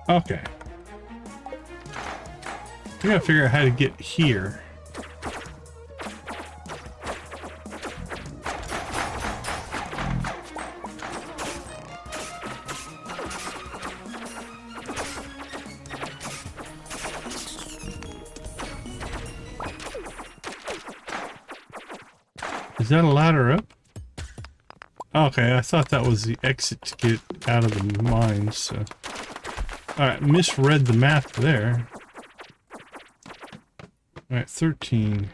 Speaker 1: Okay. We gotta figure out how to get here. Is that a ladder up? Okay, I thought that was the exit to get out of the mines, so... Alright, misread the map there. Alright, 13.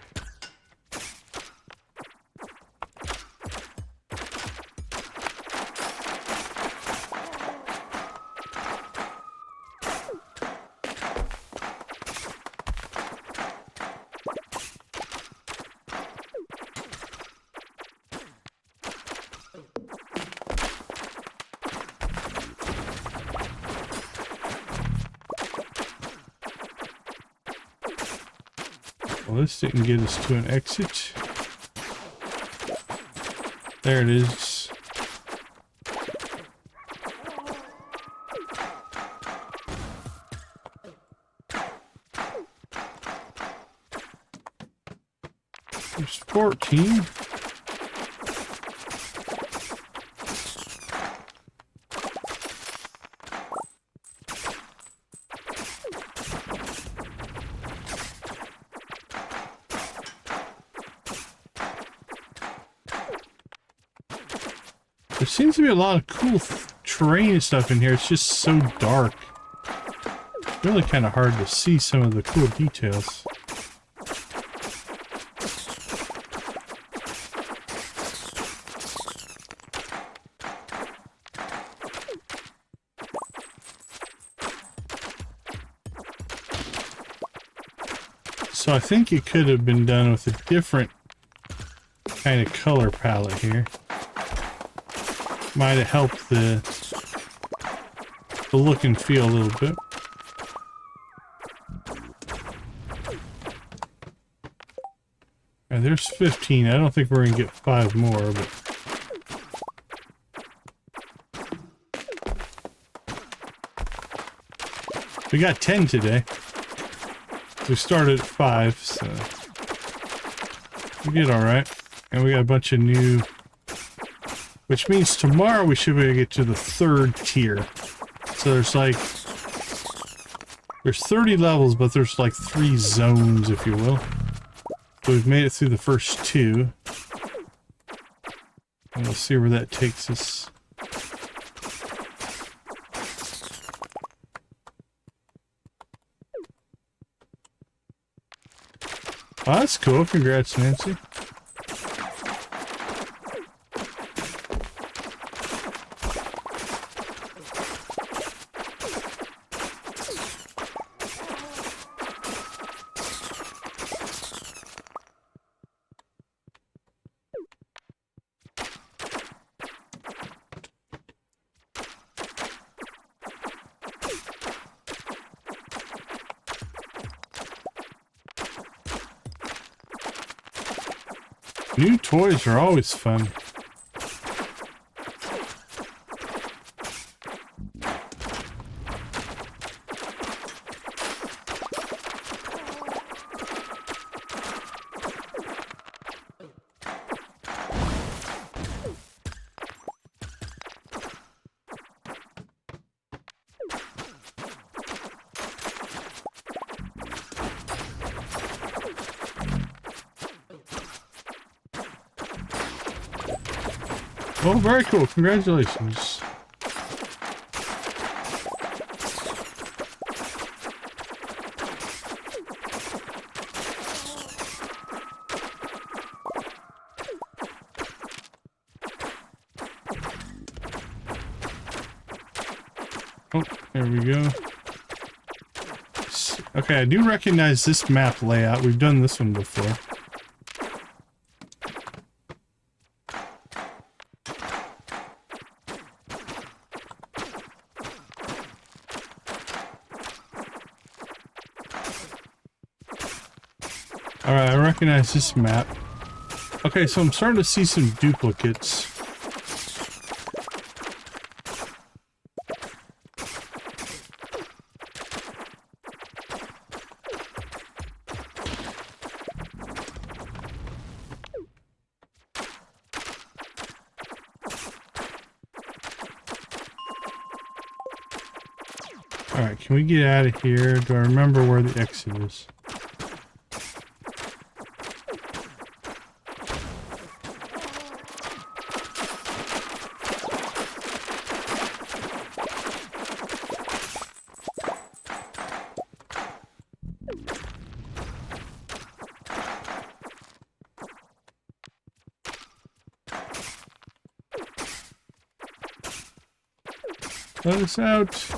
Speaker 1: Well, this didn't get us to an exit. There it is. There's 14. There seems to be a lot of cool terrain and stuff in here. It's just so dark. Really kind of hard to see some of the cool details. So I think it could have been done with a different kind of color palette here. Might have helped the look and feel a little bit. Alright, there's 15. I don't think we're going to get 5 more, but... we got 10 today. We started at 5, so... we did alright. And we got a bunch of new... which means tomorrow we should be able to get to the 3rd tier. So there's like... there's 30 levels, but there's like 3 zones, if you will. So we've made it through the first 2. And we'll see where that takes us. Oh, that's cool. Congrats, Nancy. New toys are always fun. Oh, very cool. Congratulations. Oh, there we go. Okay, I do recognize this map layout. We've done this one before. Alright, I recognize this map. Okay, so I'm starting to see some duplicates. Alright, can we get out of here? Do I remember where the exit is? Let us out.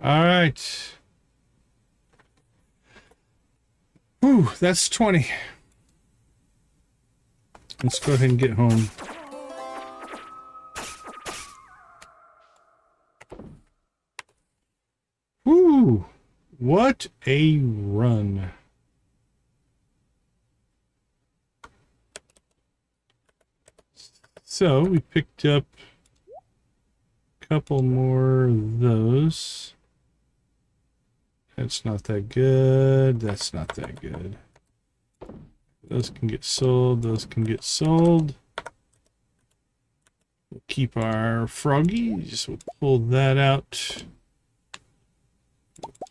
Speaker 1: All right. Whew, that's 20. Let's go ahead and get home. Whew, what a run. So we picked up a couple more of those. That's not that good. That's not that good. Those can get sold. Those can get sold. We'll keep our froggies. We'll pull that out.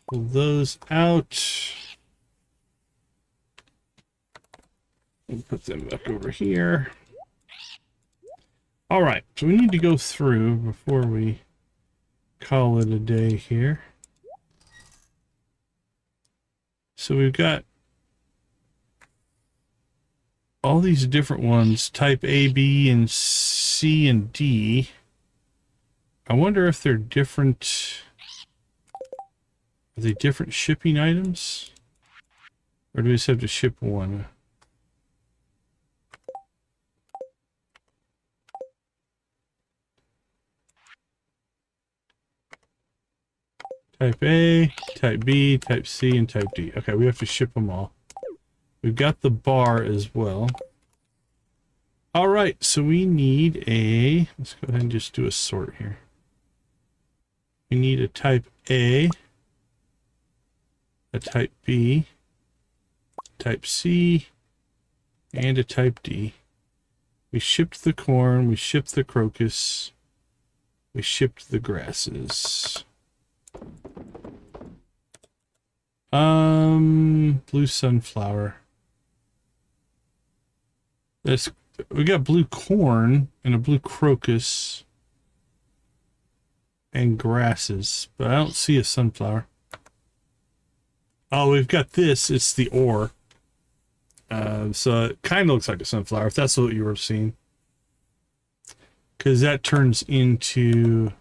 Speaker 1: Pull those out. We'll put them back over here. All right, so we need to go through before we call it a day here. So we've got all these different ones, type A, B, and C, and D. I wonder if they're different. Are they different shipping items? Or do we just have to ship one? Type A, Type B, Type C, and Type D. Okay, we have to ship them all. We've got the bar as well. Alright, so we need a... Let's go ahead and just do a sort here. We need a Type A, a Type B, Type C, and a Type D. We shipped the corn, we shipped the crocus, we shipped the grasses. Blue sunflower. We got blue corn and a blue crocus and grasses, but I don't see a sunflower. Oh, we've got this. It's the ore. So it kind of looks like a sunflower, if that's what you were seeing. Because that turns into...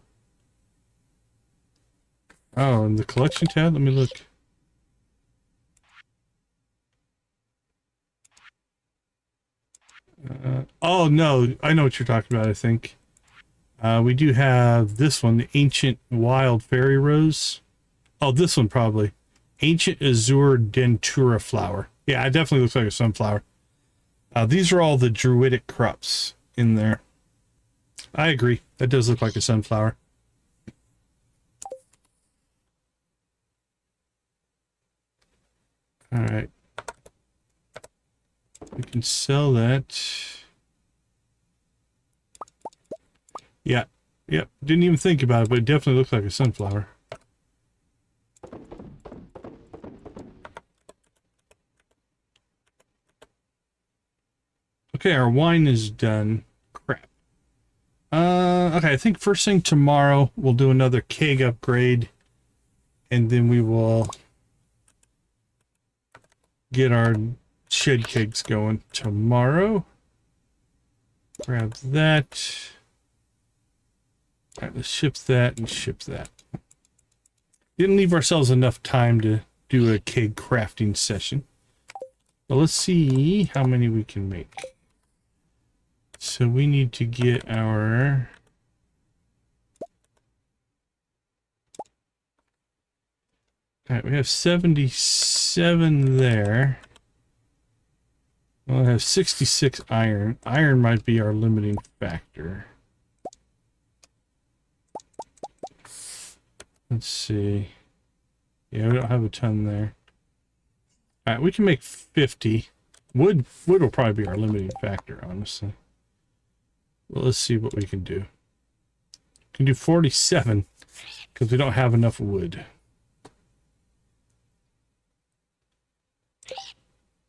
Speaker 1: Oh, in the collection tab? Let me look. Oh, no. I know what you're talking about, I think. We do have this one, the Ancient Wild Fairy Rose. Oh, this one probably. Ancient Azure Dentura Flower. Yeah, it definitely looks like a sunflower. These are all the druidic crops in there. I agree. That does look like a sunflower. All right. We can sell that. Yeah. Yep. Didn't even think about it, but it definitely looks like a sunflower. Okay, our wine is done. Crap. Okay, I think first thing tomorrow we'll do another keg upgrade, and then we will get our shed kegs going tomorrow. Grab that. All right, let's ship that and ship that. Didn't leave ourselves enough time to do a keg crafting session. Well, let's see how many we can make. So we need to get our... Alright, we have 77 there. We'll have 66 iron. Iron might be our limiting factor. Let's see. Yeah, we don't have a ton there. Alright, we can make 50. Wood will probably be our limiting factor, honestly. Well, let's see what we can do. We can do 47 because we don't have enough wood.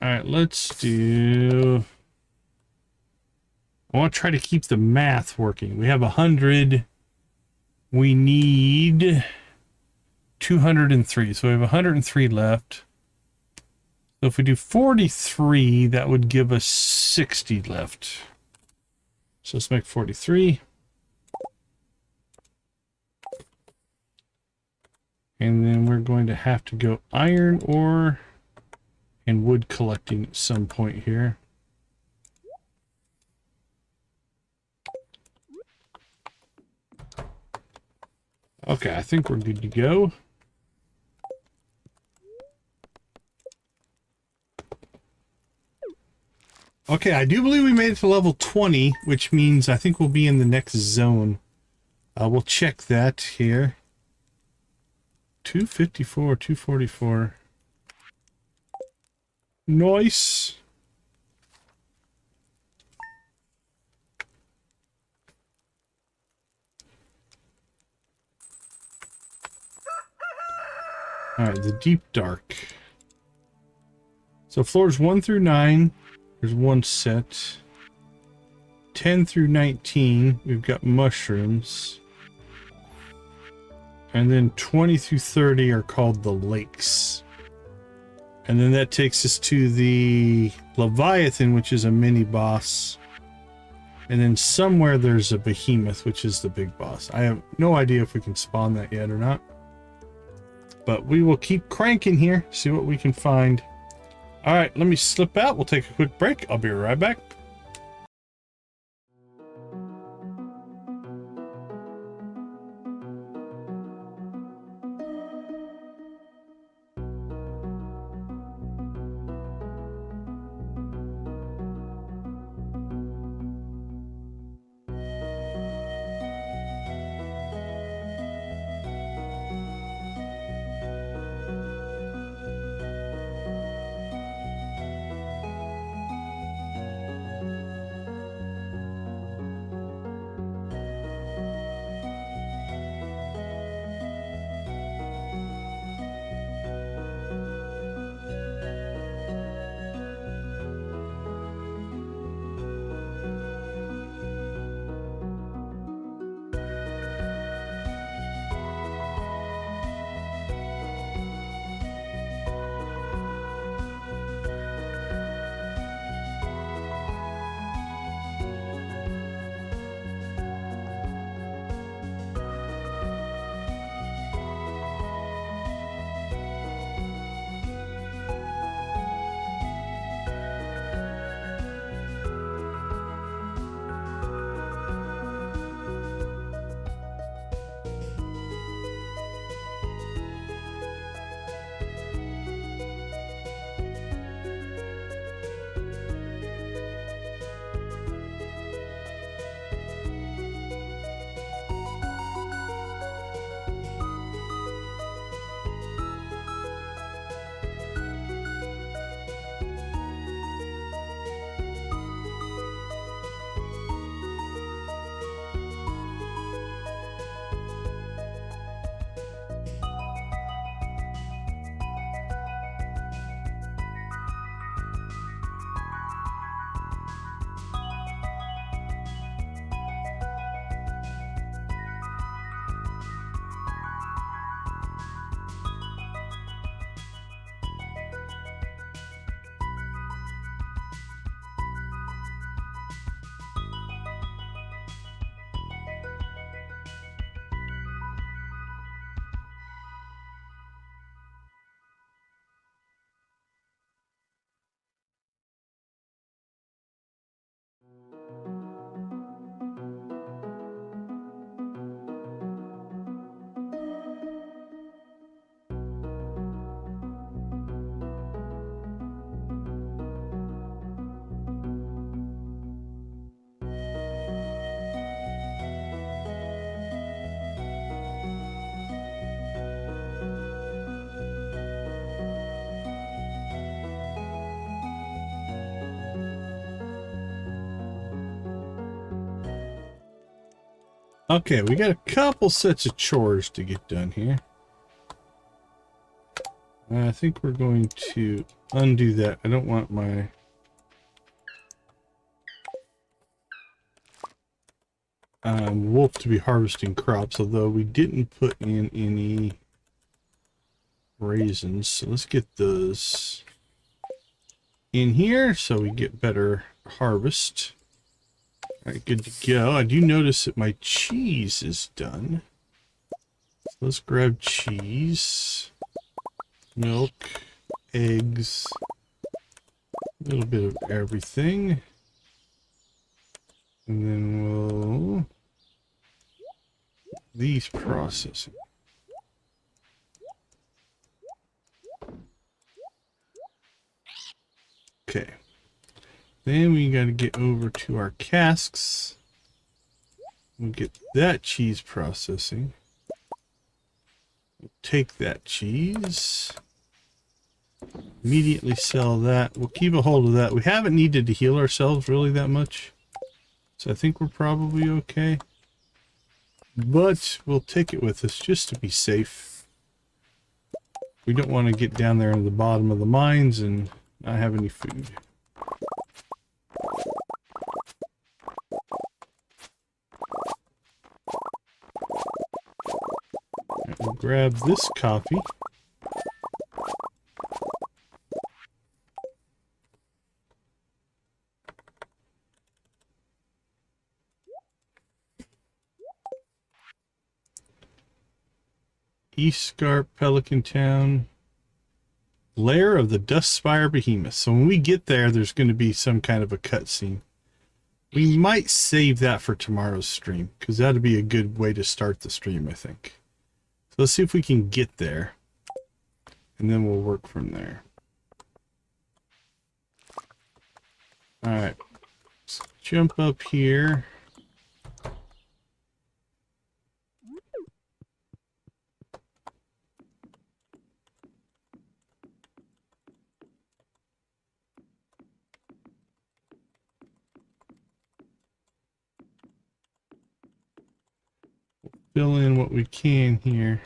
Speaker 1: All right, let's do... I want to try to keep the math working. We have 100. We need 203. So we have 103 left. So if we do 43, that would give us 60 left. So let's make 43. And then we're going to have to go iron ore and wood collecting at some point here. Okay, I think we're good to go. Okay, I do believe we made it to level 20, which means I think we'll be in the next zone. We'll check that here. 254, 244. Nice. All right, the deep dark. So floors 1 through 9 There's one set. 10 through 19, we've got mushrooms. And then 20 through 30 are called the lakes. And then that takes us to the Leviathan, which is a mini boss. And then somewhere there's a behemoth, which is the big boss. I have no idea if we can spawn that yet or not. But we will keep cranking here, see what we can find. All right, let me slip out. We'll take a quick break. I'll be right back. Okay, we got a couple sets of chores to get done here. I think we're going to undo that. I don't want my wolf to be harvesting crops, although we didn't put in any raisins. So let's get those in here so we get better harvest. All right, good to go. I do notice that my cheese is done. So let's grab cheese, milk, eggs, a little bit of everything. And then we'll these processing. Okay. Then we got to get over to our casks. We'll get that cheese processing. We'll take that cheese. Immediately sell that. We'll keep a hold of that. We haven't needed to heal ourselves really that much. So I think we're probably okay. But we'll take it with us just to be safe. We don't want to get down there in the bottom of the mines and not have any food. grab this coffee. East Scarp, Pelican Town. Lair of the Dustspire Behemoth. So when we get there, there's going to be some kind of a cutscene. We might save that for tomorrow's stream, because that'd be a good way to start the stream, I think. So let's see if we can get there, and then we'll work from there. Alright, let's jump up here. Fill in what we can here,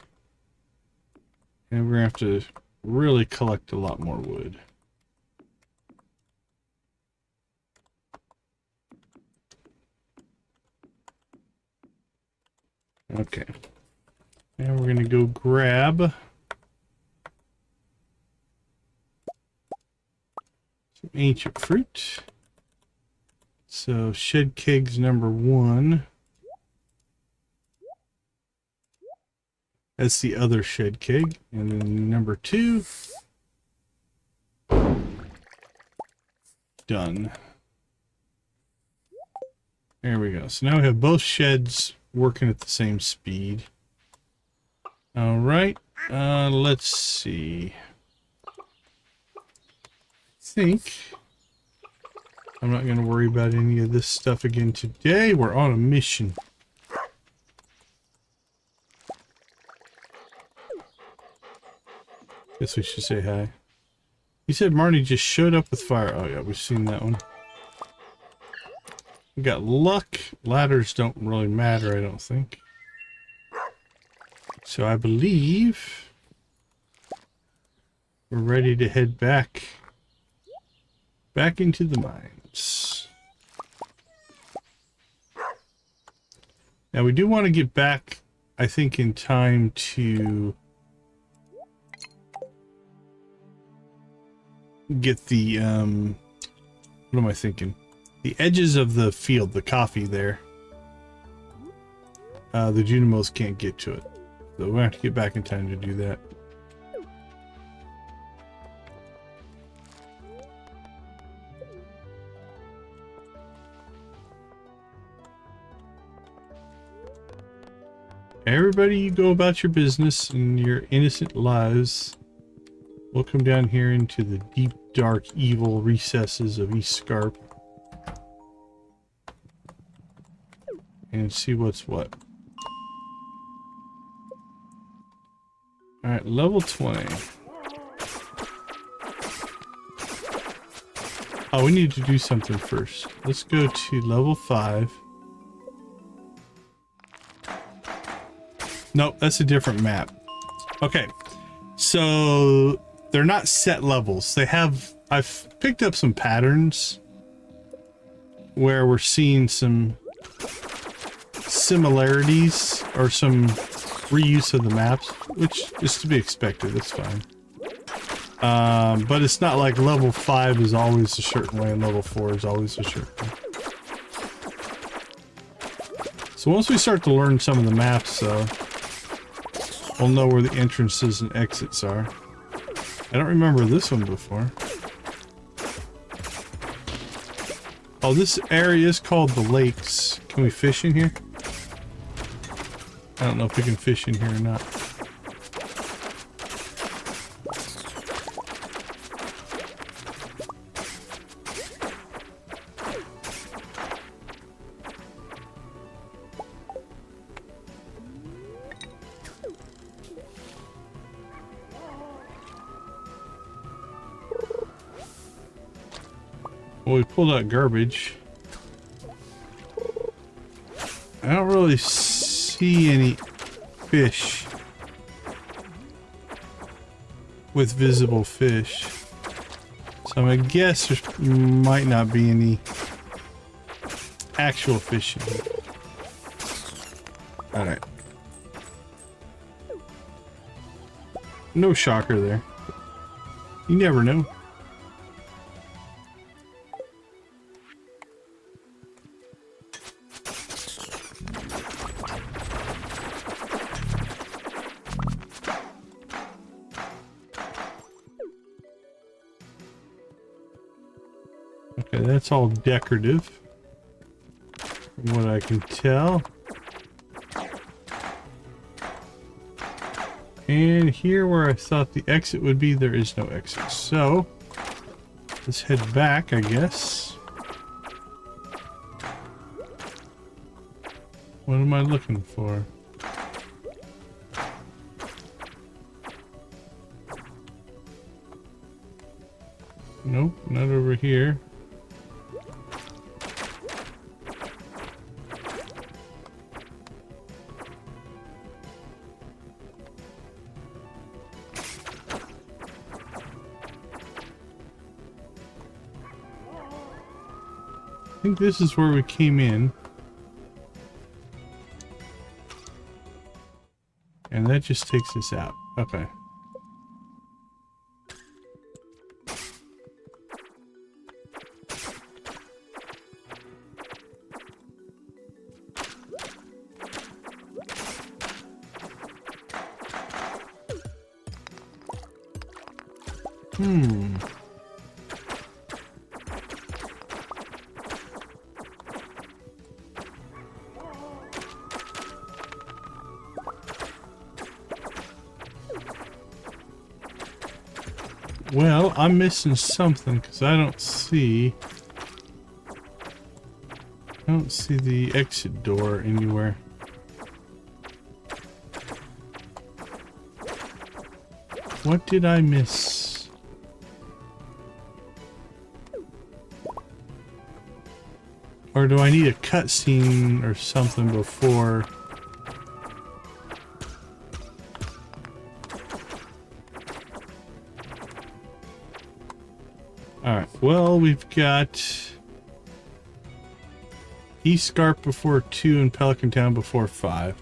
Speaker 1: and we're gonna have to really collect a lot more wood. Okay, and we're gonna go grab some ancient fruit. So shed kegs number 1. That's the other shed keg. And then number 2. Done. There we go. So now we have both sheds working at the same speed. All right. Let's see. I think I'm not going to worry about any of this stuff again today. We're on a mission. Guess we should say hi. You said Marnie just showed up with fire. Oh yeah, we've seen that one. We got luck. Ladders don't really matter, I don't think. So I believe we're ready to head back into the mines. Now we do want to get back, I think, in time to get the what am I thinking? The edges of the field, the coffee there. The Junimos can't get to it. So we're gonna have to get back in time to do that. Everybody, you go about your business and your innocent lives. We'll come down here into the deep, dark, evil recesses of East Scarp and see what's what. Alright, level 20. Oh, we need to do something first. Let's go to level 5. Nope, that's a different map. Okay, so they're not set levels. They have, I've picked up some patterns where we're seeing some similarities or some reuse of the maps, which is to be expected. That's fine. But it's not like level 5 is always a certain way and level 4 is always a certain way. So once we start to learn some of the maps, we'll know where the entrances and exits are. I don't remember this one before. Oh, this area is called the lakes. Can we fish in here? I don't know if we can fish in here or not. Well, we pulled out garbage. I don't really see any fish with visible fish. So I'm gonna guess there might not be any actual fish in here. Alright. No shocker there. You never know. Okay, that's all decorative, from what I can tell. And here where I thought the exit would be, there is no exit. So, let's head back, I guess. What am I looking for? Nope, not over here. I think this is where we came in. And that just takes us out. Okay. Well, I'm missing something because I don't see the exit door anywhere. What did I miss? Or do I need a cutscene or something before? Alright, well, we've got East Scarp before 2 and Pelican Town before 5.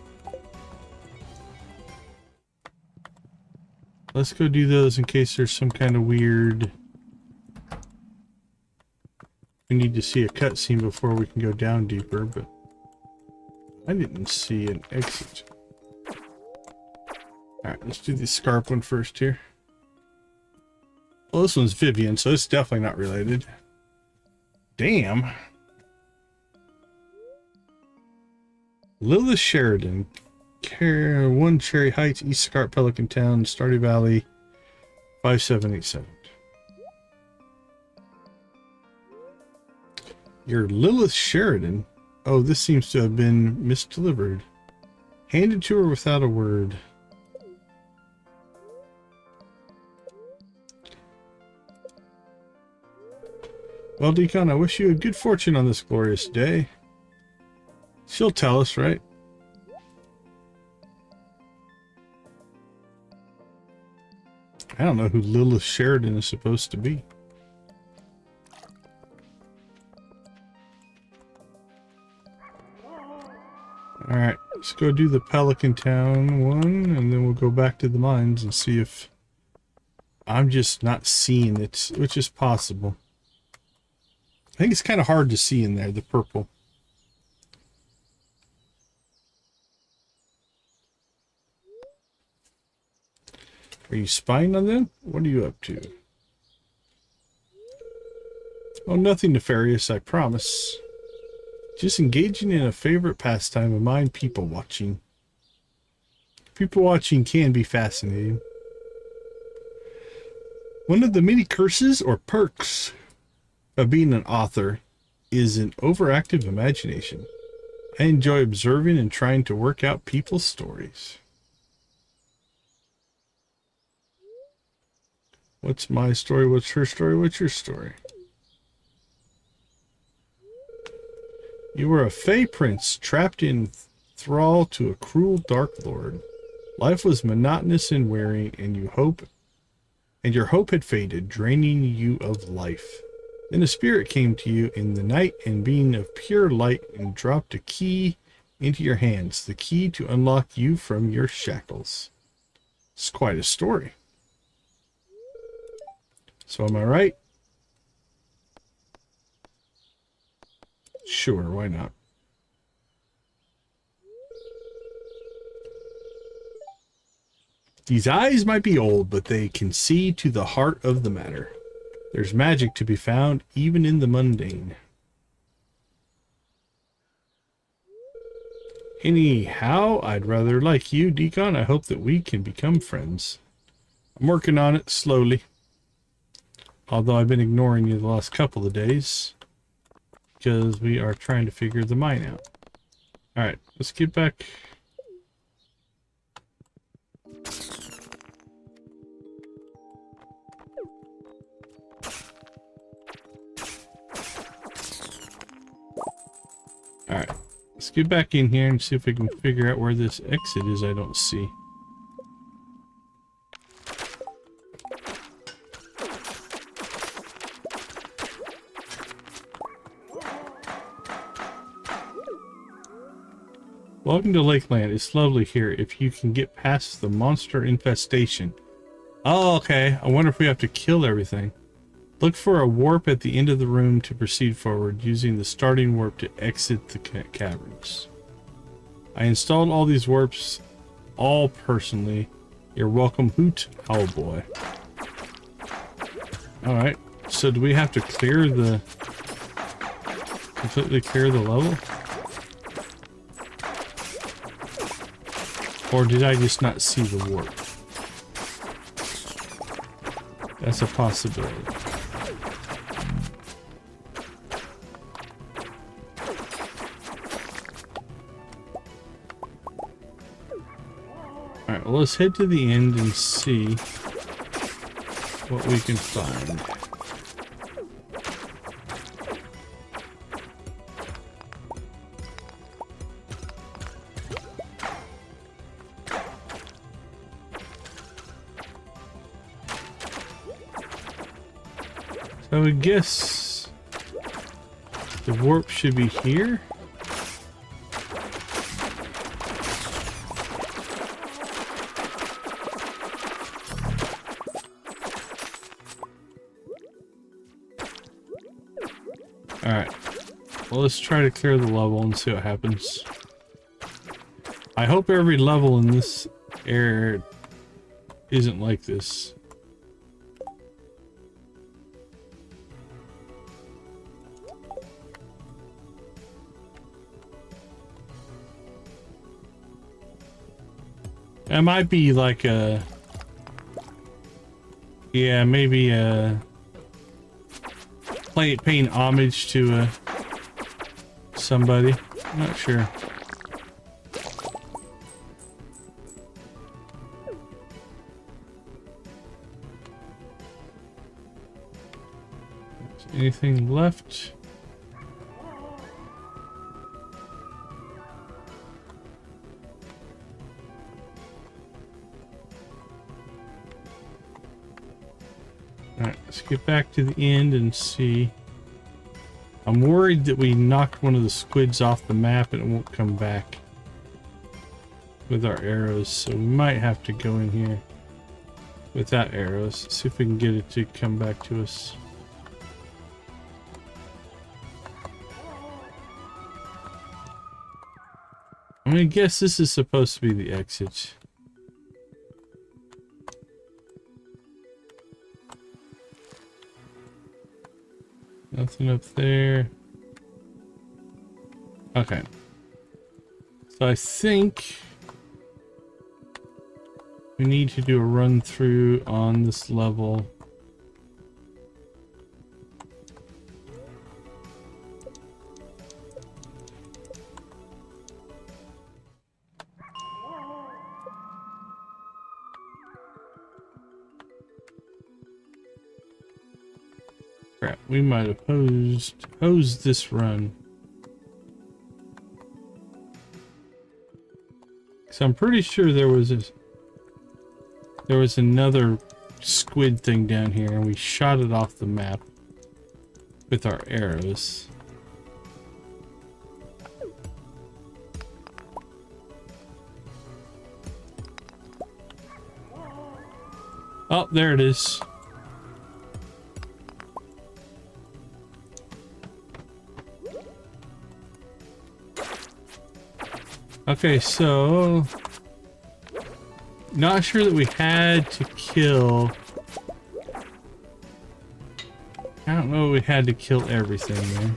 Speaker 1: Let's go do those in case there's some kind of weird... We need to see a cutscene before we can go down deeper, but I didn't see an exit. Alright, let's do the Scarp one first here. Well, this one's Vivian, so it's definitely not related. Damn. Lilith Sheridan. 1 Cherry Heights, East Scarp, Pelican Town, Stardew Valley, 5787. You're Lilith Sheridan? Oh, this seems to have been misdelivered. Handed to her without a word. Well, Deacon, I wish you good fortune on this glorious day. She'll tell us, right? I don't know who Lilith Sheridan is supposed to be. Alright, let's go do the Pelican Town one, and then we'll go back to the mines and see if I'm just not seeing it, which is possible. I think it's kind of hard to see in there, the purple. Are you spying on them? What are you up to? Oh, nothing nefarious, I promise. Just engaging in a favorite pastime of mine, people watching. People watching can be fascinating. One of the many curses or perks of being an author is an overactive imagination. I enjoy observing and trying to work out people's stories. What's my story? What's her story? What's your story? You were a fey prince trapped in thrall to a cruel dark lord. Life was monotonous and wearing, and your hope had faded, draining you of life. Then a spirit came to you in the night, and being of pure light, and dropped a key into your hands, the key to unlock you from your shackles. It's quite a story. So am I right? Sure, why not? These eyes might be old, but they can see to the heart of the matter. There's magic to be found even in the mundane. Anyhow, I'd rather like you, Decon. I hope that we can become friends. I'm working on it slowly. Although I've been ignoring you the last couple of days. Because we are trying to figure the mine out. Alright, let's get back. Alright, let's get back in here and see if we can figure out where this exit is I don't see. Welcome to Lakeland. It's lovely here if you can get past the monster infestation. Oh, okay. I wonder if we have to kill everything. Look for a warp at the end of the room to proceed forward, using the starting warp to exit the caverns. I installed all these warps, all personally. You're welcome, Hoot Owlboy. Alright, so do we have to completely clear the level? Or did I just not see the warp? That's a possibility. Alright, well, let's head to the end and see what we can find. So I would guess the warp should be here. Alright, well, let's try to clear the level and see what happens. I hope every level in this area isn't like this. It might be like a... Yeah, maybe a... paying homage to somebody. I'm not sure. Anything left? Alright, let's get back to the end and see. I'm worried that we knocked one of the squids off the map and it won't come back with our arrows, so we might have to go in here without arrows. See if we can get it to come back to us. I'm gonna guess this is supposed to be the exit. Nothing up there. Okay. So I think we need to do a run through on this level. Crap, we might have hosed this run. So I'm pretty sure there was another squid thing down here and we shot it off the map with our arrows. Oh, there it is. Okay, so not sure that we had to kill. I don't know if we had to kill everything there.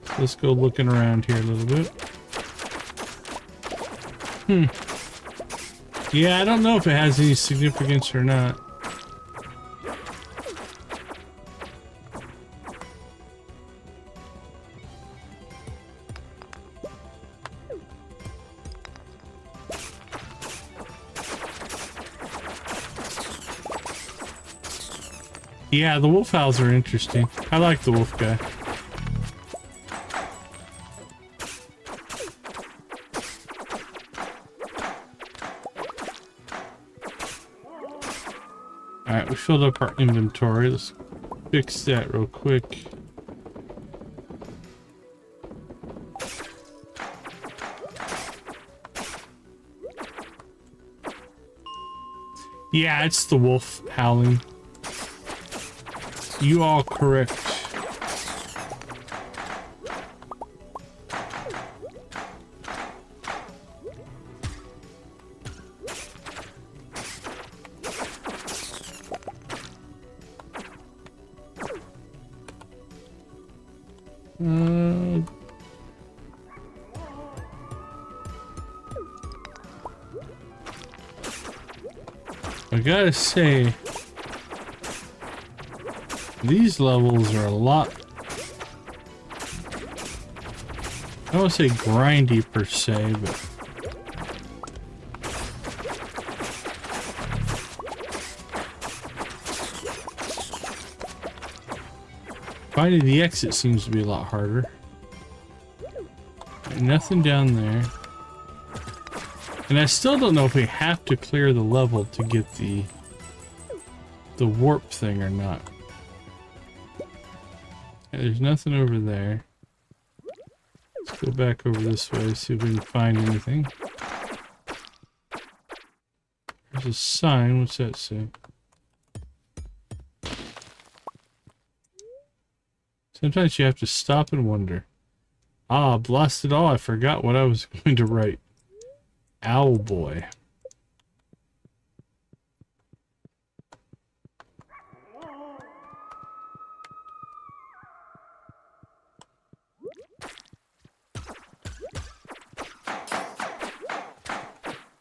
Speaker 1: So let's go looking around here a little bit. Yeah, I don't know if it has any significance or not. Yeah, the wolf owls are interesting. I like the wolf guy. Alright, we filled up our inventory. Let's fix that real quick. Yeah, it's the wolf howling. You are correct. I gotta say, these levels are a lot, I don't want to say grindy per se, but finding the exit seems to be a lot harder. Nothing down there. And I still don't know if we have to clear the level to get the warp thing or not. There's nothing over there. Let's go back over this way, see if we can find anything. There's a sign. What's that say? Sometimes you have to stop and wonder. Ah, blast it all, I forgot what I was going to write. Owl boy.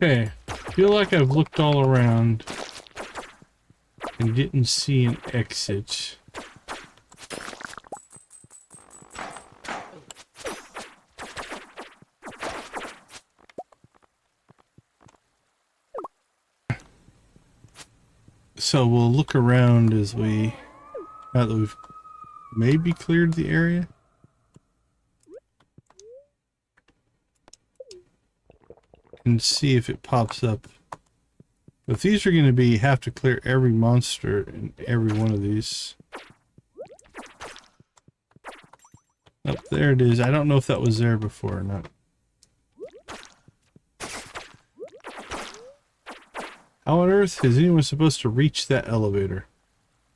Speaker 1: Okay, feel like I've looked all around and didn't see an exit. So we'll look around as we, now that we've maybe cleared the area. And see if it pops up. If these are going to be, have to clear every monster in every one of these. Oh, there it is. I don't know if that was there before or not. How on earth is anyone supposed to reach that elevator?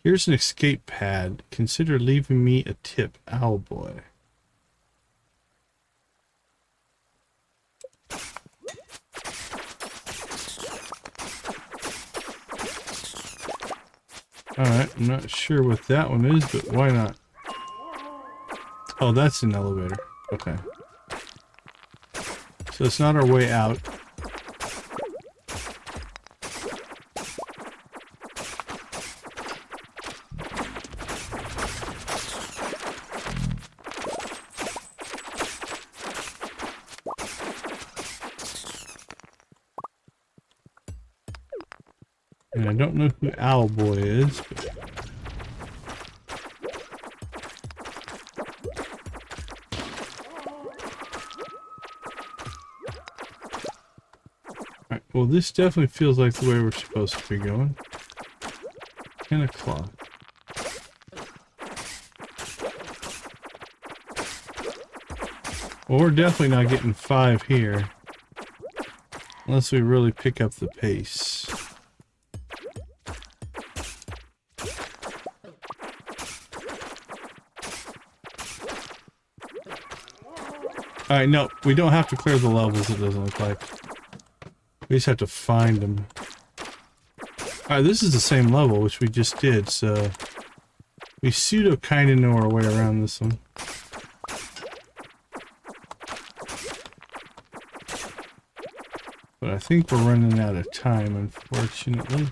Speaker 1: Here's an escape pad. Consider leaving me a tip, Owlboy. Alright, I'm not sure what that one is, but why not? Oh, that's an elevator. Okay. So it's not our way out. And I don't know who Owlboy is, but... Alright, well this definitely feels like the way we're supposed to be going. 10 o'clock. Well, we're definitely not getting 5 here. Unless we really pick up the pace. Alright, no, we don't have to clear the levels, it doesn't look like. We just have to find them. Alright, this is the same level, which we just did, so... we pseudo kinda know our way around this one. But I think we're running out of time, unfortunately.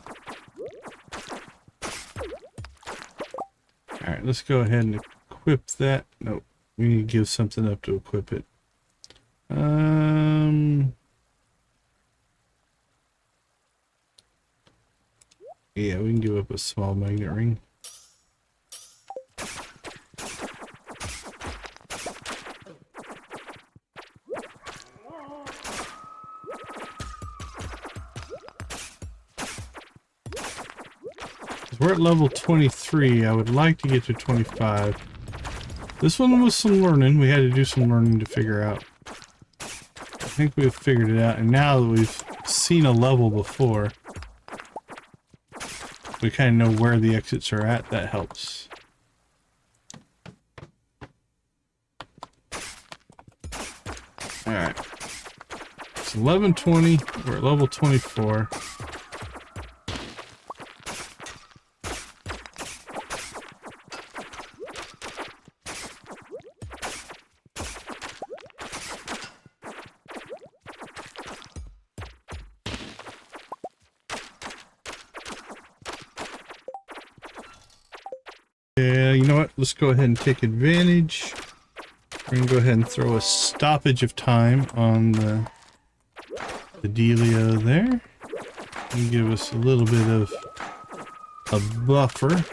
Speaker 1: Alright, let's go ahead and equip that. Nope, we need to give something up to equip it. Yeah, we can give up a small magnet ring. We're at level 23. I would like to get to 25. This one was some learning. We had to do some learning to figure out. I think we've figured it out. And now that we've seen a level before, we kind of know where the exits are at. That helps. Alright. It's 11:20. We're at level 24. Yeah, you know what? Let's go ahead and take advantage. We're going to go ahead and throw a stoppage of time on the dealio there. And give us a little bit of a buffer.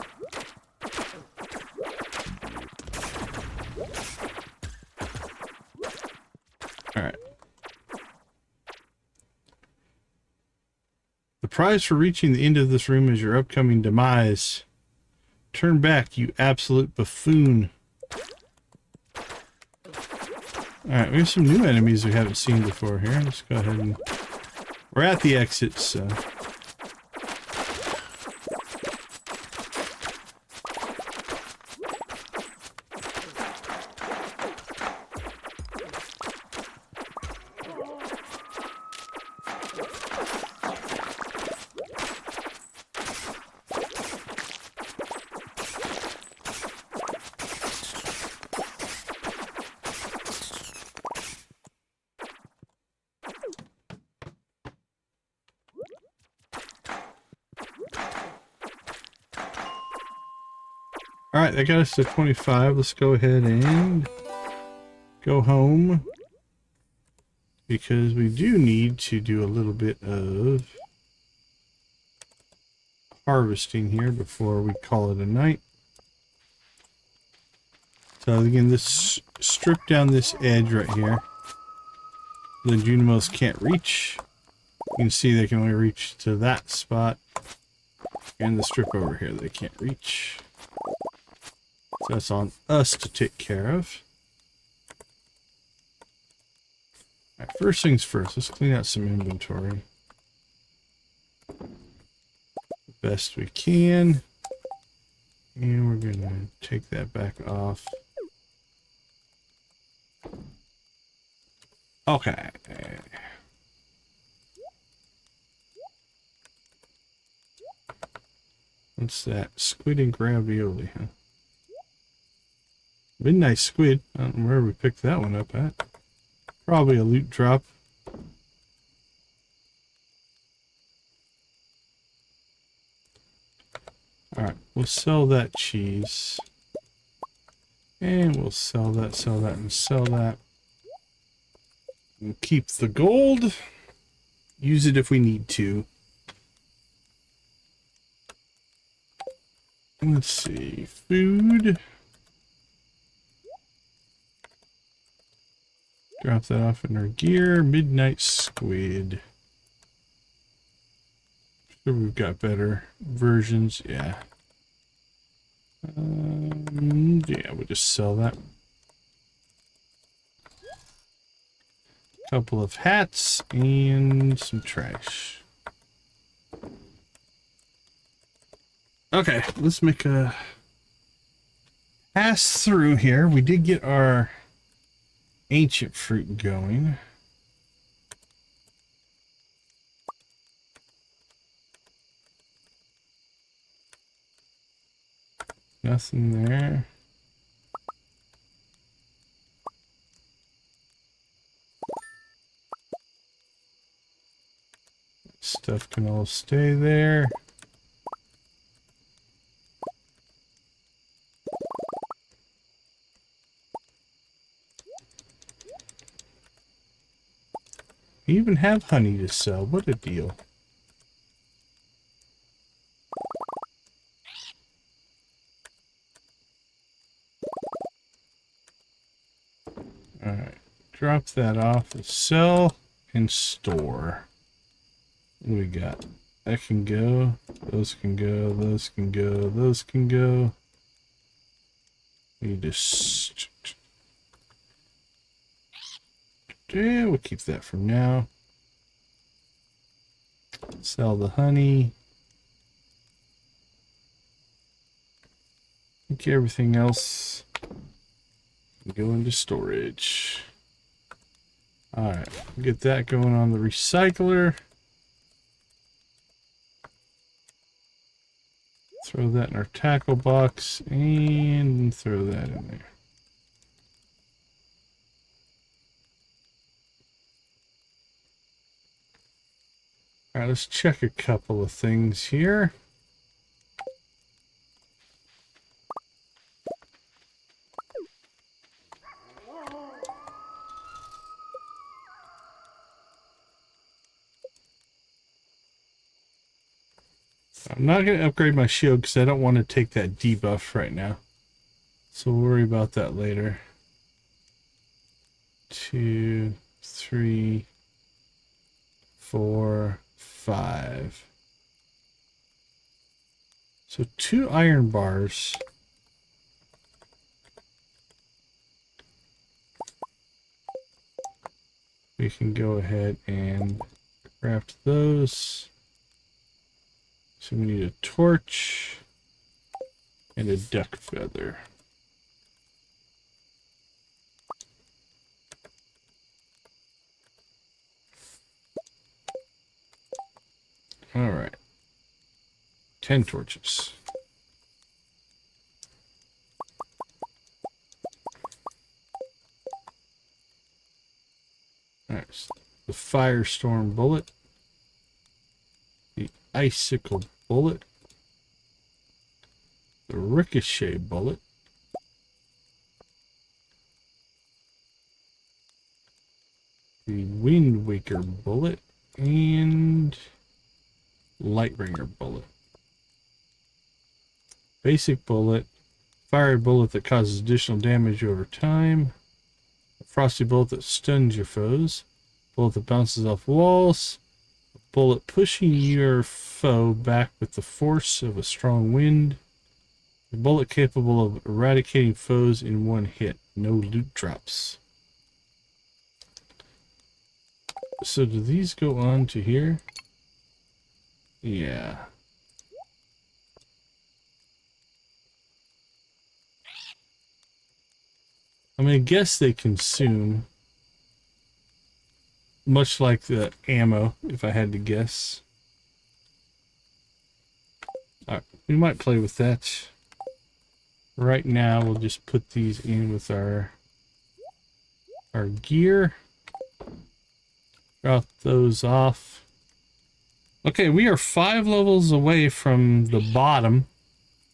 Speaker 1: Alright. The prize for reaching the end of this room is your upcoming demise. Turn back, you absolute buffoon. Alright, we have some new enemies we haven't seen before here. Let's go ahead and... we're at the exit, so... Alright, that got us to 25. Let's go ahead and go home. Because we do need to do a little bit of harvesting here before we call it a night. So again, this strip down this edge right here. The Junimos can't reach. You can see they can only reach to that spot. And the strip over here they can't reach. So that's on us to take care of. Alright, first things first, let's clean out some inventory. Best we can. And we're going to take that back off. Okay. What's that? Squid and ravioli, huh? Midnight squid. I don't know where we picked that one up at. Probably a loot drop. Alright, we'll sell that cheese. And we'll sell that, and sell that. We'll keep the gold. Use it if we need to. Let's see. Food. Drop that off in our gear. Midnight squid. Sure, we've got better versions. Yeah. Yeah, we'll just sell that. Couple of hats and some trash. Okay, let's make a pass through here. We did get our ancient fruit going. Nothing there. Stuff can all stay there. We even have honey to sell. What a deal. Alright. Drop that off. Sell and store. What do we got? That can go. Those can go. Those can go. Those can go. We just... Yeah, we'll keep that for now. Sell the honey. I think everything else can go into storage. Alright, get that going on the recycler. Throw that in our tackle box and throw that in there. Alright, let's check a couple of things here. I'm not going to upgrade my shield because I don't want to take that debuff right now. So we'll worry about that later. 2, 3, 4, 5. So 2 iron bars. We can go ahead and craft those. So we need a torch and a duck feather. All right. 10 torches. All right. So the firestorm bullet. The icicle bullet, the ricochet bullet, the wind waker bullet, and lightbringer bullet. Basic bullet, fiery bullet that causes additional damage over time, a frosty bullet that stuns your foes, bullet that bounces off walls, bullet pushing your foe back with the force of a strong wind. A bullet capable of eradicating foes in one hit. No loot drops. So do these go on to here? Yeah. I mean, I guess they consume much like the ammo, if I had to guess. Alright, we might play with that. Right now, we'll just put these in with our gear. Drop those off. Okay, we are 5 levels away from the bottom,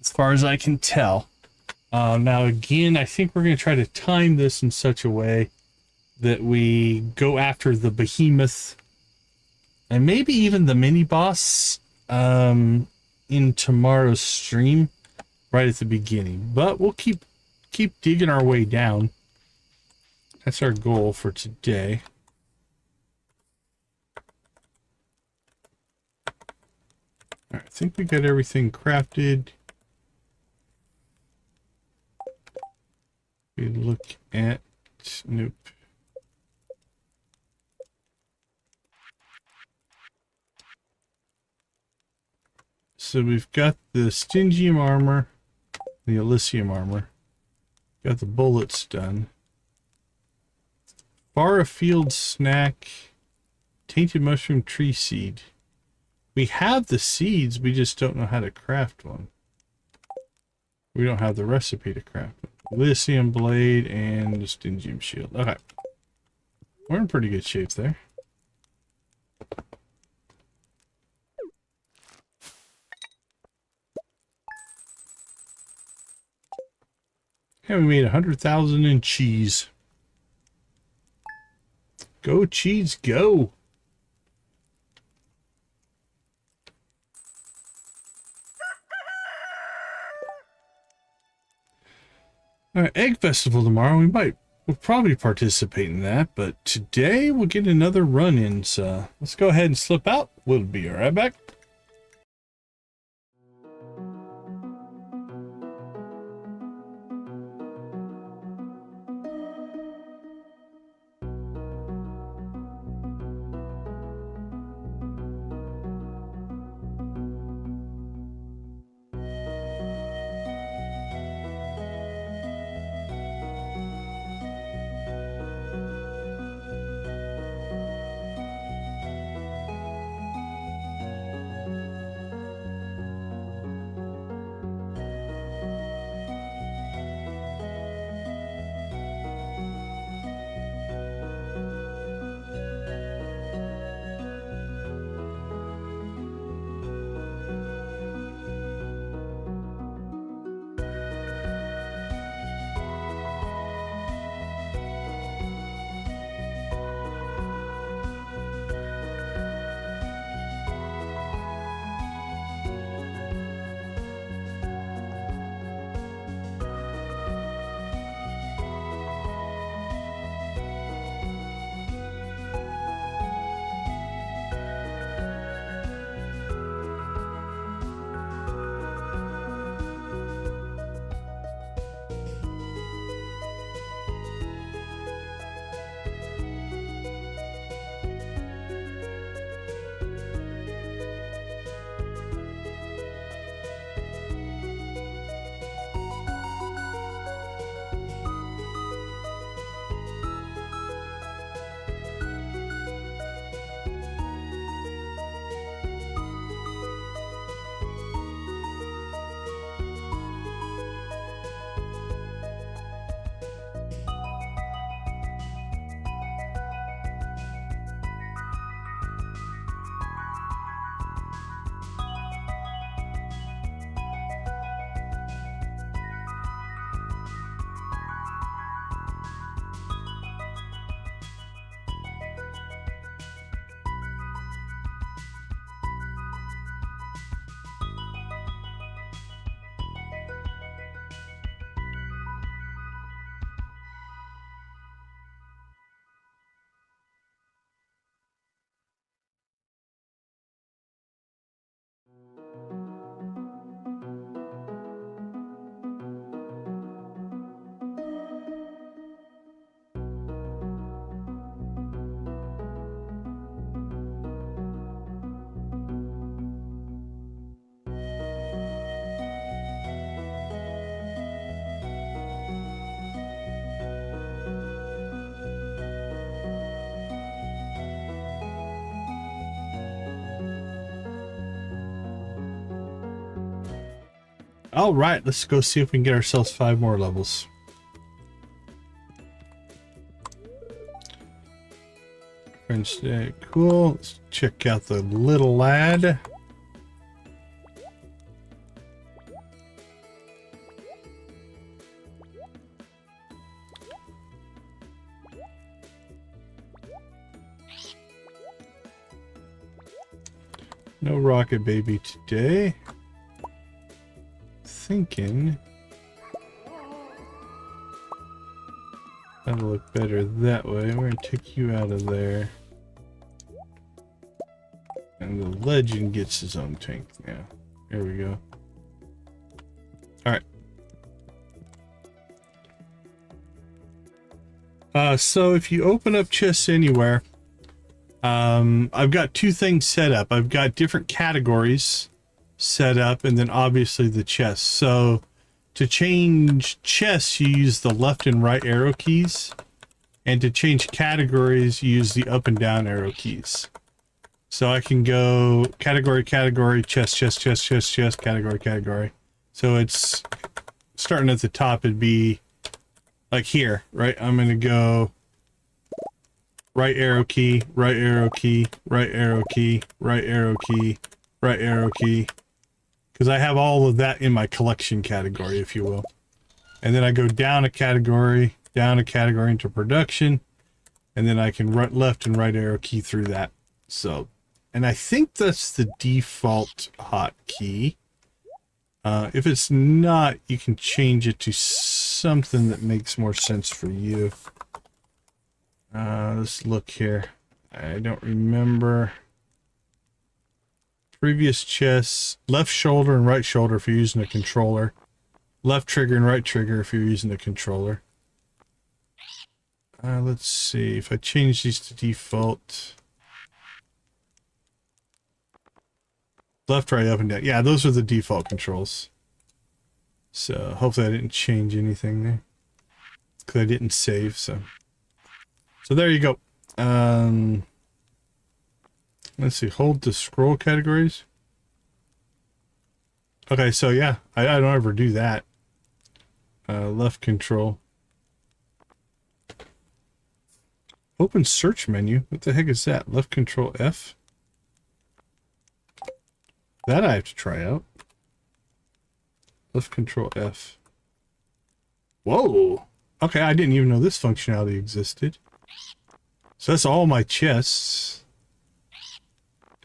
Speaker 1: as far as I can tell. Now, again, I think we're going to try to time this in such a way that we go after the behemoth and maybe even the mini boss in tomorrow's stream right at the beginning, but we'll keep digging our way down. That's our goal for today. All right, I think we got everything crafted. We look at nope. So we've got the Stingium armor, the Elysium armor. Got the bullets done. Bar of field snack. Tainted mushroom tree seed. We have the seeds, we just don't know how to craft one. We don't have the recipe to craft it. Lithium blade and the stingium shield. Okay. We're in pretty good shape there. And we made 100,000 in cheese. Go cheese, go! Alright, Egg Festival tomorrow. We'll probably participate in that, but today we'll get another run-in, so let's go ahead and slip out. We'll be right back. All right, let's go see if we can get ourselves 5 more levels. French day, cool. Let's check out the little lad. No rocket baby today. Thinking that'll look better that way. We're gonna take you out of there, and the legend gets his own tank now. Here we go. All right. So if you open up chests anywhere, I've got 2 things set up. I've got different categories set up, and then obviously the chest. So to change chests, you use the left and right arrow keys, And to change categories, use the up and down arrow keys. So I can go category, category, chest, chest, chest, chest, chest, category, category. So it's starting at the top, it'd be like here, right? I'm going to go right arrow key, right arrow key, right arrow key, right arrow key, right arrow key. Because I have all of that in my collection category, if you will. And then I go down a category into production. And then I can left and right arrow key through that. So, and I think that's the default hotkey. If it's not, you can change it to something that makes more sense for you. Let's look here. I don't remember. Previous chests, left shoulder and right shoulder if you're using a controller. Left trigger and right trigger if you're using a controller. Let's see, if I change these to default. Left, right, up, and down. Yeah, those are the default controls. So, hopefully I didn't change anything there. Because I didn't save, so. So there you go. Let's see, hold to scroll categories. Okay, so yeah, I don't ever do that. Left control. Open search menu. What the heck is that? Left control F? That I have to try out. Left control F. Whoa! Okay, I didn't even know this functionality existed. So that's all my chests.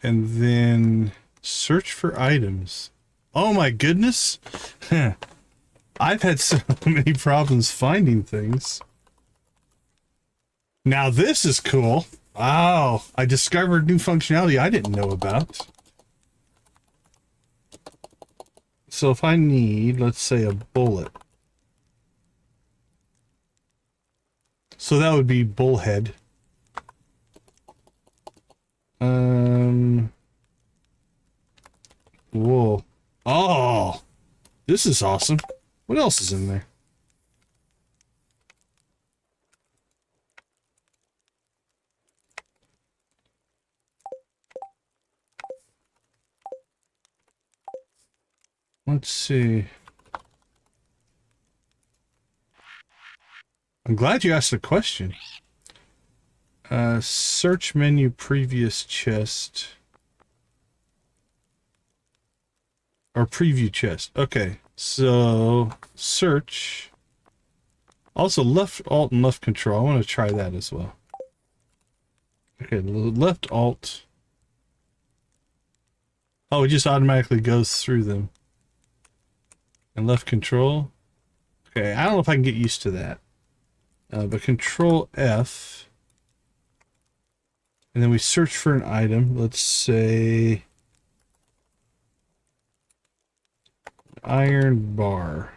Speaker 1: And then search for items. Oh my goodness! I've had so many problems finding things. Now this is cool. Wow, I discovered new functionality I didn't know about. So if I need, let's say, a bullet. So that would be bullhead. Whoa. Oh, this is awesome. What else is in there? Let's see. I'm glad you asked the question. Search menu, previous chest. Or preview chest. Okay, so search. Also left alt and left control. I want to try that as well. Okay, left alt. Oh, it just automatically goes through them. And left control. Okay, I don't know if I can get used to that. But control F. And then we search for an item. Let's say iron bar.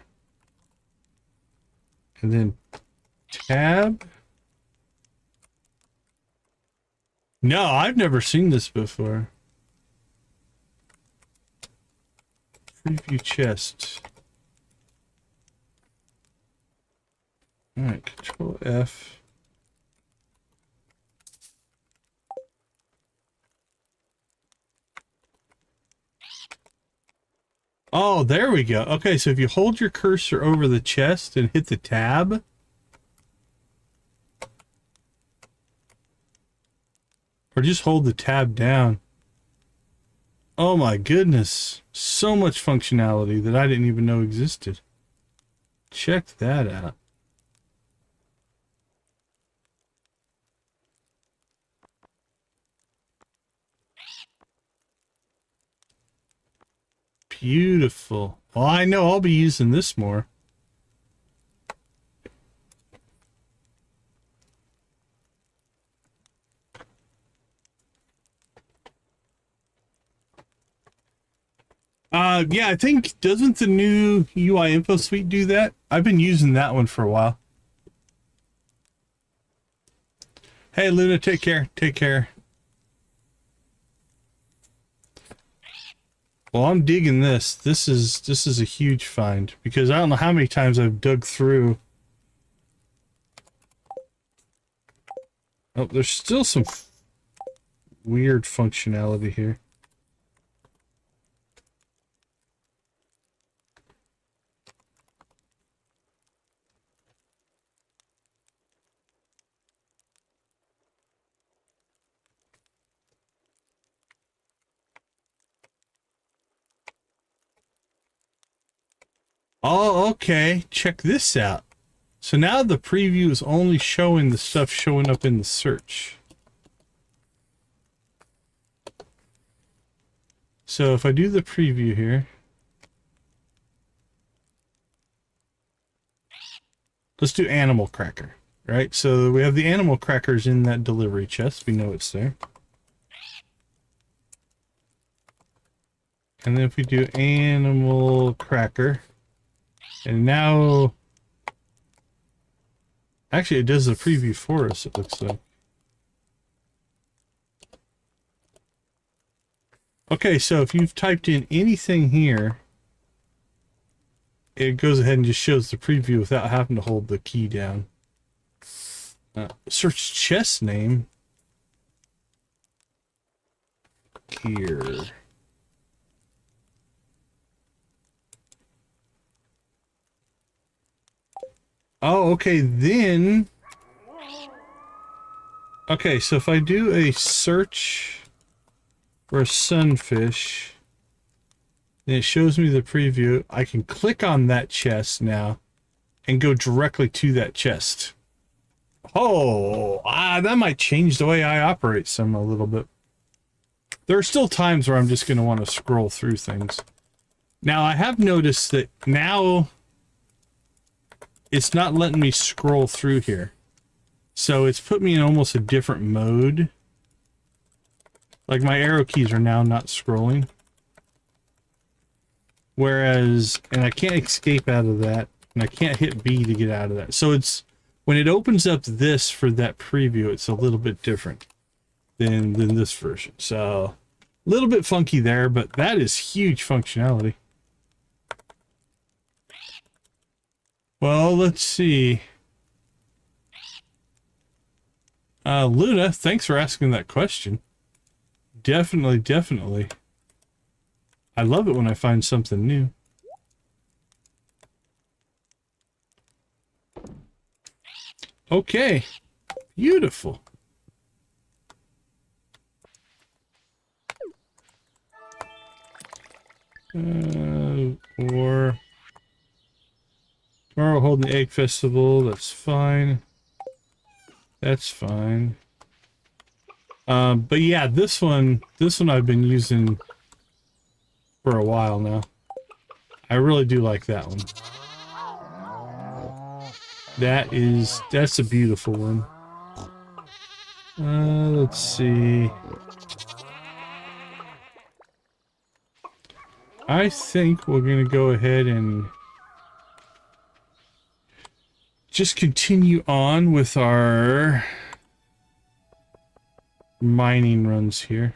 Speaker 1: And then tab. No, I've never seen this before. Preview chest. Alright, control F. Oh, there we go. Okay, so if you hold your cursor over the chest and hit the tab, or just hold the tab down. Oh my goodness. So much functionality that I didn't even know existed. Check that out. Beautiful. Well, I know I'll be using this more. Yeah, I think, doesn't the new UI info suite do that? I've been using that one for a while. Hey, Luna, take care. Take care. Well, I'm digging this. This is a huge find because I don't know how many times I've dug through Oh, there's still some weird functionality here. Oh, okay. Check this out. So now the preview is only showing the stuff showing up in the search. So if I do the preview here, let's do animal cracker, right? So we have the animal crackers in that delivery chest. We know it's there. And then if we do animal cracker, and now, actually it does the preview for us, it looks like. Okay, so if you've typed in anything here, it goes ahead and just shows the preview without having to hold the key down. Search chest name. Here. Oh, okay, then... Okay, so if I do a search for a sunfish, then it shows me the preview. I can click on that chest now and go directly to that chest. Oh, that might change the way I operate some a little bit. There are still times where I'm just going to want to scroll through things. Now, I have noticed that now it's not letting me scroll through here. So it's put me in almost a different mode. Like my arrow keys are now not scrolling. Whereas, and I can't escape out of that, and I can't hit B to get out of that. So it's, when it opens up this for that preview, it's a little bit different than this version. So, a little bit funky there, but that is huge functionality. Well, let's see. Luna, thanks for asking that question. Definitely, definitely. I love it when I find something new. Okay. Beautiful. Or tomorrow we're holding the egg festival. That's fine. That's fine. But yeah, this one I've been using for a while now. I really do like that one. That's a beautiful one. Let's see. I think we're gonna go ahead and just continue on with our mining runs here.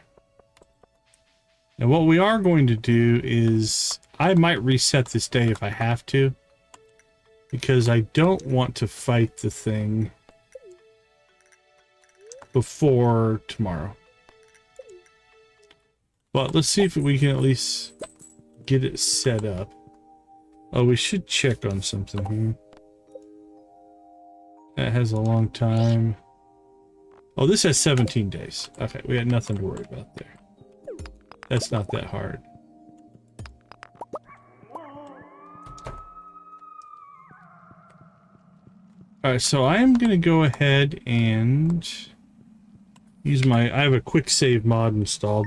Speaker 1: Now what we are going to do is, I might reset this day if I have to, because I don't want to fight the thing before tomorrow. But let's see if we can at least get it set up. Oh, we should check on something here. That has a long time. Oh, this has 17 days. Okay, we got nothing to worry about there. That's not that hard. Alright, so I am going to go ahead and use I have a quick save mod installed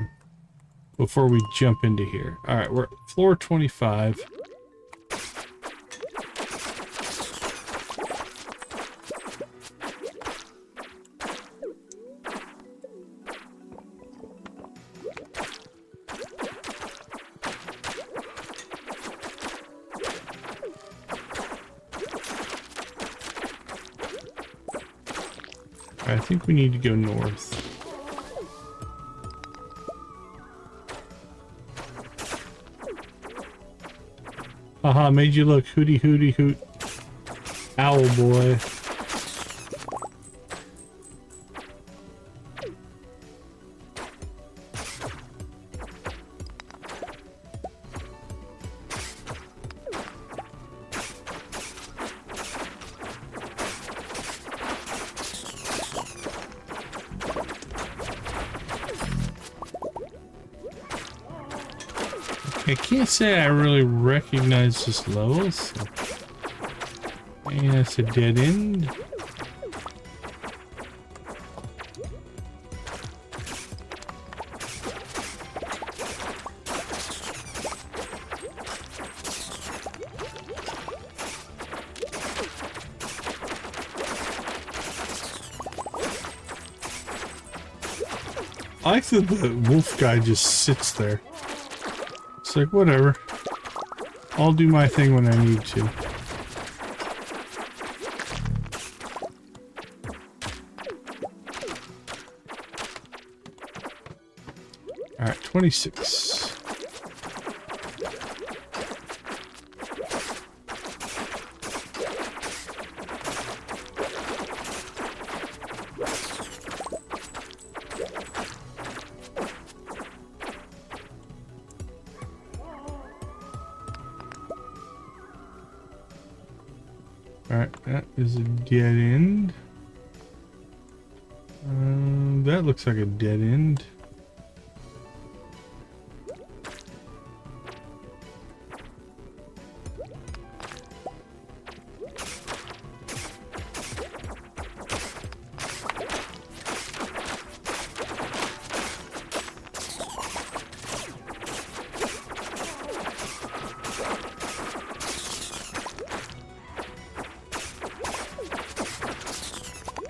Speaker 1: before we jump into here. Alright, we're at floor 25. I think we need to go north. Haha, made you look hooty hooty hoot. Owl boy. I can't say I really recognize this level, so... yeah, it's a dead end. I like that the wolf guy just sits there. It's like, whatever. I'll do my thing when I need to. Alright, 26. Alright, that is a dead end. That looks like a dead end.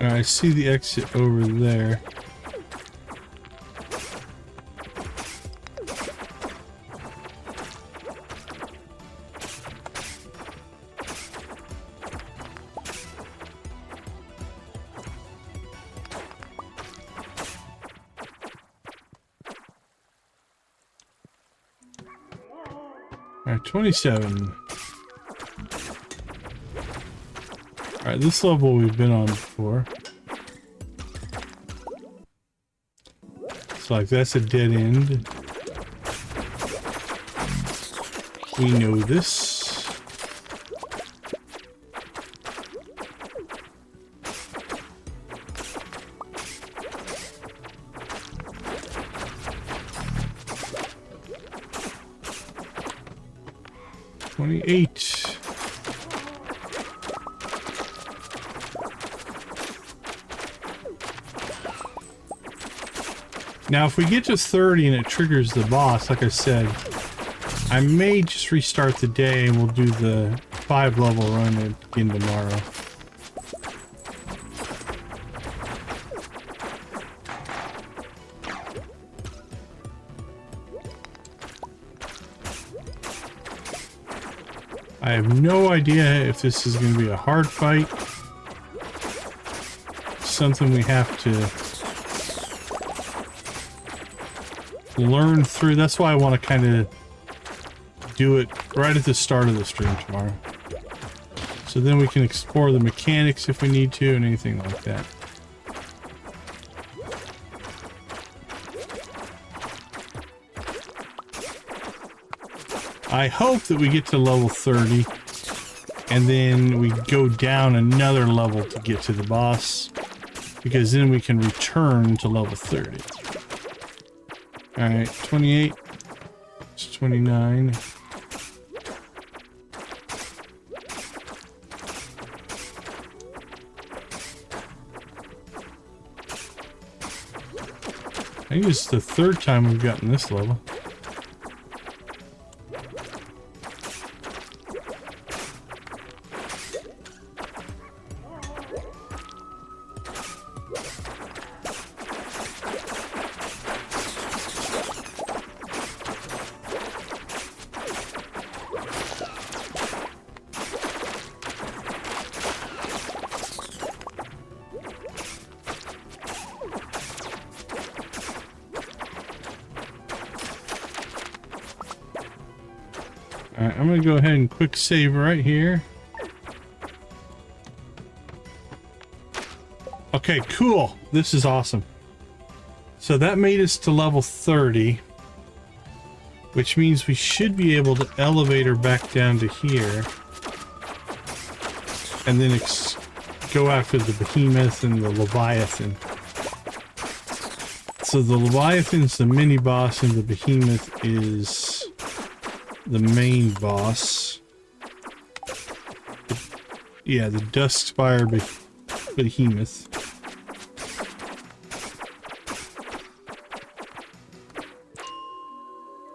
Speaker 1: I see the exit over there. Alright, 27. Alright, this level we've been on before. It's like that's a dead end. We know this. $28. Now, if we get to 30 and it triggers the boss, like I said, I may just restart the day and we'll do the 5-level run again tomorrow. I have no idea if this is going to be a hard fight. Something we have to learn through. That's why I want to kind of do it right at the start of the stream tomorrow. So then we can explore the mechanics if we need to and anything like that. I hope that we get to level 30 and then we go down another level to get to the boss, because then we can return to level 30. Alright, 28. It's 29. I think it's the 3rd time we've gotten this level. Alright, I'm gonna go ahead and quick save right here. Okay, cool. This is awesome. So that made us to level 30, which means we should be able to elevate her back down to here and then go after the behemoth and the leviathan. So the leviathan's the mini boss and the behemoth is the main boss. Yeah, the Duskspire Behemoth.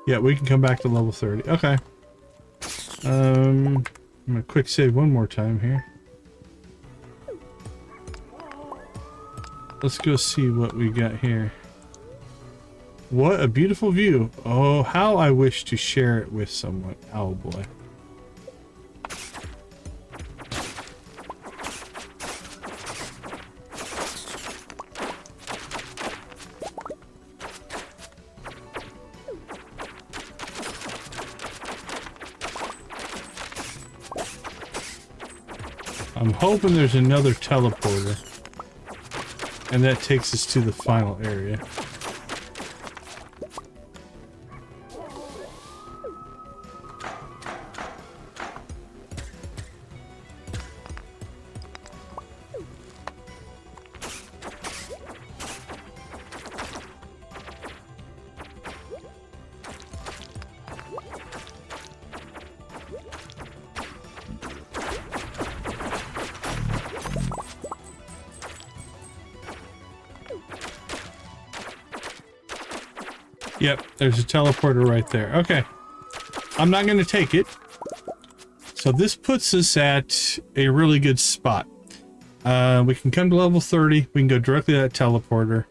Speaker 1: Yeah, we can come back to level 30. Okay. I'm gonna quick save one more time here. Let's go see what we got here. What a beautiful view. Oh, how I wish to share it with someone. Oh boy. I'm hoping there's another teleporter. And that takes us to the final area. Yep, there's a teleporter right there. Okay. I'm not going to take it. So this puts us at a really good spot. We can come to level 30. We can go directly to that teleporter.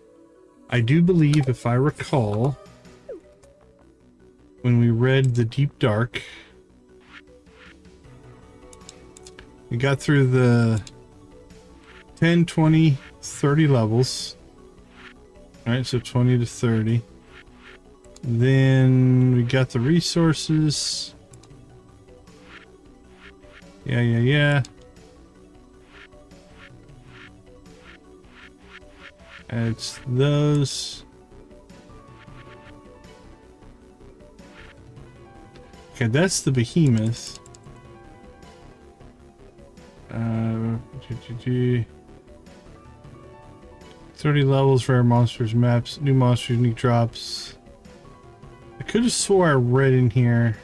Speaker 1: I do believe, if I recall, when we read the Deep Dark, we got through the 10, 20, 30 levels. All right, so 20 to 30. Then we got the resources. Yeah. And it's those. Okay, that's the behemoth. 30 levels, rare monsters, maps, new monsters, unique drops. I could have swore I read in here.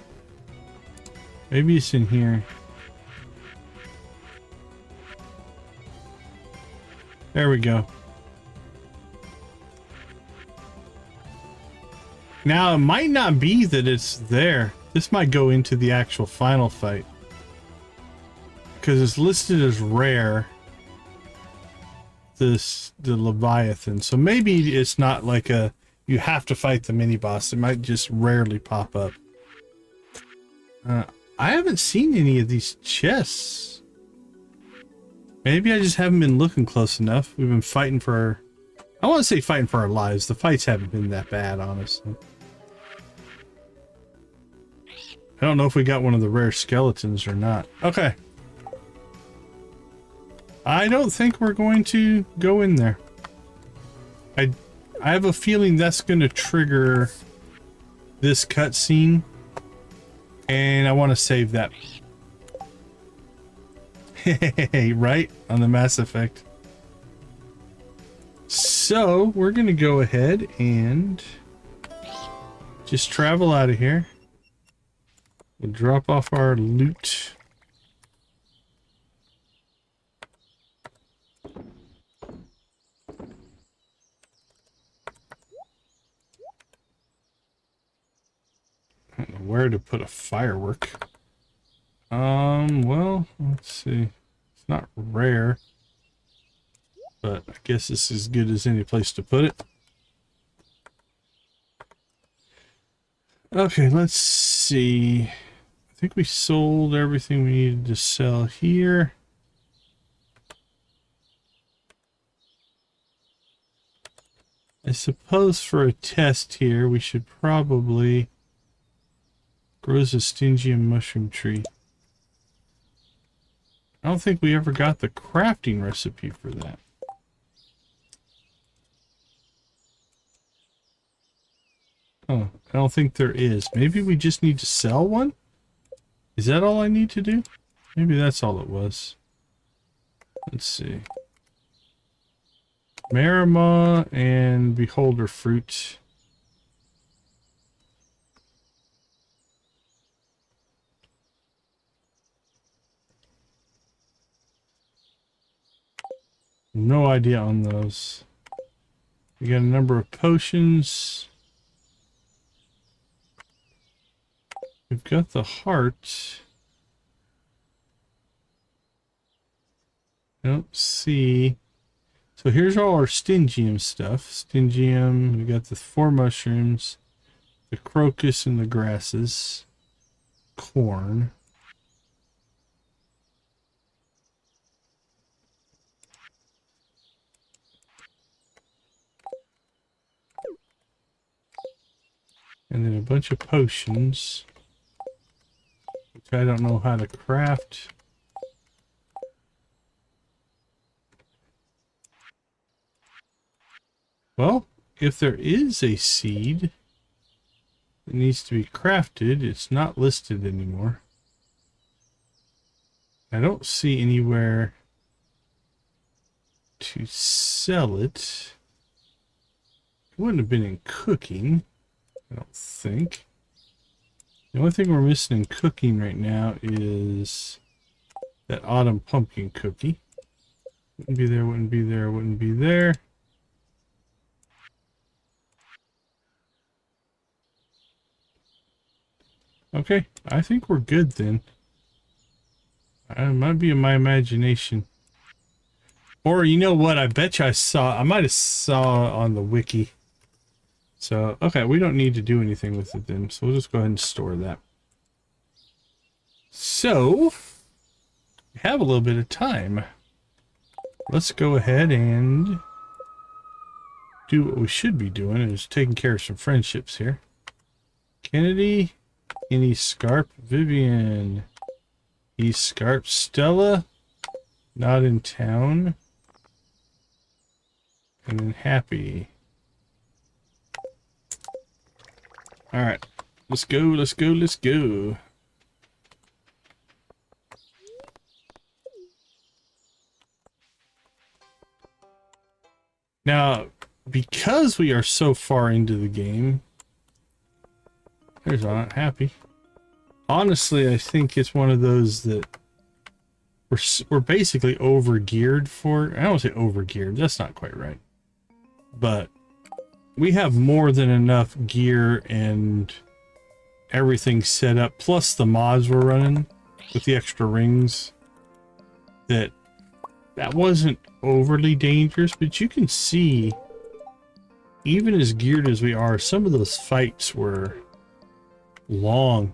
Speaker 1: Maybe it's in here. There we go. Now, it might not be that it's there. This might go into the actual final fight. Because it's listed as rare. The Leviathan. So maybe it's not like a... You have to fight the mini-boss. It might just rarely pop up. I haven't seen any of these chests. Maybe I just haven't been looking close enough. We've been fighting for... I want to say fighting for our lives. The fights haven't been that bad, honestly. I don't know if we got one of the rare skeletons or not. Okay. I don't think we're going to go in there. I have a feeling that's going to trigger this cutscene, and I want to save that. Right? On the Mass Effect. So, we're going to go ahead and just travel out of here. We'll drop off our loot. I don't know where to put a firework. Well, let's see. It's not rare, but I guess it's as good as any place to put it. Okay, let's see. I think we sold everything we needed to sell here. I suppose for a test here, we should probably... Grows a Stygian mushroom tree. I don't think we ever got the crafting recipe for that. Oh, I don't think there is. Maybe we just need to sell one? Is that all I need to do? Maybe that's all it was. Let's see. Marima and Beholder Fruit. No idea on those. We got a number of potions. We've got the heart. I don't see. So here's all our stingium stuff. Stingium, we got the 4 mushrooms, the crocus and the grasses, corn. And then a bunch of potions, which I don't know how to craft. Well, if there is a seed that needs to be crafted, it's not listed anymore. I don't see anywhere to sell it. It wouldn't have been in cooking, I don't think. The only thing we're missing in cooking right now is that autumn pumpkin cookie. Wouldn't be there, wouldn't be there, wouldn't be there. Okay, I think we're good then. It might be in my imagination. Or you know what, I bet you I might have saw on the wiki. So, okay, we don't need to do anything with it then. So we'll just go ahead and store that. So, we have a little bit of time. Let's go ahead and do what we should be doing, is taking care of some friendships here. Kennedy, Kenny Scarp, Vivian, E Scarp, Stella, not in town, and then Happy. All right, let's go, let's go, let's go. Now, because we are so far into the game, there's Aunt Happy. Honestly, I think it's one of those that we're basically over-geared for. I don't say over-geared, that's not quite right. But we have more than enough gear and everything set up, plus the mods we're running with the extra rings, that wasn't overly dangerous. But you can see, even as geared as we are, some of those fights were long.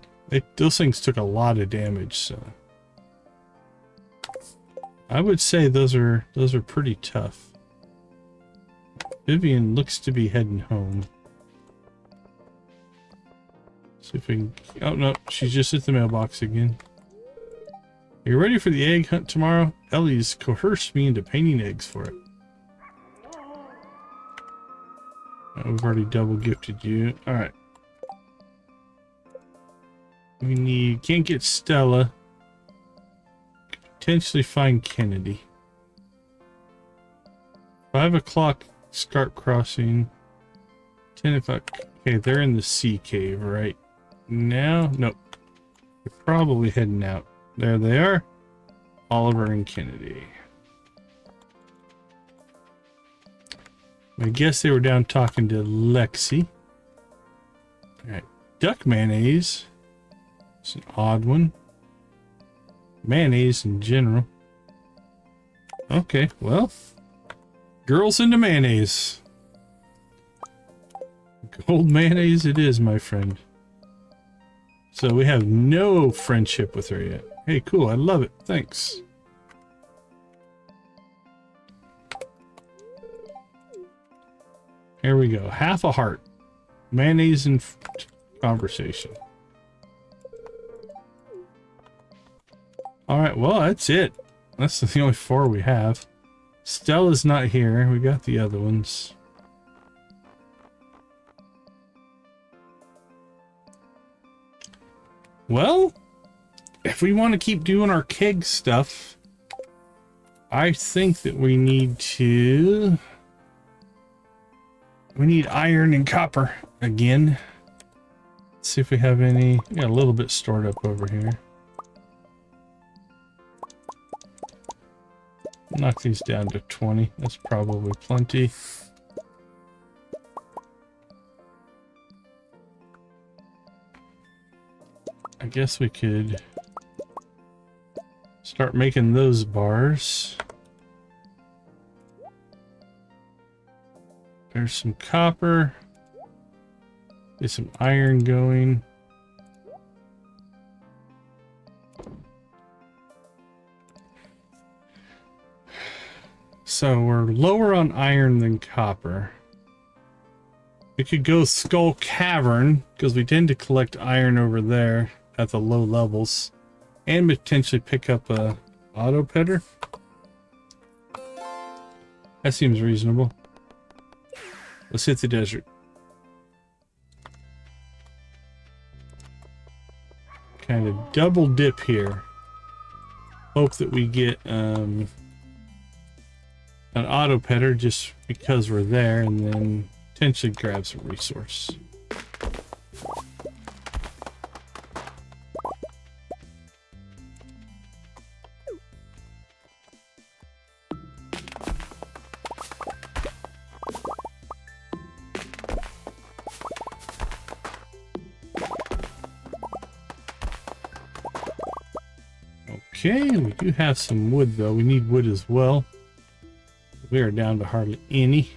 Speaker 1: Those things took a lot of damage, so I would say those are pretty tough. Vivian looks to be heading home. See if we can... Oh, no, she's just at the mailbox again. Are you ready for the egg hunt tomorrow? Ellie's coerced me into painting eggs for it. Oh, we've already double gifted you. Alright. We can't get Stella. Could potentially find Kennedy. 5 o'clock, Scarp Crossing. 10 o'clock. Okay, they're in the sea cave right now. Nope. They're probably heading out. There they are. Oliver and Kennedy. I guess they were down talking to Lexi. Alright. Duck mayonnaise. It's an odd one. Mayonnaise in general. Okay, well. Girls into mayonnaise. Gold mayonnaise it is, my friend. So we have no friendship with her yet. Hey, cool. I love it. Thanks. Here we go. Half a heart. Mayonnaise and conversation. Alright, well, that's it. That's the only 4 we have. Stella's not here. We got the other ones. Well, if we want to keep doing our keg stuff, I think that we need iron and copper again. Let's see if we have any. We got a little bit stored up over here. Knock these down to 20. That's probably plenty. I guess we could start making those bars. There's some copper. Get some iron going. So we're lower on iron than copper. We could go Skull Cavern, because we tend to collect iron over there at the low levels. And potentially pick up a auto petter. That seems reasonable. Let's hit the desert. Kind of double dip here. Hope that we get an auto petter just because we're there, and then potentially grab some resource. Okay, we do have some wood though. We need wood as well. We are down to hardly any.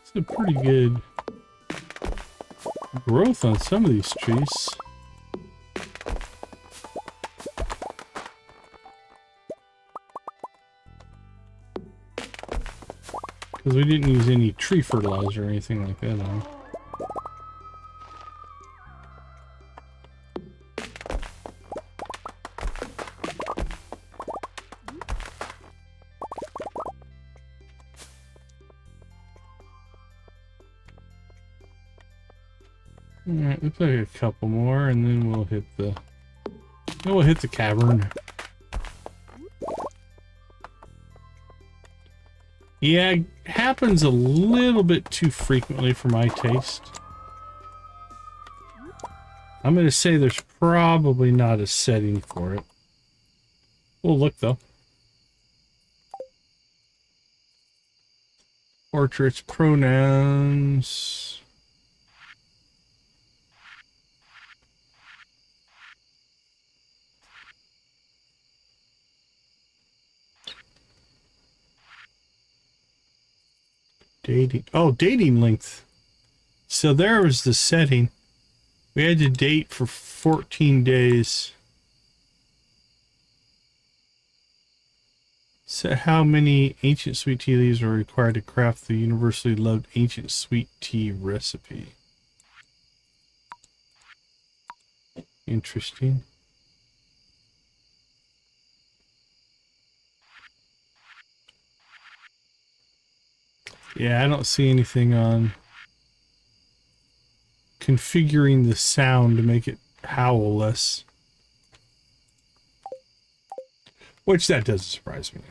Speaker 1: It's a pretty good growth on some of these trees. Because we didn't use any tree fertilizer or anything like that on. Alright, looks like a couple more, and then we'll hit the cavern. Yeah, it happens a little bit too frequently for my taste. I'm going to say there's probably not a setting for it. We'll look though. Portraits, pronouns. Dating. Oh, dating length. So there was the setting. We had to date for 14 days. So how many ancient sweet tea leaves are required to craft the universally loved ancient sweet tea recipe? Interesting. Yeah, I don't see anything on configuring the sound to make it howl less. Which that doesn't surprise me.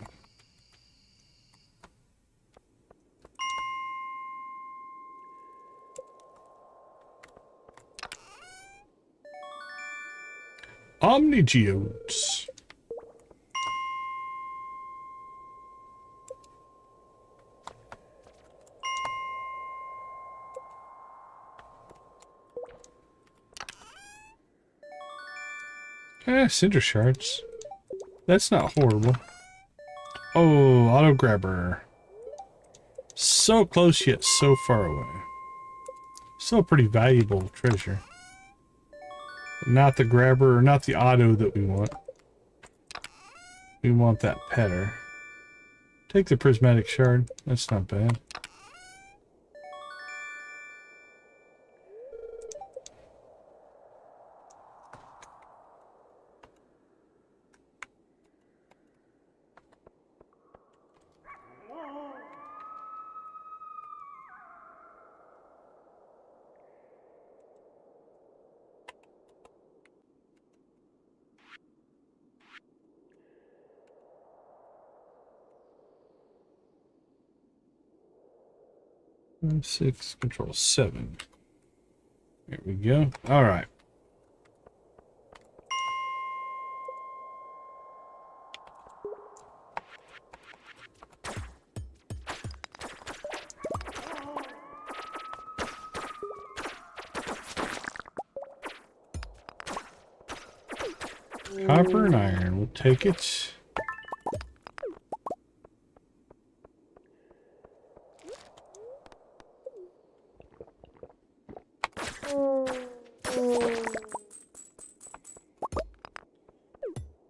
Speaker 1: Omnigeodes. Cinder shards. That's not horrible. Oh, auto grabber. So close yet so far away. Still a pretty valuable treasure. Not the grabber, or not the auto that we want. We want that petter. Take the prismatic shard. That's not bad. 6, control 7. There we go. All right. Copper and iron, we'll take it.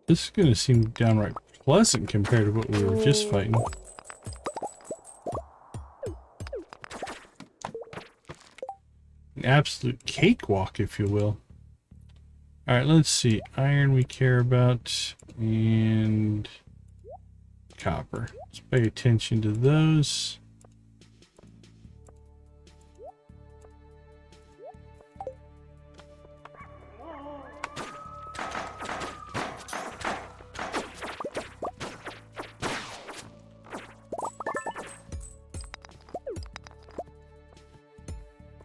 Speaker 1: This is going to seem downright pleasant compared to what we were just fighting. An absolute cakewalk, if you will. Alright, let's see. Iron we care about, and copper. Let's pay attention to those.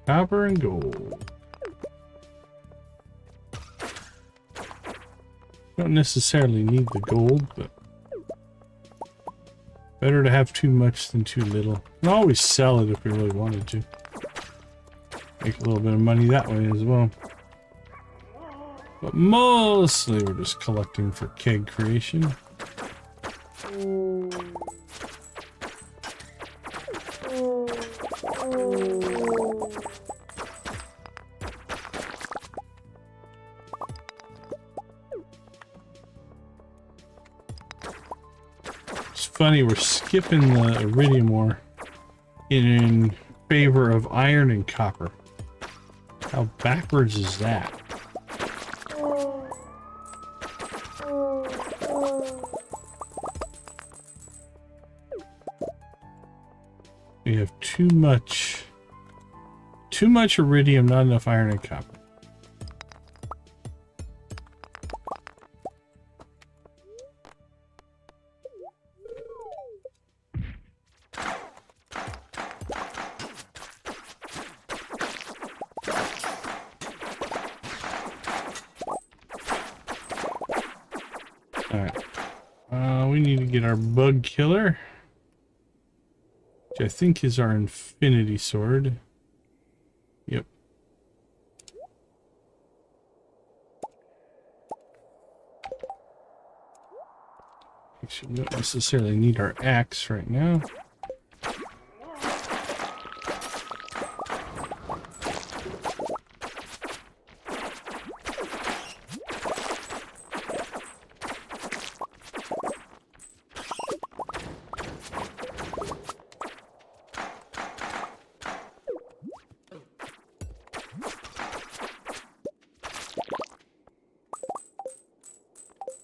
Speaker 1: Copper and gold. Don't necessarily need the gold, but better to have too much than too little. We'll always sell it if we really wanted to. Make a little bit of money that way as well. But mostly we're just collecting for keg creation. Funny, we're skipping the iridium ore in favor of iron and copper. How backwards is that? We have too much iridium, not enough iron and copper. We need to get our bug killer, which I think is our infinity sword. Yep. Actually, we don't necessarily need our axe right now.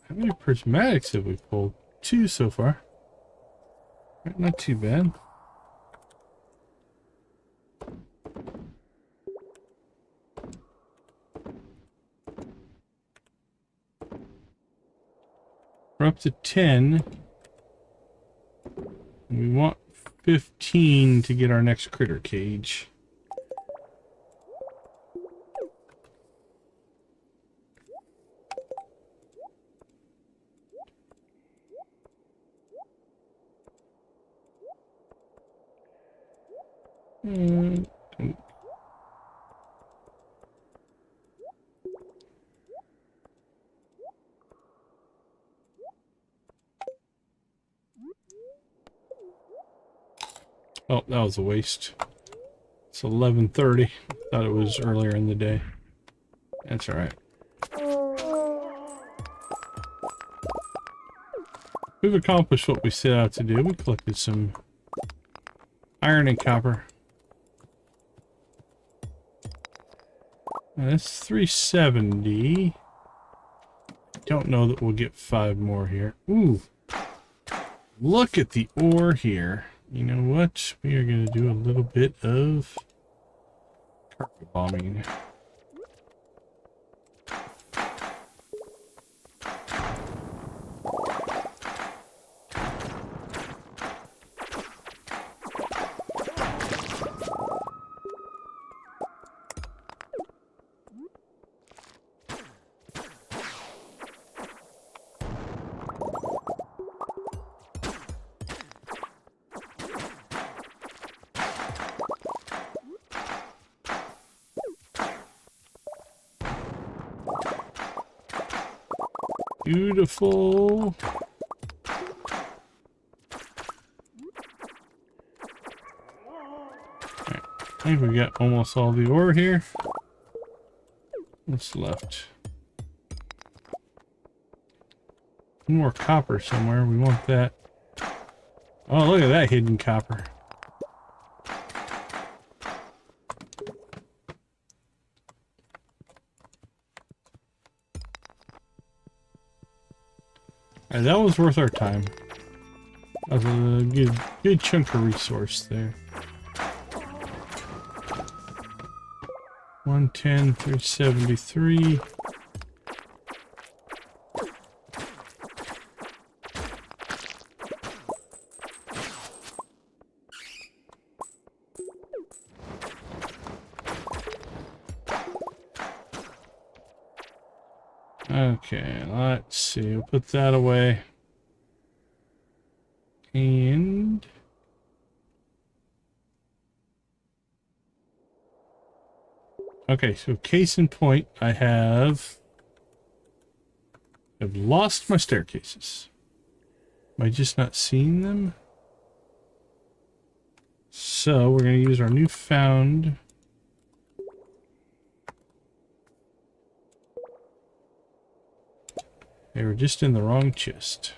Speaker 1: How many prismatics have we pulled? 2 so far. Not too bad. We're up to 10. We want 15 to get our next critter cage. Oh, that was a waste. It's 11:30. Thought it was earlier in the day. That's all right. We've accomplished what we set out to do. We collected some iron and copper. Now that's 370. Don't know that we'll get 5 more here. Ooh. Look at the ore here. You know what? We are going to do a little bit of carpet bombing. Beautiful. Right. I think we got almost all the ore here. What's left? More copper somewhere. We want that. Oh, look at that hidden copper. Alright, that was worth our time. That was a good chunk of resource there. 110, 373. Okay, let's see. We'll put that away. And okay, so case in point, I've lost my staircases. Am I just not seeing them? So we're going to use our newfound they were just in the wrong chest.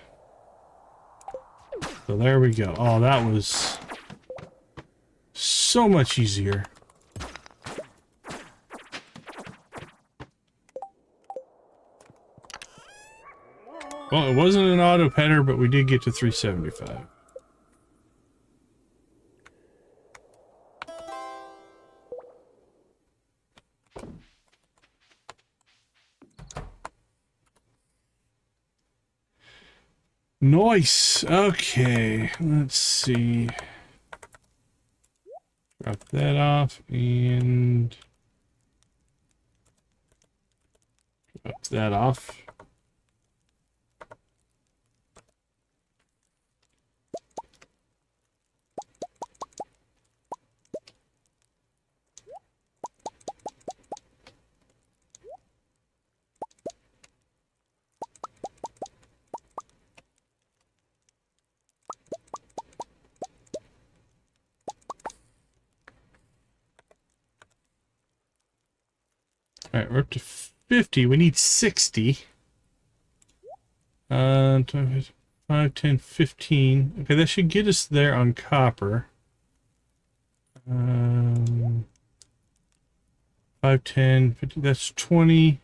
Speaker 1: So there we go. Oh, that was so much easier. Well, it wasn't an auto petter, but we did get to 375. Nice. Okay, let's see. Drop that off and drop that off. Alright, we're up to 50. We need 60. 5, 10, 15. Okay, that should get us there on copper. 5, 10, 50. That's 20.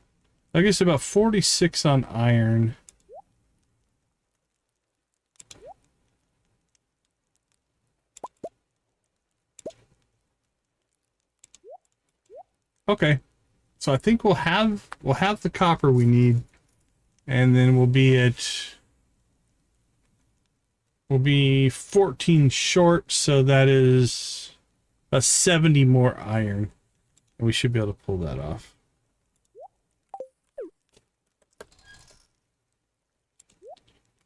Speaker 1: I guess about 46 on iron. Okay. So I think we'll have the copper we need, and then we'll be 14 short, so that is a 70 more iron. And we should be able to pull that off.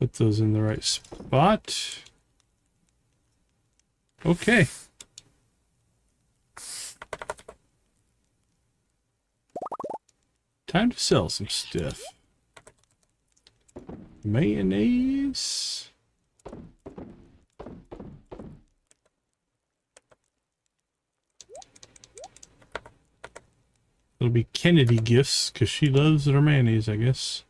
Speaker 1: Put those in the right spot. Okay. Time to sell some stuff. Mayonnaise. It'll be Kennedy gifts because she loves her mayonnaise, I guess.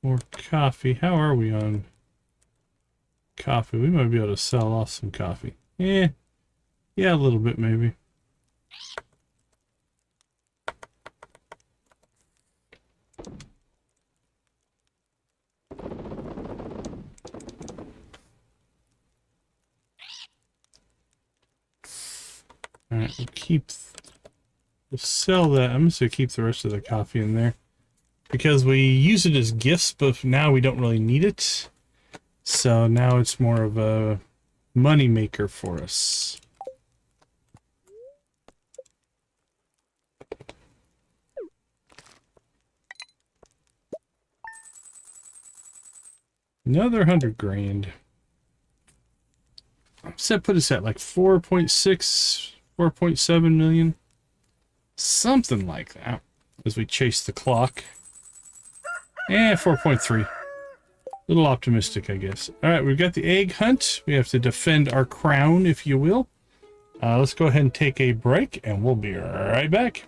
Speaker 1: More coffee. How are we on coffee? We might be able to sell off some coffee. Yeah, a little bit maybe. Alright, we'll sell that. I'm just gonna keep the rest of the coffee in there because we use it as gifts, but now we don't really need it. So now it's more of a money maker for us. Another 100 grand. So that put us at like 4.6, 4.7 million. Something like that. As we chase the clock. 4.3. A little optimistic, I guess. Alright, we've got the egg hunt. We have to defend our crown, if you will. Let's go ahead and take a break, and we'll be right back.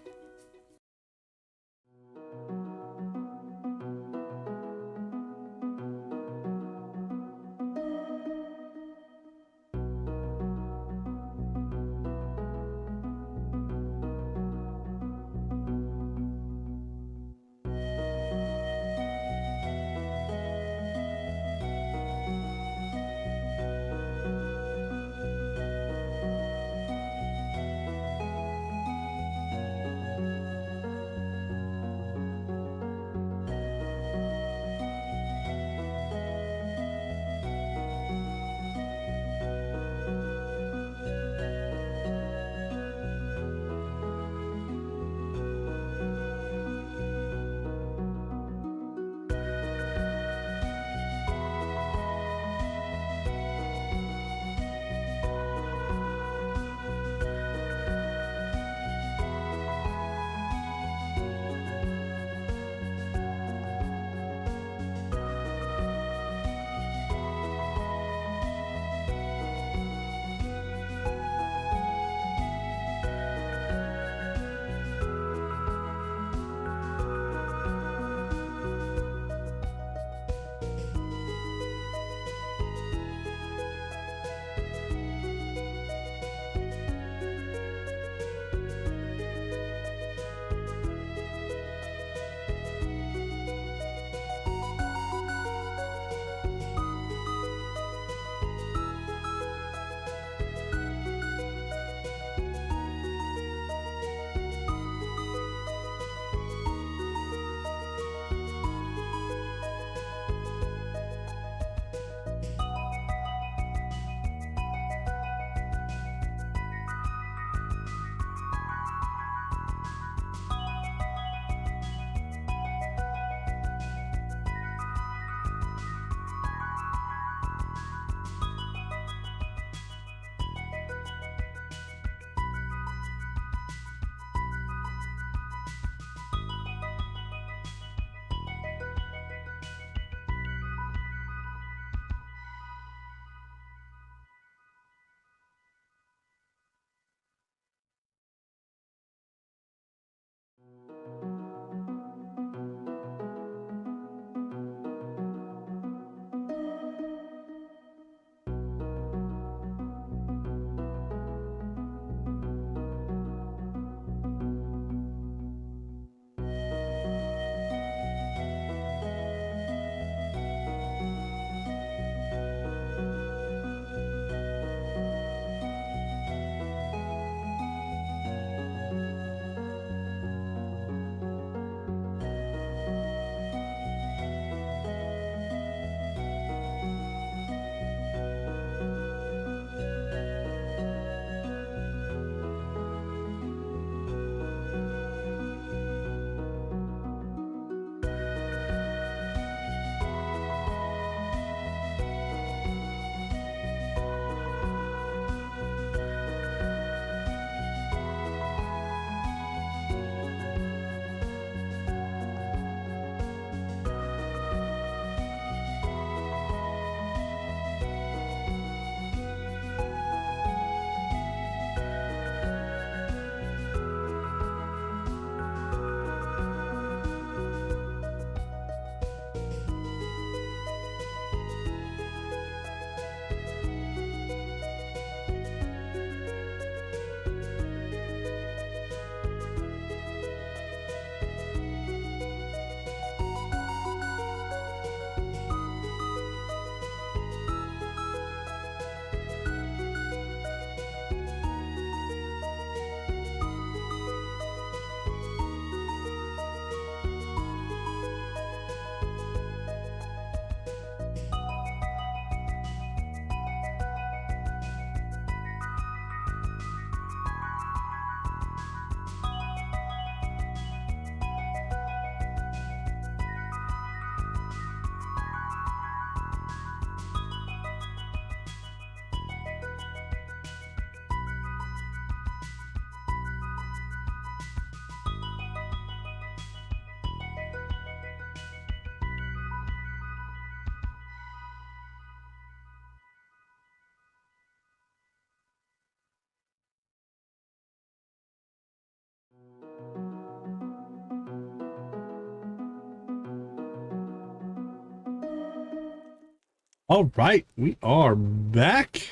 Speaker 1: All right, we are back.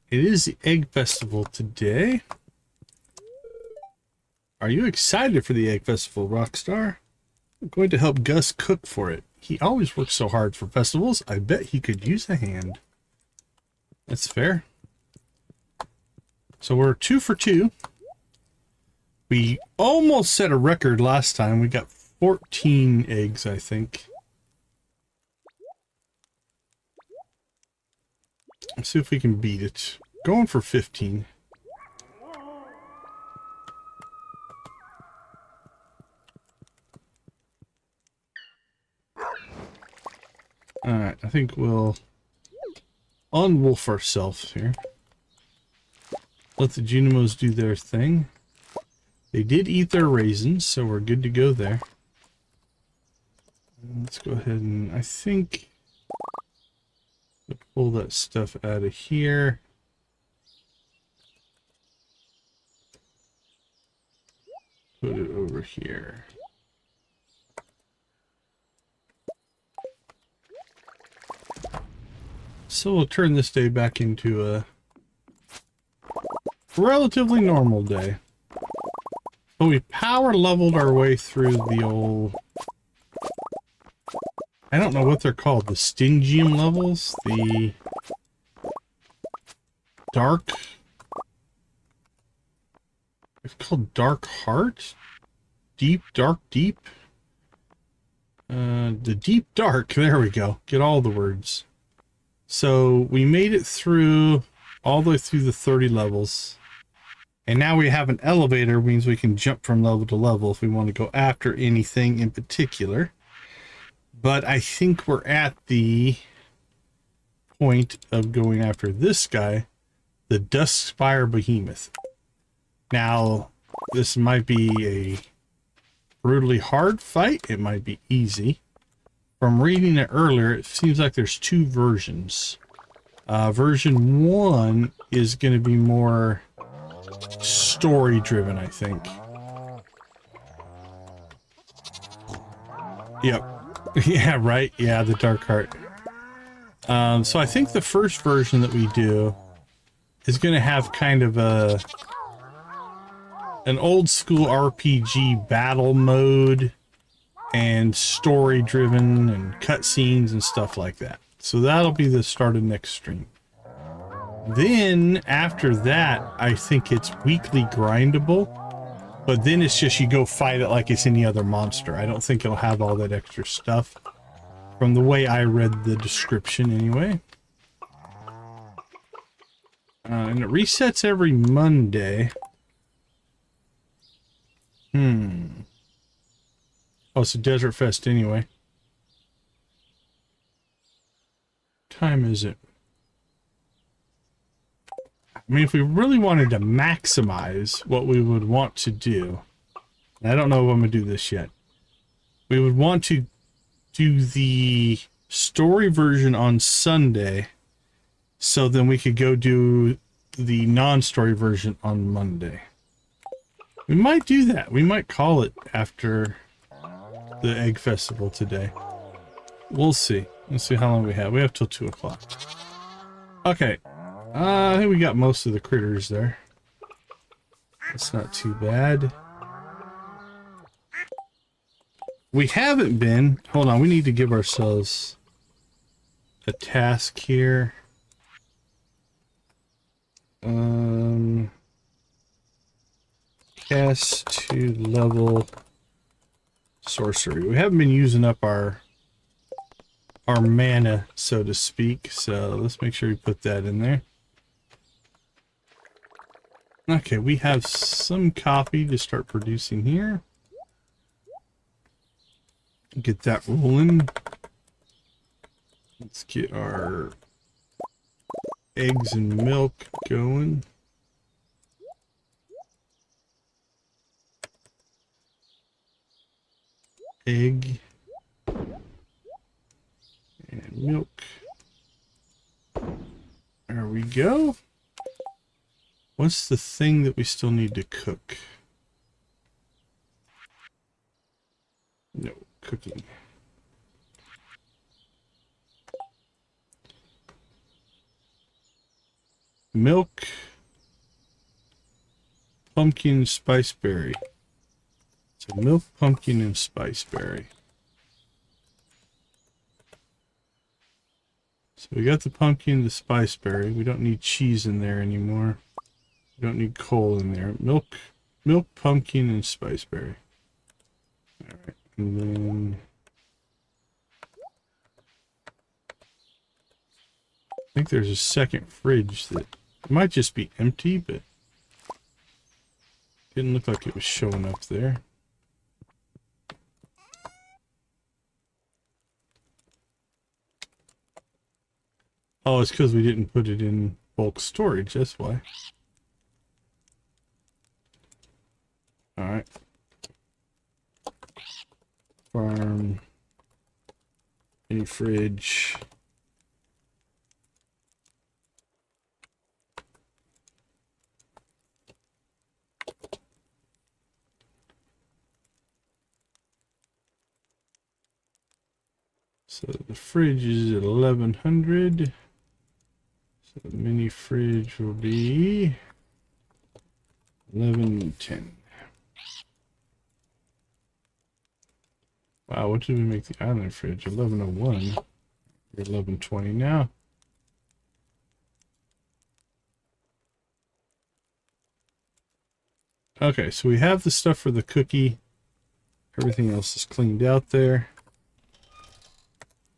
Speaker 1: It is the Egg Festival today. Are you excited for the Egg Festival, Rockstar? I'm going to help Gus cook for it. He always works so hard for festivals. I bet he could use a hand. That's fair. So we're 2 for 2. We almost set a record last time. We got 14 eggs, I think. Let's see if we can beat it. Going for 15. Alright, I think we'll unwolf ourselves here. Let the Junimos do their thing. They did eat their raisins, so we're good to go there. Let's go ahead and, I think, pull that stuff out of here. Put it over here. So we'll turn this day back into a relatively normal day. But we power leveled our way through the old... I don't know what they're called. The Stingium levels? The... Dark... It's called Dark Heart? Deep, Dark, Deep? The Deep Dark. There we go. Get all the words. So we made it through all the way through the 30 levels. And now we have an elevator, means we can jump from level to level if we want to go after anything in particular. But I think we're at the point of going after this guy, the Duskspire Behemoth. Now, this might be a brutally hard fight. It might be easy. From reading it earlier, it seems like there's 2 versions. Version 1 is going to be more story driven, I think. Yep. Yeah, right. Yeah, the Dark Heart. So I think the first version that we do is going to have kind of an old school RPG battle mode and story driven and cutscenes and stuff like that. So that'll be the start of next stream. Then after that, I think it's weekly grindable, but then it's just you go fight it like it's any other monster. I don't think it'll have all that extra stuff from the way I read the description anyway. And it resets every Monday. Oh, it's a Desert Fest anyway. What time is it? I mean, if we really wanted to maximize what we would want to do, and I don't know if I'm going to do this yet, we would want to do the story version on Sunday, so then we could go do the non-story version on Monday. We might do that. We might call it after the Egg Festival today. We'll see. Let's see how long we have. We have till 2 o'clock. Okay. I think we got most of the critters there. That's not too bad. We haven't been... Hold on, we need to give ourselves a task here. Cast to level sorcery. We haven't been using up our mana, so to speak, so let's make sure we put that in there. Okay, we have some coffee to start producing here. Get that rolling. Let's get our eggs and milk going. Egg and milk. There we go. What's the thing that we still need to cook? No, cooking. milk, pumpkin, spiceberry. So milk, pumpkin, and spiceberry. So we got the pumpkin, the spiceberry. We don't need cheese in there anymore. We don't need coal in there. Milk, pumpkin, and spiceberry. All right, and then I think there's a second fridge that might just be empty, but didn't look like it was showing up there. Oh, it's because we didn't put it in bulk storage, that's why. Alright. Farm. Mini fridge. So the fridge is at 1100. So the mini fridge will be 1110. Wow, what did we make the island fridge? 1101. We're 1120 now. Okay, so we have the stuff for the cookie. Everything else is cleaned out there.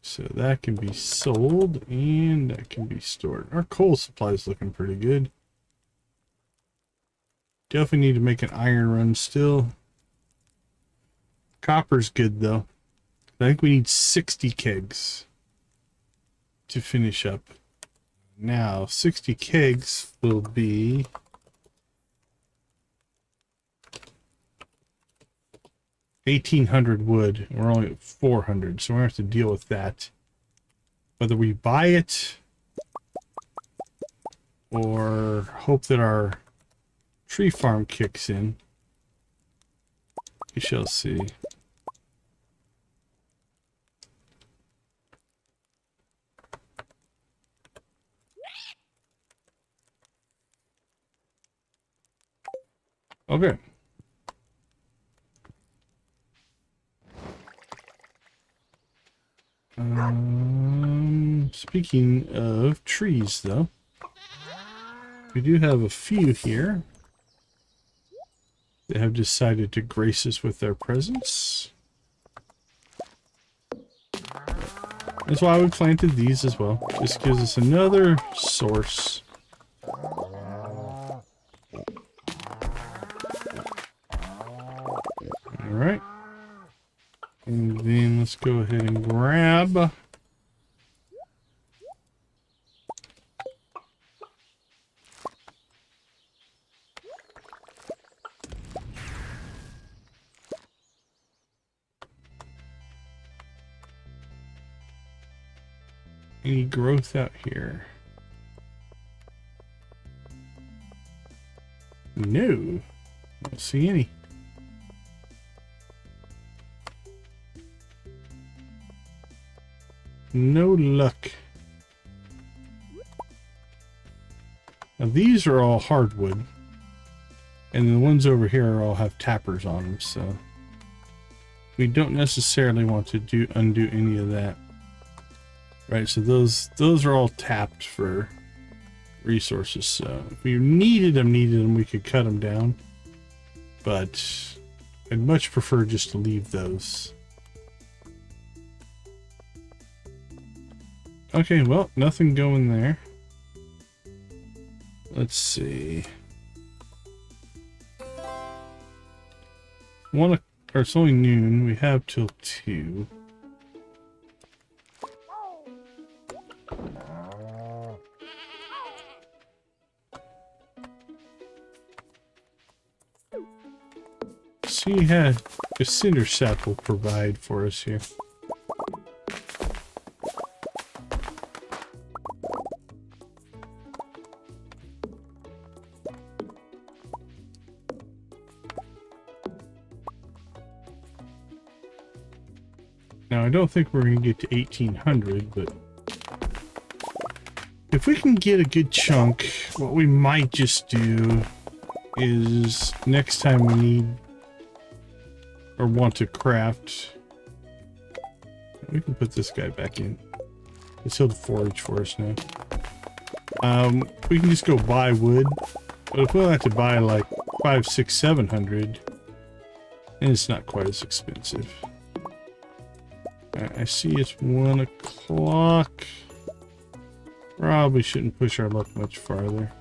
Speaker 1: So that can be sold and that can be stored. Our coal supply is looking pretty good. Definitely need to make an iron run still. Copper's good though. I think we need 60 kegs to finish up. Now 60 kegs will be $1,800 wood. We're only at 400, so we're gonna have to deal with that. Whether we buy it or hope that our tree farm kicks in, we shall see. Okay. Speaking of trees, though, we do have a few here that have decided to grace us with their presence. That's why we planted these as well. This gives us another source. Alright. And then let's go ahead and grab any growth out here. No, I don't see any. No luck. Now these are all hardwood, and the ones over here all have tappers on them, so we don't necessarily want to undo any of that. Right, so those are all tapped for resources. So if we needed them, we could cut them down. But I'd much prefer just to leave those. Okay, well, nothing going there. Let's see. Or it's only noon. We have till 2. See how a cinder sap will provide for us here. Now I don't think we're going to get to 1800, but if we can get a good chunk, what we might just do is next time we need or want to craft, we can put this guy back in. It's he'll forage for us now. We can just go buy wood, but if we'll have to buy like 500, 600, 700, and it's not quite as expensive. I see it's 1 o'clock. Probably shouldn't push our luck much farther.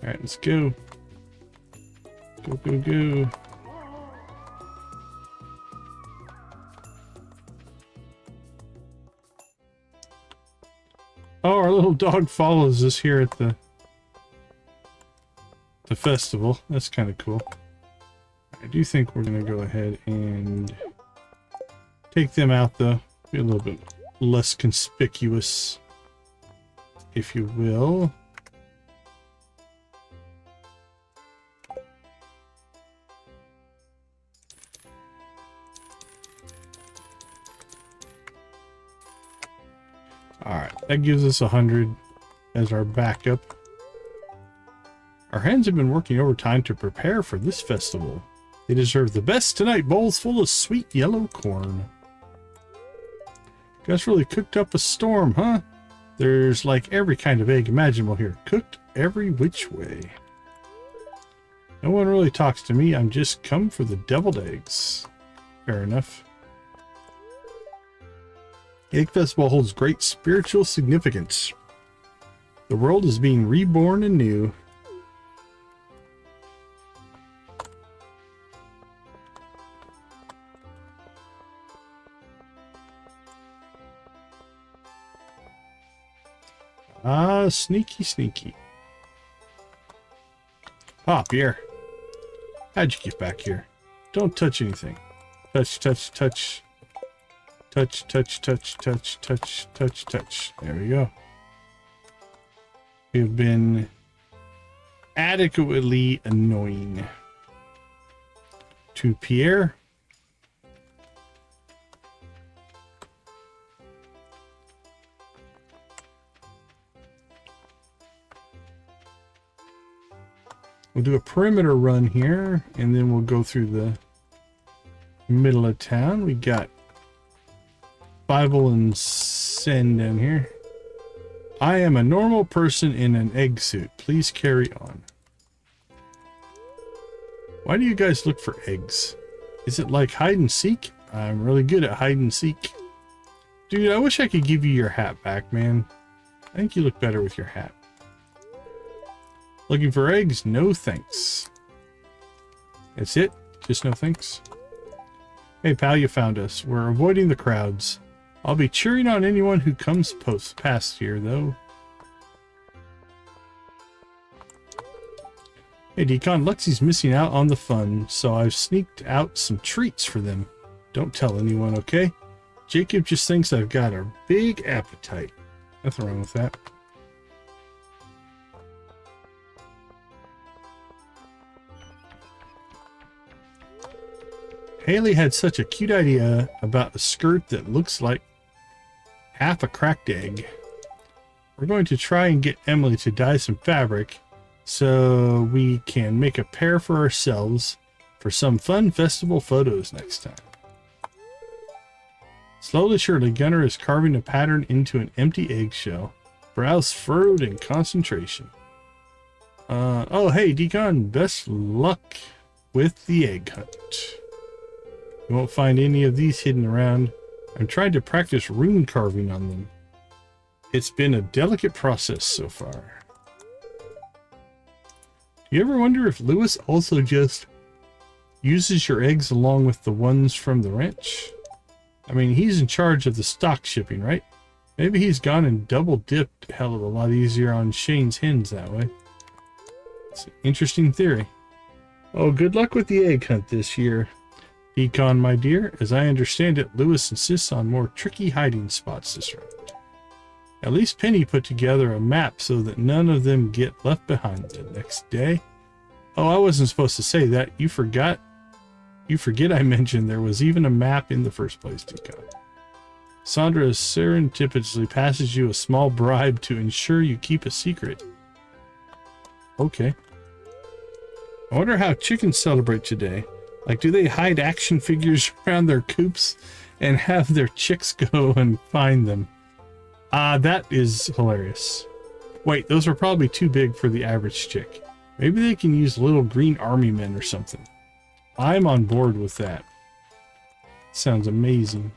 Speaker 1: Alright, let's go. Go, go, go. Oh, our little dog follows us here at the festival. That's kind of cool. I do think we're going to go ahead and take them out, though. Be a little bit less conspicuous, if you will. Alright, that gives us 100 as our backup. Our hands have been working overtime to prepare for this festival. They deserve the best tonight, bowls full of sweet yellow corn. Guys really cooked up a storm, huh? There's like every kind of egg imaginable here, cooked every which way. No one really talks to me, I'm just come for the deviled eggs. Fair enough. Egg Festival holds great spiritual significance. The world is being reborn anew. Ah, sneaky, sneaky. Ah, Pierre. How'd you get back here? Don't touch anything. Touch, touch, touch. Touch, touch, touch, touch, touch, touch, touch. There we go. We've been adequately annoying to Pierre. We'll do a perimeter run here, and then we'll go through the middle of town. We got Bible and Sen down here. I am a normal person in an egg suit. Please carry on. Why do you guys look for eggs? Is it like hide and seek? I'm really good at hide and seek. Dude, I wish I could give you your hat back, man. I think you look better with your hat. Looking for eggs? No thanks. That's it? Just no thanks? Hey pal, you found us. We're avoiding the crowds. I'll be cheering on anyone who comes past here, though. Hey Decon, Lexi's missing out on the fun, so I've sneaked out some treats for them. Don't tell anyone, okay? Jacob just thinks I've got a big appetite. Nothing wrong with that. Haley had such a cute idea about a skirt that looks like half a cracked egg. We're going to try and get Emily to dye some fabric so we can make a pair for ourselves for some fun festival photos next time. Slowly, surely, Gunnar is carving a pattern into an empty eggshell. Brows furrowed in concentration. Oh, hey, Decon, best luck with the egg hunt. You won't find any of these hidden around. I'm trying to practice rune carving on them. It's been a delicate process so far. Do you ever wonder if Lewis also just uses your eggs along with the ones from the ranch? I mean, he's in charge of the stock shipping, right? Maybe he's gone and double dipped a hell of a lot easier on Shane's hens that way. It's an interesting theory. Oh, good luck with the egg hunt this year, Decon, my dear. As I understand it, Lewis insists on more tricky hiding spots this round. At least Penny put together a map so that none of them get left behind the next day. Oh, I wasn't supposed to say that. You forgot You forget I mentioned there was even a map in the first place, Deacon. Sandra serendipitously passes you a small bribe to ensure you keep a secret. Okay. I wonder how chickens celebrate today. Like, do they hide action figures around their coops and have their chicks go and find them? That is hilarious. Wait, those are probably too big for the average chick. Maybe they can use little green army men or something. I'm on board with that. Sounds amazing.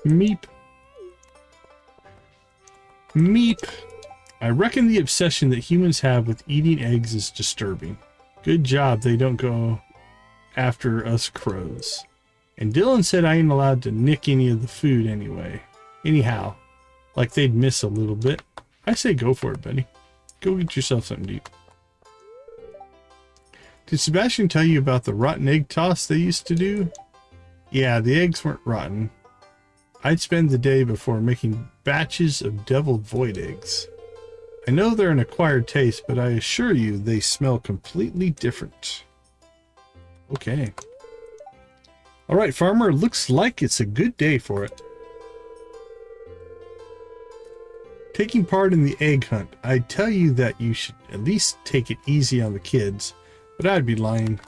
Speaker 1: Meep. Meep. I reckon the obsession that humans have with eating eggs is disturbing. Good job they don't go after us crows. And Dylan said I ain't allowed to nick any of the food anyway. Anyhow, like they'd miss a little bit. I say go for it, buddy. Go get yourself something to eat. Did Sebastian tell you about the rotten egg toss they used to do? Yeah, the eggs weren't rotten. I'd spend the day before making batches of deviled void eggs. I know they're an acquired taste, but I assure you they smell completely different. Okay. Alright, farmer, looks like it's a good day for it. Taking part in the egg hunt. I'd tell you that you should at least take it easy on the kids, but I'd be lying.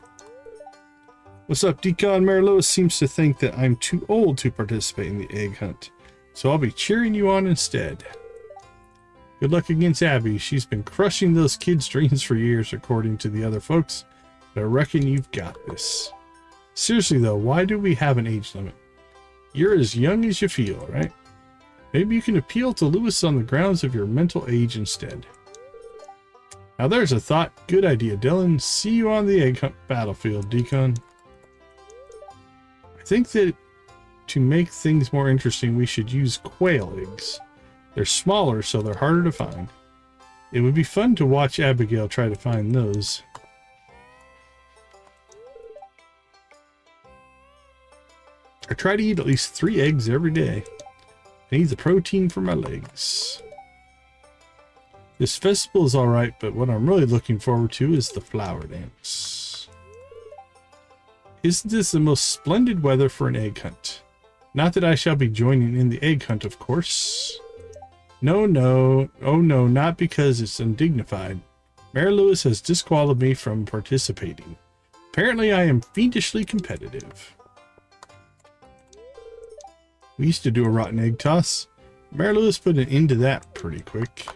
Speaker 1: What's up, Deacon? Mary Lewis seems to think that I'm too old to participate in the egg hunt, so I'll be cheering you on instead. Good luck against Abby. She's been crushing those kids' dreams for years, according to the other folks, but I reckon you've got this. Seriously though, why do we have an age limit? You're as young as you feel, right? Maybe you can appeal to Lewis on the grounds of your mental age instead. Now there's a thought. Good idea, Dylan. See you on the egg hunt battlefield, Deacon. I think that to make things more interesting, we should use quail eggs. They're smaller, so they're harder to find. It would be fun to watch Abigail try to find those. I try to eat at least 3 eggs every day. I need the protein for my legs. This festival is alright, but what I'm really looking forward to is the flower dance. Isn't this the most splendid weather for an egg hunt? Not that I shall be joining in the egg hunt, of course. No, no. Oh no, not because it's undignified. Mayor Lewis has disqualified me from participating. Apparently I am fiendishly competitive. We used to do a rotten egg toss. Mayor Lewis put an end to that pretty quick.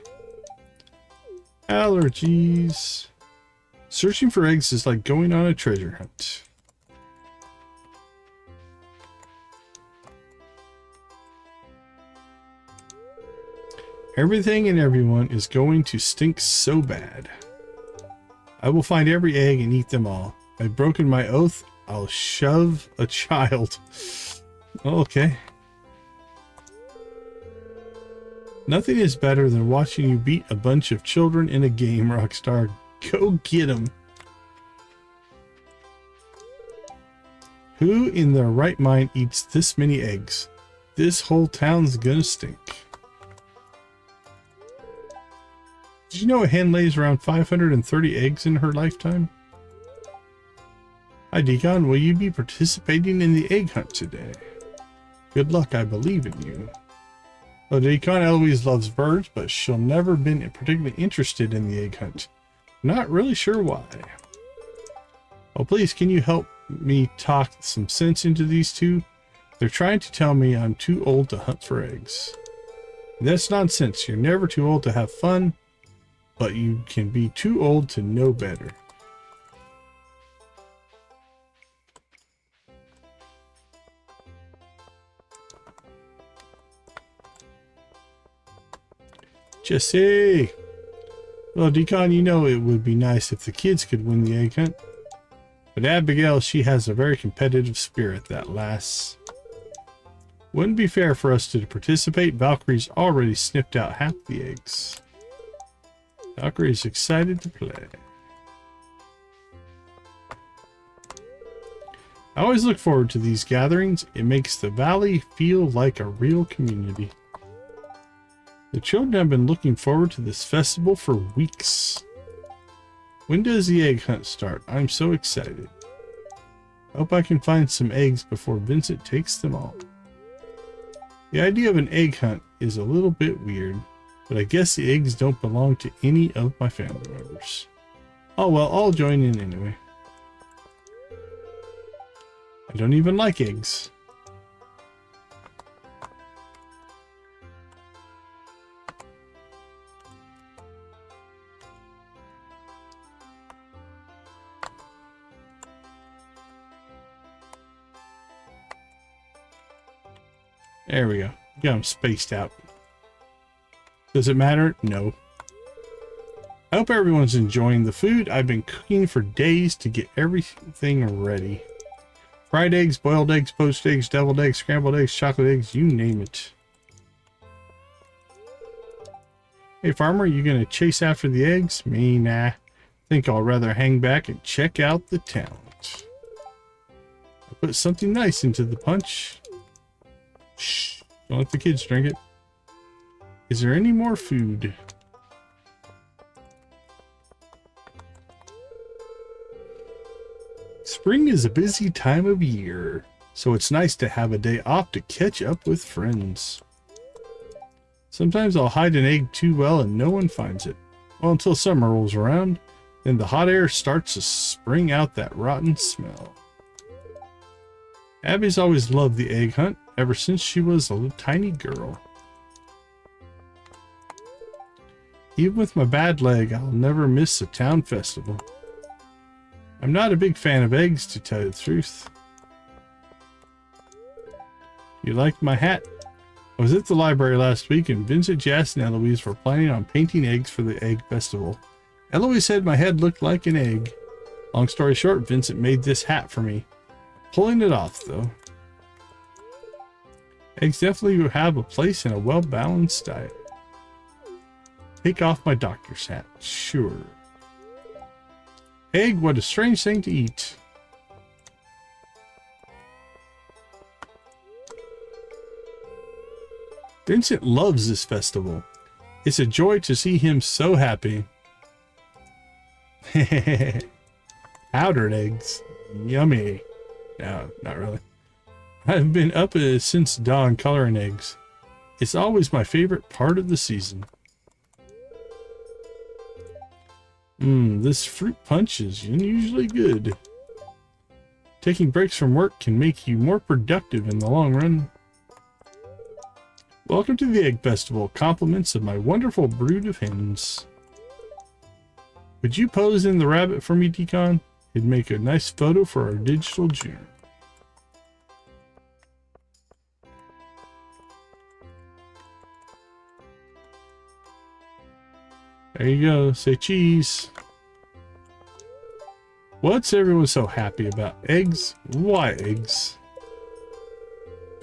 Speaker 1: Allergies. Searching for eggs is like going on a treasure hunt. Everything and everyone is going to stink so bad. I will find every egg and eat them all. I've broken my oath. I'll shove a child. Okay. Nothing is better than watching you beat a bunch of children in a game, Rockstar. Go get 'em. Who in their right mind eats this many eggs? This whole town's gonna stink. Did you know a hen lays around 530 eggs in her lifetime? Hi, Deacon. Will you be participating in the egg hunt today? Good luck. I believe in you. Well, Deacon always loves birds, but she'll never been particularly interested in the egg hunt. Not really sure why. Oh, please, can you help me talk some sense into these two? They're trying to tell me I'm too old to hunt for eggs. That's nonsense. You're never too old to have fun, but you can be too old to know better. Jesse! Well, Deacon, you know it would be nice if the kids could win the egg hunt. But Abigail, she has a very competitive spirit, that lass. Wouldn't be fair for us to participate. Valkyrie's already sniffed out half the eggs. Valkyrie's excited to play. I always look forward to these gatherings. It makes the valley feel like a real community. The children have been looking forward to this festival for weeks. When does the egg hunt start? I'm so excited. Hope I can find some eggs before Vincent takes them all. The idea of an egg hunt is a little bit weird, but I guess the eggs don't belong to any of my family members. Oh well, I'll join in anyway. I don't even like eggs. There we go. Got them spaced out. Does it matter? No. I hope everyone's enjoying the food. I've been cooking for days to get everything ready. Fried eggs, boiled eggs, poached eggs, deviled eggs, scrambled eggs, chocolate eggs, you name it. Hey farmer, you gonna chase after the eggs? Me, nah. Think I'll rather hang back and check out the talent. I put something nice into the punch. Shh, don't let the kids drink it. Is there any more food? Spring is a busy time of year, so it's nice to have a day off to catch up with friends. Sometimes I'll hide an egg too well and no one finds it. Well, until summer rolls around, then the hot air starts to spring out that rotten smell. Abby's always loved the egg hunt ever since she was a little tiny girl. Even with my bad leg, I'll never miss a town festival. I'm not a big fan of eggs, to tell you the truth. You like my hat? I was at the library last week and Vincent, Jess, and Eloise were planning on painting eggs for the egg festival. Eloise said my head looked like an egg. Long story short, Vincent made this hat for me. Pulling it off, though. Eggs definitely have a place in a well-balanced diet. Take off my doctor's hat. Sure. Egg, what a strange thing to eat. Vincent loves this festival. It's a joy to see him so happy. Powdered eggs. Yummy. No, not really. I've been up since dawn coloring eggs. It's always my favorite part of the season. This fruit punch is unusually good. Taking breaks from work can make you more productive in the long run. Welcome to the Egg Festival. Compliments of my wonderful brood of hens. Would you pose in the rabbit for me, Decon? It'd make a nice photo for our digital journal. There you go. Say cheese. What's everyone so happy about? Eggs? Why eggs?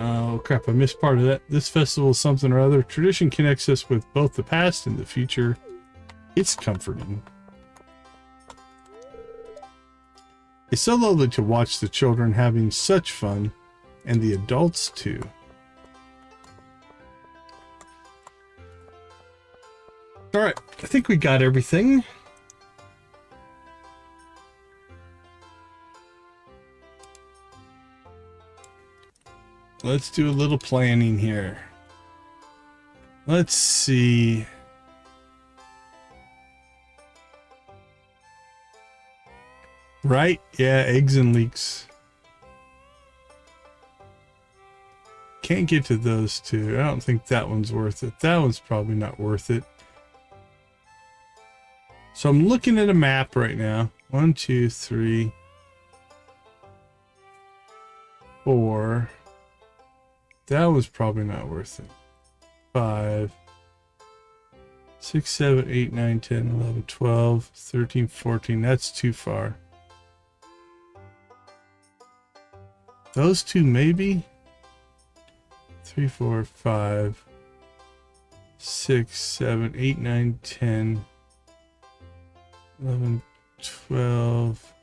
Speaker 1: Oh crap, I missed part of that. This festival is something or other. Tradition connects us with both the past and the future. It's comforting. It's so lovely to watch the children having such fun, and the adults too. Alright, I think we got everything. Let's do a little planning here. Let's see. Right? Yeah, eggs and leeks. Can't get to those two. I don't think that one's worth it. That one's probably not worth it. So I'm looking at a map right now. 1, 2, 3, 4. That was probably not worth it. 5, 6, 7, 8, 9, 10, 11, 12, 13, 14. That's too far. Those two maybe? 3, 4, 5, 6, 7, 8, 9, 10. 11, 12,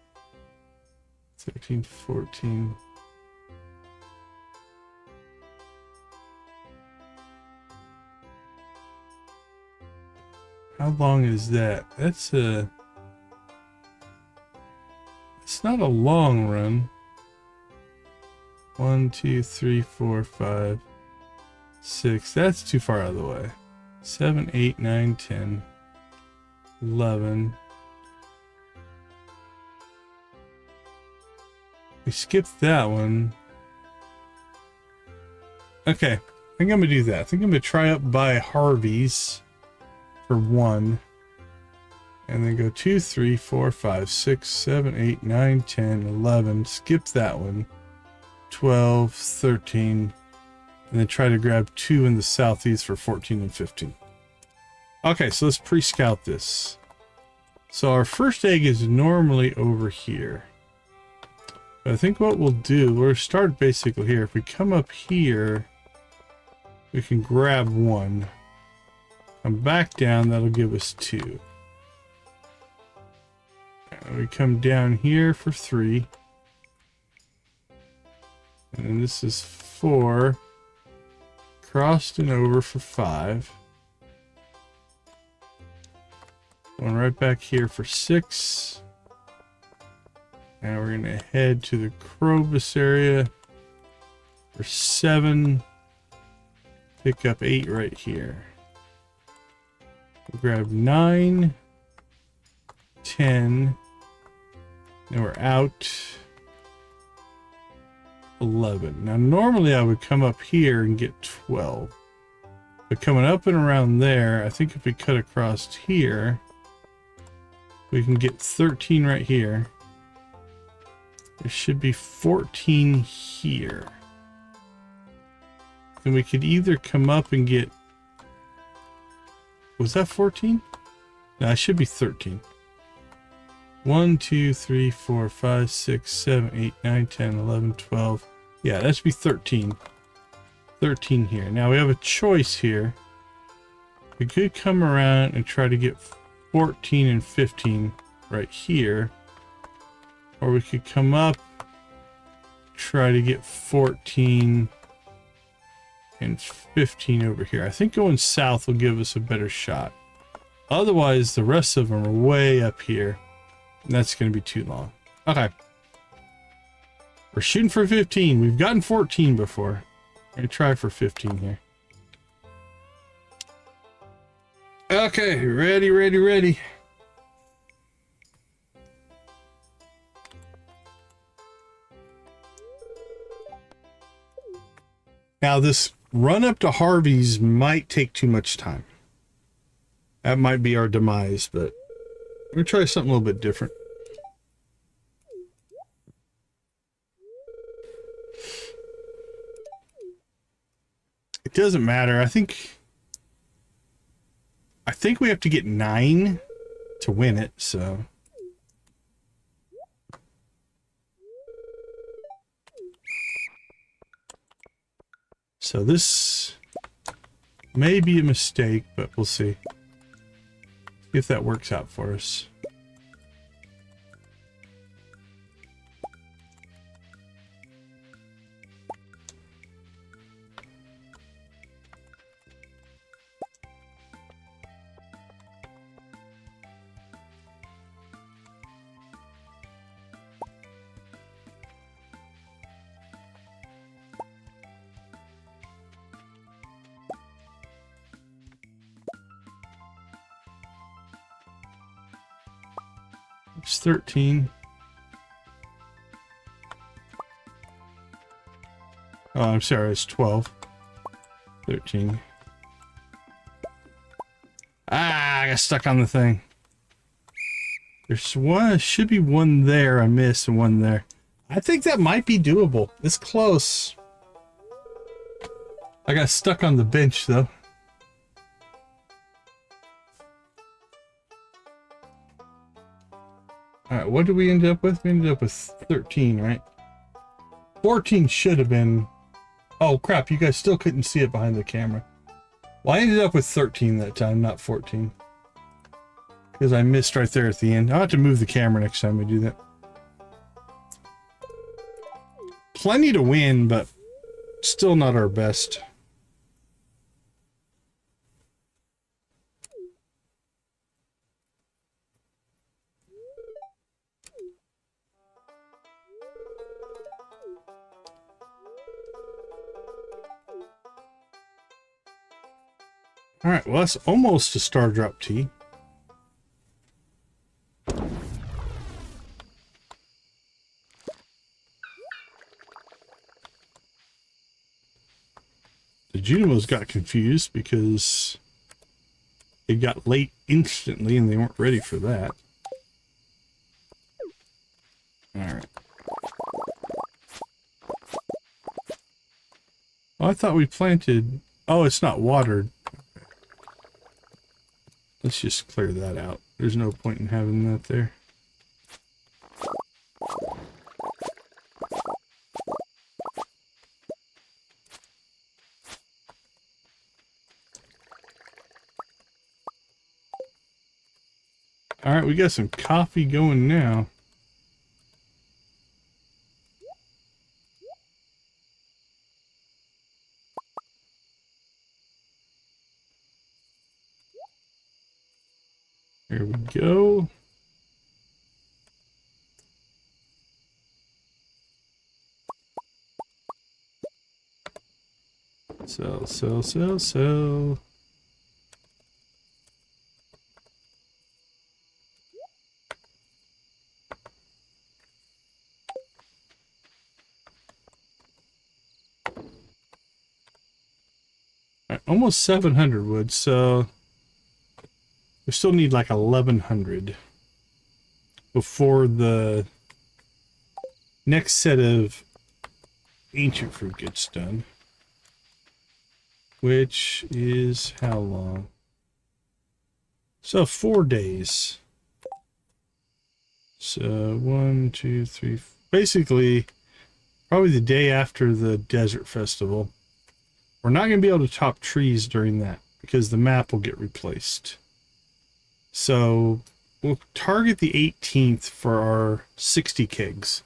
Speaker 1: 13, 14. How long is that? That's it's not a long run. 1, 2, 3, 4, 5, 6. That's too far out of the way. 7, 8, 9, 10, 11. We skipped that one. Okay, I think I'm gonna do that. I think I'm gonna try up by Harvey's for 1. And then go 2, 3, 4, 5, 6, 7, 8, 9, 10, 11. Skip that one. 12, 13. And then try to grab 2 in the southeast for 14 and 15. Okay, so let's pre-scout this. So our first egg is normally over here. But I think what we'll do, we'll start basically here. If we come up here, we can grab 1. Come back down, that'll give us 2. And we come down here for 3. And then this is 4. Crossed and over for 5. Going right back here for 6. Now we're going to head to the Krobus area for 7. Pick up 8 right here. We'll grab 9, 10. Then we're out 11. Now normally I would come up here and get 12. But coming up and around there, I think if we cut across here, we can get 13 right here. There should be 14 here. Then we could either come up and get... Was that 14? No, it should be 13. 1, 2, 3, 4, 5, 6, 7, 8, 9, 10, 11, 12. Yeah, that should be 13. 13 here. Now we have a choice here. We could come around and try to get 14 and 15 right here. Or we could come up, try to get 14 and 15 over here. I think going south will give us a better shot. Otherwise, the rest of them are way up here. And that's going to be too long. Okay. We're shooting for 15. We've gotten 14 before. I'm going to try for 15 here. Okay, ready, ready, ready. Now this run up to Harvey's might take too much time. That might be our demise, but we're going to try something a little bit different. It doesn't matter. I think we have to get 9 to win it, so. So this may be a mistake, but we'll see if that works out for us. It's 13. Oh, I'm sorry, it's 12. 13. Ah, I got stuck on the thing. There's one, should be one there I missed and one there. I think that might be doable. It's close. I got stuck on the bench though. Alright, what did we end up with? We ended up with 13, right? 14 should have been... Oh crap, you guys still couldn't see it behind the camera. Well, I ended up with 13 that time, not 14. Because I missed right there at the end. I'll have to move the camera next time we do that. Plenty to win, but still not our best. All right, well, that's almost a star drop tea. The Junimos got confused because it got late instantly and they weren't ready for that. All right. Oh, I thought we planted... Oh, it's not watered. Okay. Let's just clear that out. There's no point in having that there. All right, we got some coffee going now. There we go. Sell. Right, almost 700 wood, so we still need like 1100 before the next set of ancient fruit gets done. Which is how long? So 4 days. So 1, 2, 3, basically probably the day after the desert festival. We're not going to be able to top trees during that because the map will get replaced. So we'll target the 18th for our 60 kegs.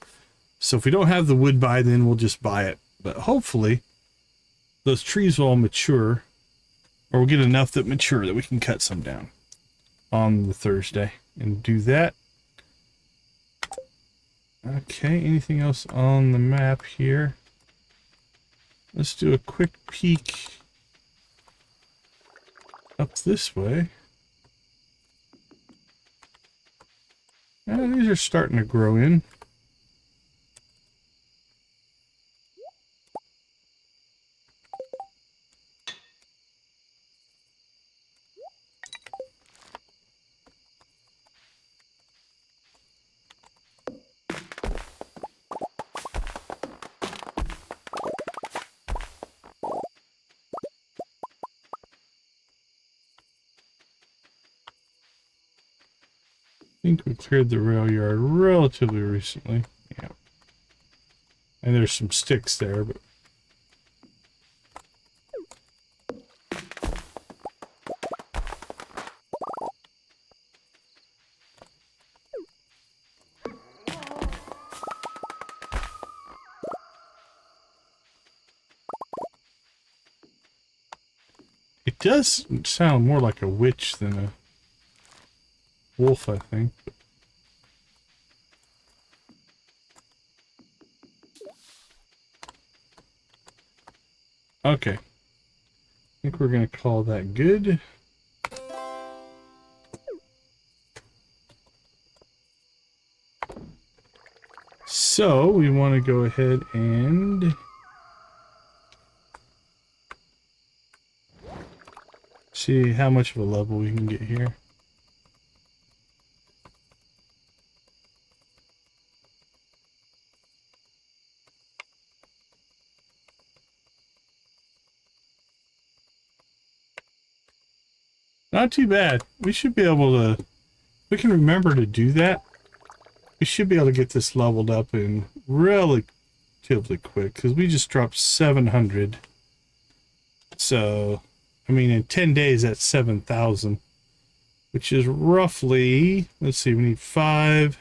Speaker 1: So if we don't have the wood by then, we'll just buy it. But hopefully those trees will all mature, or we'll get enough that mature that we can cut some down on the Thursday and do that. Okay, anything else on the map here? Let's do a quick peek up this way. These are starting to grow in. I think we cleared the rail yard relatively recently. Yeah. And there's some sticks there, but it does sound more like a witch than a wolf, I think. Okay. I think we're going to call that good. So we want to go ahead and see how much of a level we can get here. Not too bad. We should be able to, if we can remember to do that, we should be able to get this leveled up in relatively quick, because we just dropped 700. So, I mean, in 10 days, that's 7,000, which is roughly, let's see, we need 5.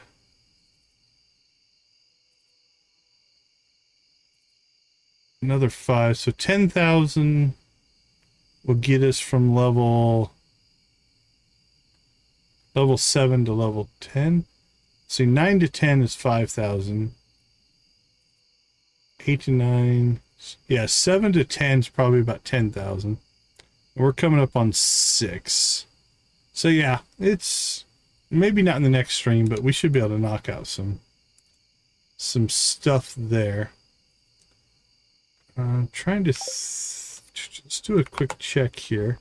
Speaker 1: Another 5, so 10,000 will get us from level 7 to level 10. See, 9 to 10 is 5,000. 8 to 9, yeah, 7 to 10 is probably about 10,000. We're coming up on 6. So yeah, it's maybe not in the next stream, but we should be able to knock out some stuff there. I'm trying to let's do a quick check here.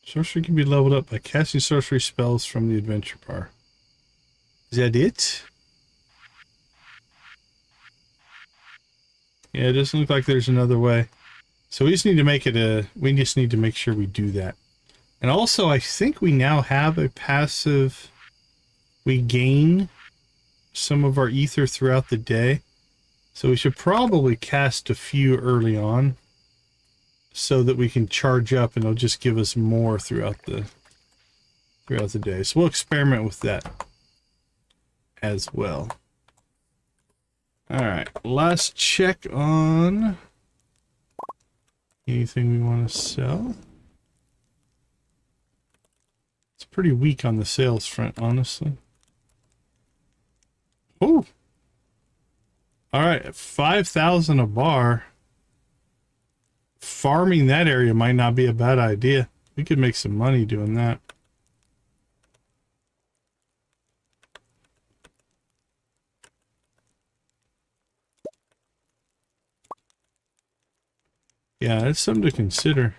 Speaker 1: Sorcery can be leveled up by casting sorcery spells from the adventure bar. Is that it? Yeah, it doesn't look like there's another way. So we just need to make it we just need to make sure we do that. And also, I think we now have a passive. We gain some of our ether throughout the day. So we should probably cast a few early on so that we can charge up and it'll just give us more throughout the day. So we'll experiment with that as well. All right, last check on anything we want to sell. It's pretty weak on the sales front, honestly. Oh, all right, 5,000 a bar. Farming that area might not be a bad idea. We could make some money doing that. Yeah, that's something to consider.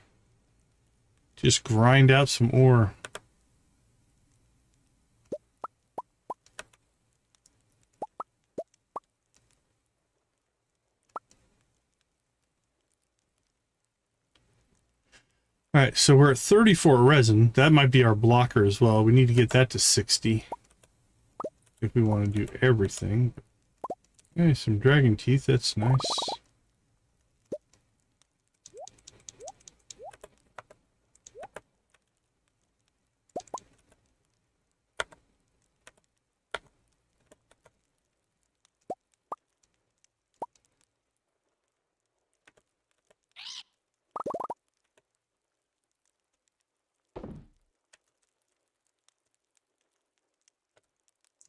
Speaker 1: Just grind out some ore. All right, so we're at 34 resin. That might be our blocker as well. We need to get that to 60 if we want to do everything. Okay, some dragon teeth. That's nice.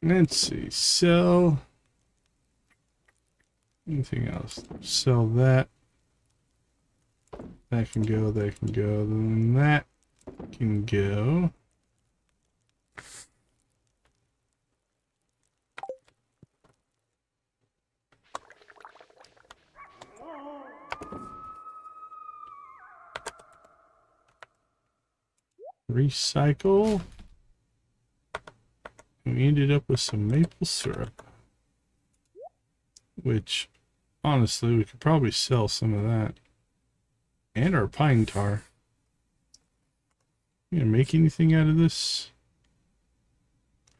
Speaker 1: Let's see, sell. Anything else? Sell that. That can go, that can go, then that can go. Recycle. We ended up with some maple syrup, which honestly we could probably sell some of that, and our pine tar. You gonna make anything out of this?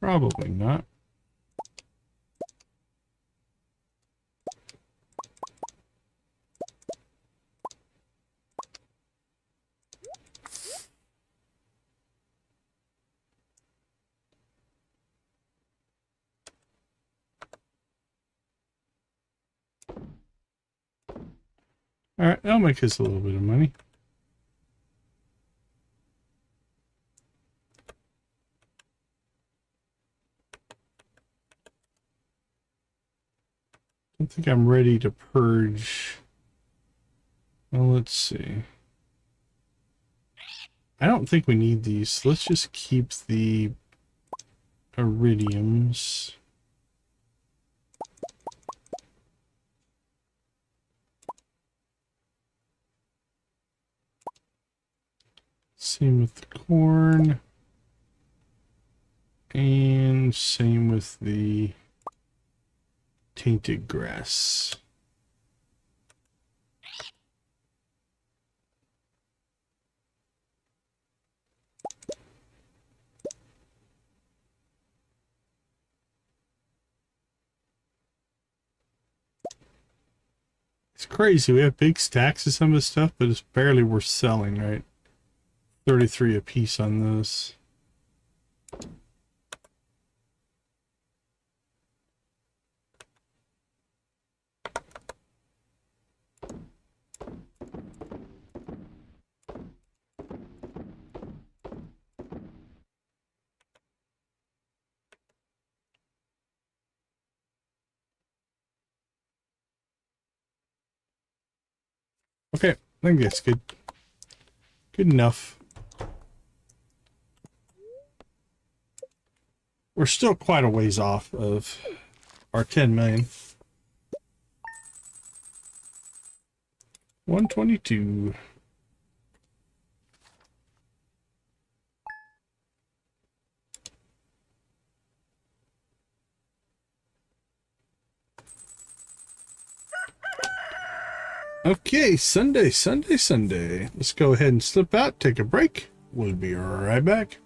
Speaker 1: Probably not. All right, that'll make us a little bit of money. I don't think I'm ready to purge. Well, let's see. I don't think we need these. Let's just keep the iridiums. Same with the corn. And same with the tainted grass. It's crazy. We have big stacks of some of this stuff, but it's barely worth selling, right? 33 a piece on those. Okay, I think that's good. Good enough. We're still quite a ways off of our 10 million. 122. Okay, Sunday. Let's go ahead and slip out, take a break. We'll be right back.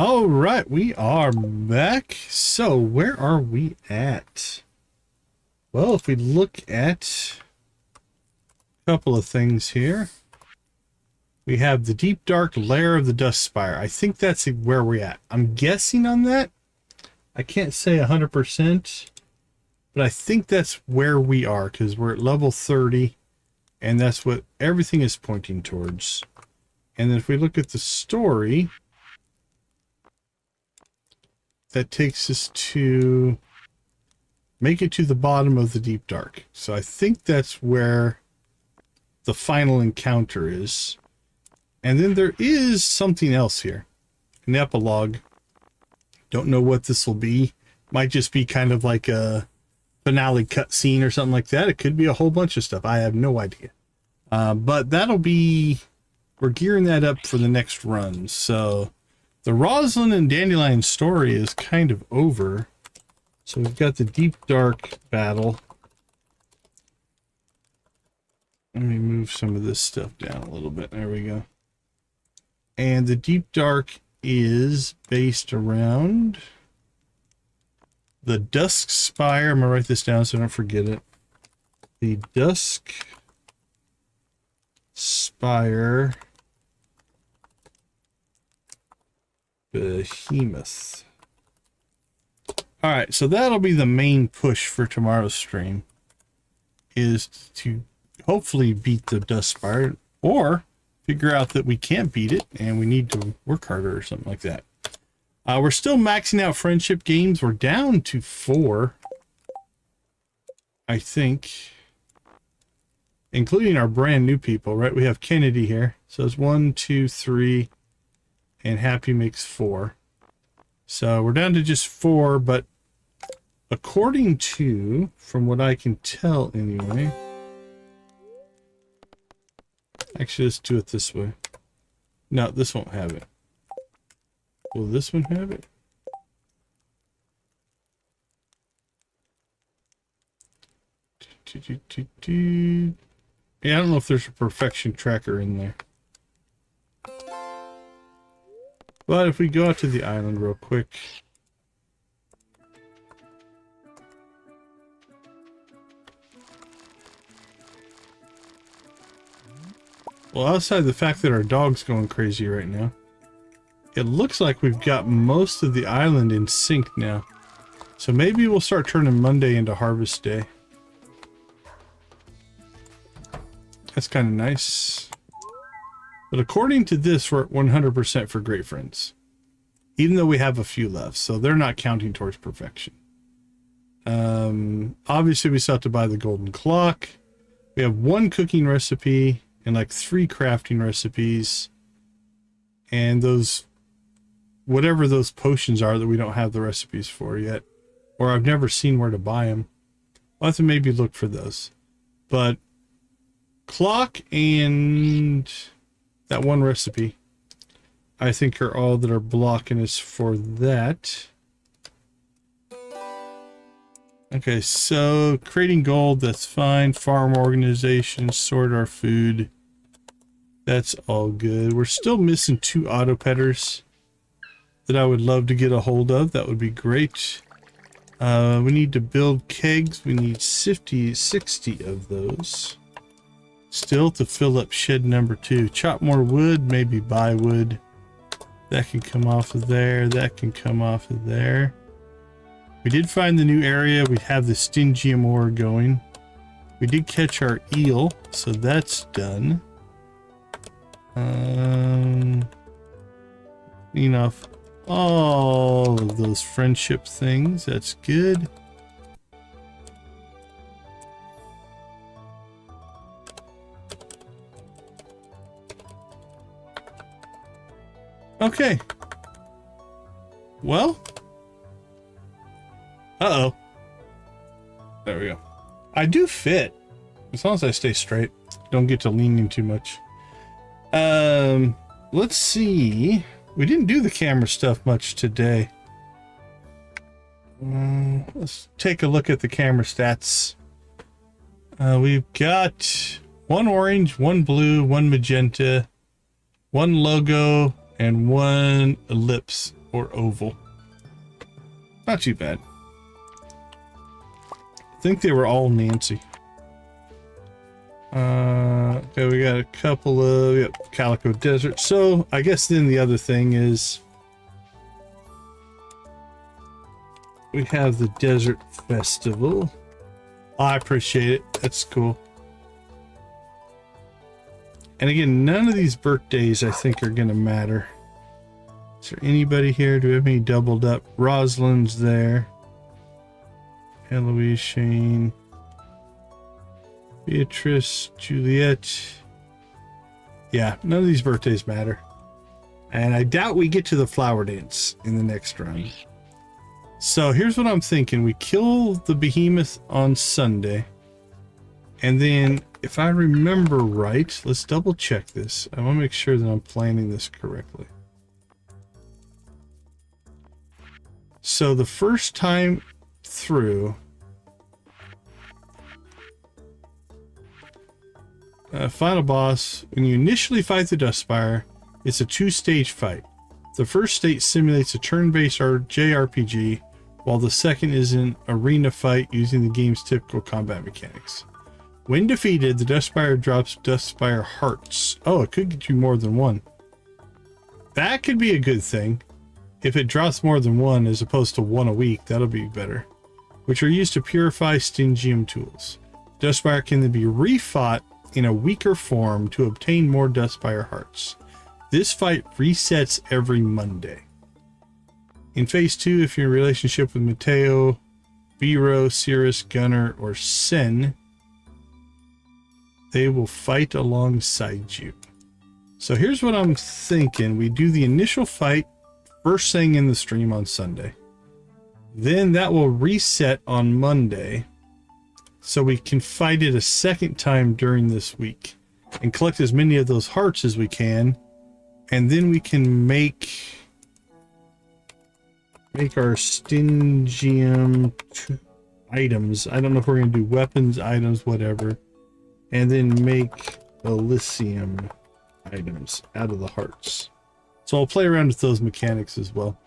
Speaker 1: All right, we are back. So where are we at? Well, if we look at a couple of things here, we have the deep dark lair of the dust spire. I think that's where we're at. I'm guessing on that. I can't say 100%, but I think that's where we are because we're at level 30, and that's what everything is pointing towards. And then if we look at the story, that takes us to make it to the bottom of the deep dark. So I think that's where the final encounter is. And then there is something else here, an epilogue. Don't know what this will be. Might just be kind of like a finale cutscene or something like that. It could be a whole bunch of stuff. I have no idea. But that'll be, we're gearing that up for the next run. So the Roslin and Dandelion story is kind of over. So we've got the deep dark battle. Let me move some of this stuff down a little bit. There we go. And the deep dark is based around the dusk spire. I'm gonna write this down so I don't forget it. The dusk spire behemoth. All right, so that'll be the main push for tomorrow's stream, is to hopefully beat the dust spire, or figure out that we can't beat it and we need to work harder or something like that. We're still maxing out friendship games. We're down to 4, I think, including our brand new people, right? We have Kennedy here. So it's 1, 2, 3, and Happy makes 4. So we're down to just 4, but according to, from what I can tell anyway, actually, let's do it this way. No, this won't have it. Will this one have it? Yeah, I don't know if there's a perfection tracker in there. But if we go out to the island real quick. Well, outside the fact that our dog's going crazy right now, it looks like we've got most of the island in sync now. So maybe we'll start turning Monday into Harvest Day. That's kind of nice. But according to this, we're at 100% for Great Friends. Even though we have a few left, so they're not counting towards perfection. Obviously, we still have to buy the golden clock. We have 1 cooking recipe and like 3 crafting recipes. And those, whatever those potions are that we don't have the recipes for yet, or I've never seen where to buy them. I'll have to maybe look for those. But clock and that 1 recipe, I think, are all that are blocking us for that. Okay, so creating gold, that's fine. Farm organization, sort our food. That's all good. We're still missing 2 auto petters that I would love to get a hold of. That would be great. We need to build kegs. We need 60 of those. Still to fill up shed number 2. Chop more wood, maybe buy wood. That can come off of there. That can come off of there. We did find the new area. We have the Stingium ore going. We did catch our eel, so that's done. Clean off all of those friendship things. That's good. Okay. Well. Uh-oh. There we go. I do fit. As long as I stay straight. Don't get to leaning too much. Let's see. We didn't do the camera stuff much today. Let's take a look at the camera stats. We've got 1 orange, 1 blue, 1 magenta, 1 logo, and 1 ellipse. or oval. Not too bad. I think they were all Nancy. Okay, we got a couple of Calico Desert. So I guess then the other thing is we have the Desert Festival. I appreciate it. That's cool. And again, none of these birthdays I think are going to matter. Is there anybody here? Do we have any doubled up? Roslin's there. Eloise, Shane. Beatrice, Juliet. Yeah, none of these birthdays matter. And I doubt we get to the flower dance in the next round. So here's what I'm thinking. We kill the behemoth on Sunday. And then, if I remember right, let's double check this. I want to make sure that I'm planning this correctly. So the first time through, final boss, when you initially fight the Dustspire, it's a two-stage fight. The first stage simulates a turn-based JRPG, while the second is an arena fight using the game's typical combat mechanics. When defeated, the Dustspire drops Dustspire hearts. Oh, it could get you more than one. That could be a good thing. If it drops more than one as opposed to one a week, that'll be better. Which are used to purify Stingium tools. Dustspire can then be refought in a weaker form to obtain more Dustspire hearts. This fight resets every Monday. In Phase 2, if you're in a relationship with Mateo, Biro, Cirrus, Gunnar, or Sen, they will fight alongside you. So here's what I'm thinking. We do the initial fight first thing in the stream on Sunday. Then that will reset on Monday, so we can fight it a second time during this week and collect as many of those hearts as we can, and then we can make our Stingium items. I don't know if we're going to do weapons, items, whatever, and then make Elysium items out of the hearts. So I'll play around with those mechanics as well.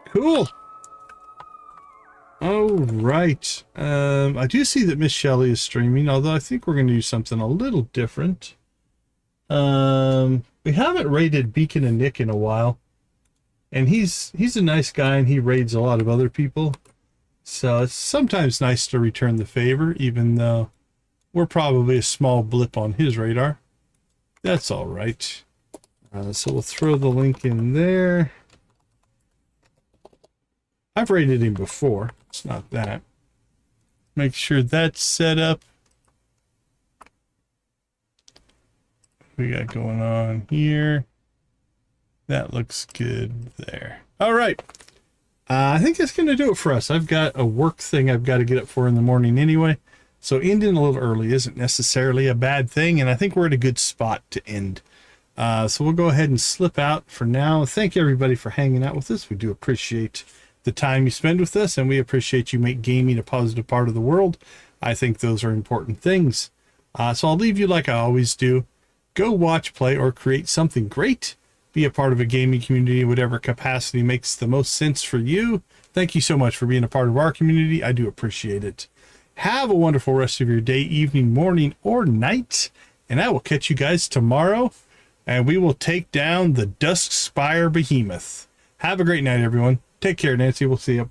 Speaker 1: Cool. All right. I do see that Miss Shelley is streaming, although I think we're going to do something a little different. We haven't raided Beacon and Nick in a while, and he's a nice guy, and he raids a lot of other people. So it's sometimes nice to return the favor, even though we're probably a small blip on his radar. That's all right. So we'll throw the link in there. I've rated him before. It's not that. Make sure that's set up. We got going on here. That looks good there. All right. I think that's going to do it for us. I've got a work thing I've got to get up for in the morning anyway. So ending a little early isn't necessarily a bad thing. And I think we're at a good spot to end. So we'll go ahead and slip out for now. Thank everybody for hanging out with us. We do appreciate the time you spend with us, and we appreciate you make gaming a positive part of the world. I think those are important things. So I'll leave you like I always do. Go watch, play, or create something great. Be a part of a gaming community in whatever capacity makes the most sense for you. Thank you so much for being a part of our community. I do appreciate it. Have a wonderful rest of your day, evening, morning, or night. And I will catch you guys tomorrow. And we will take down the Dustspire Behemoth. Have a great night, everyone. Take care, Nancy. We'll see you.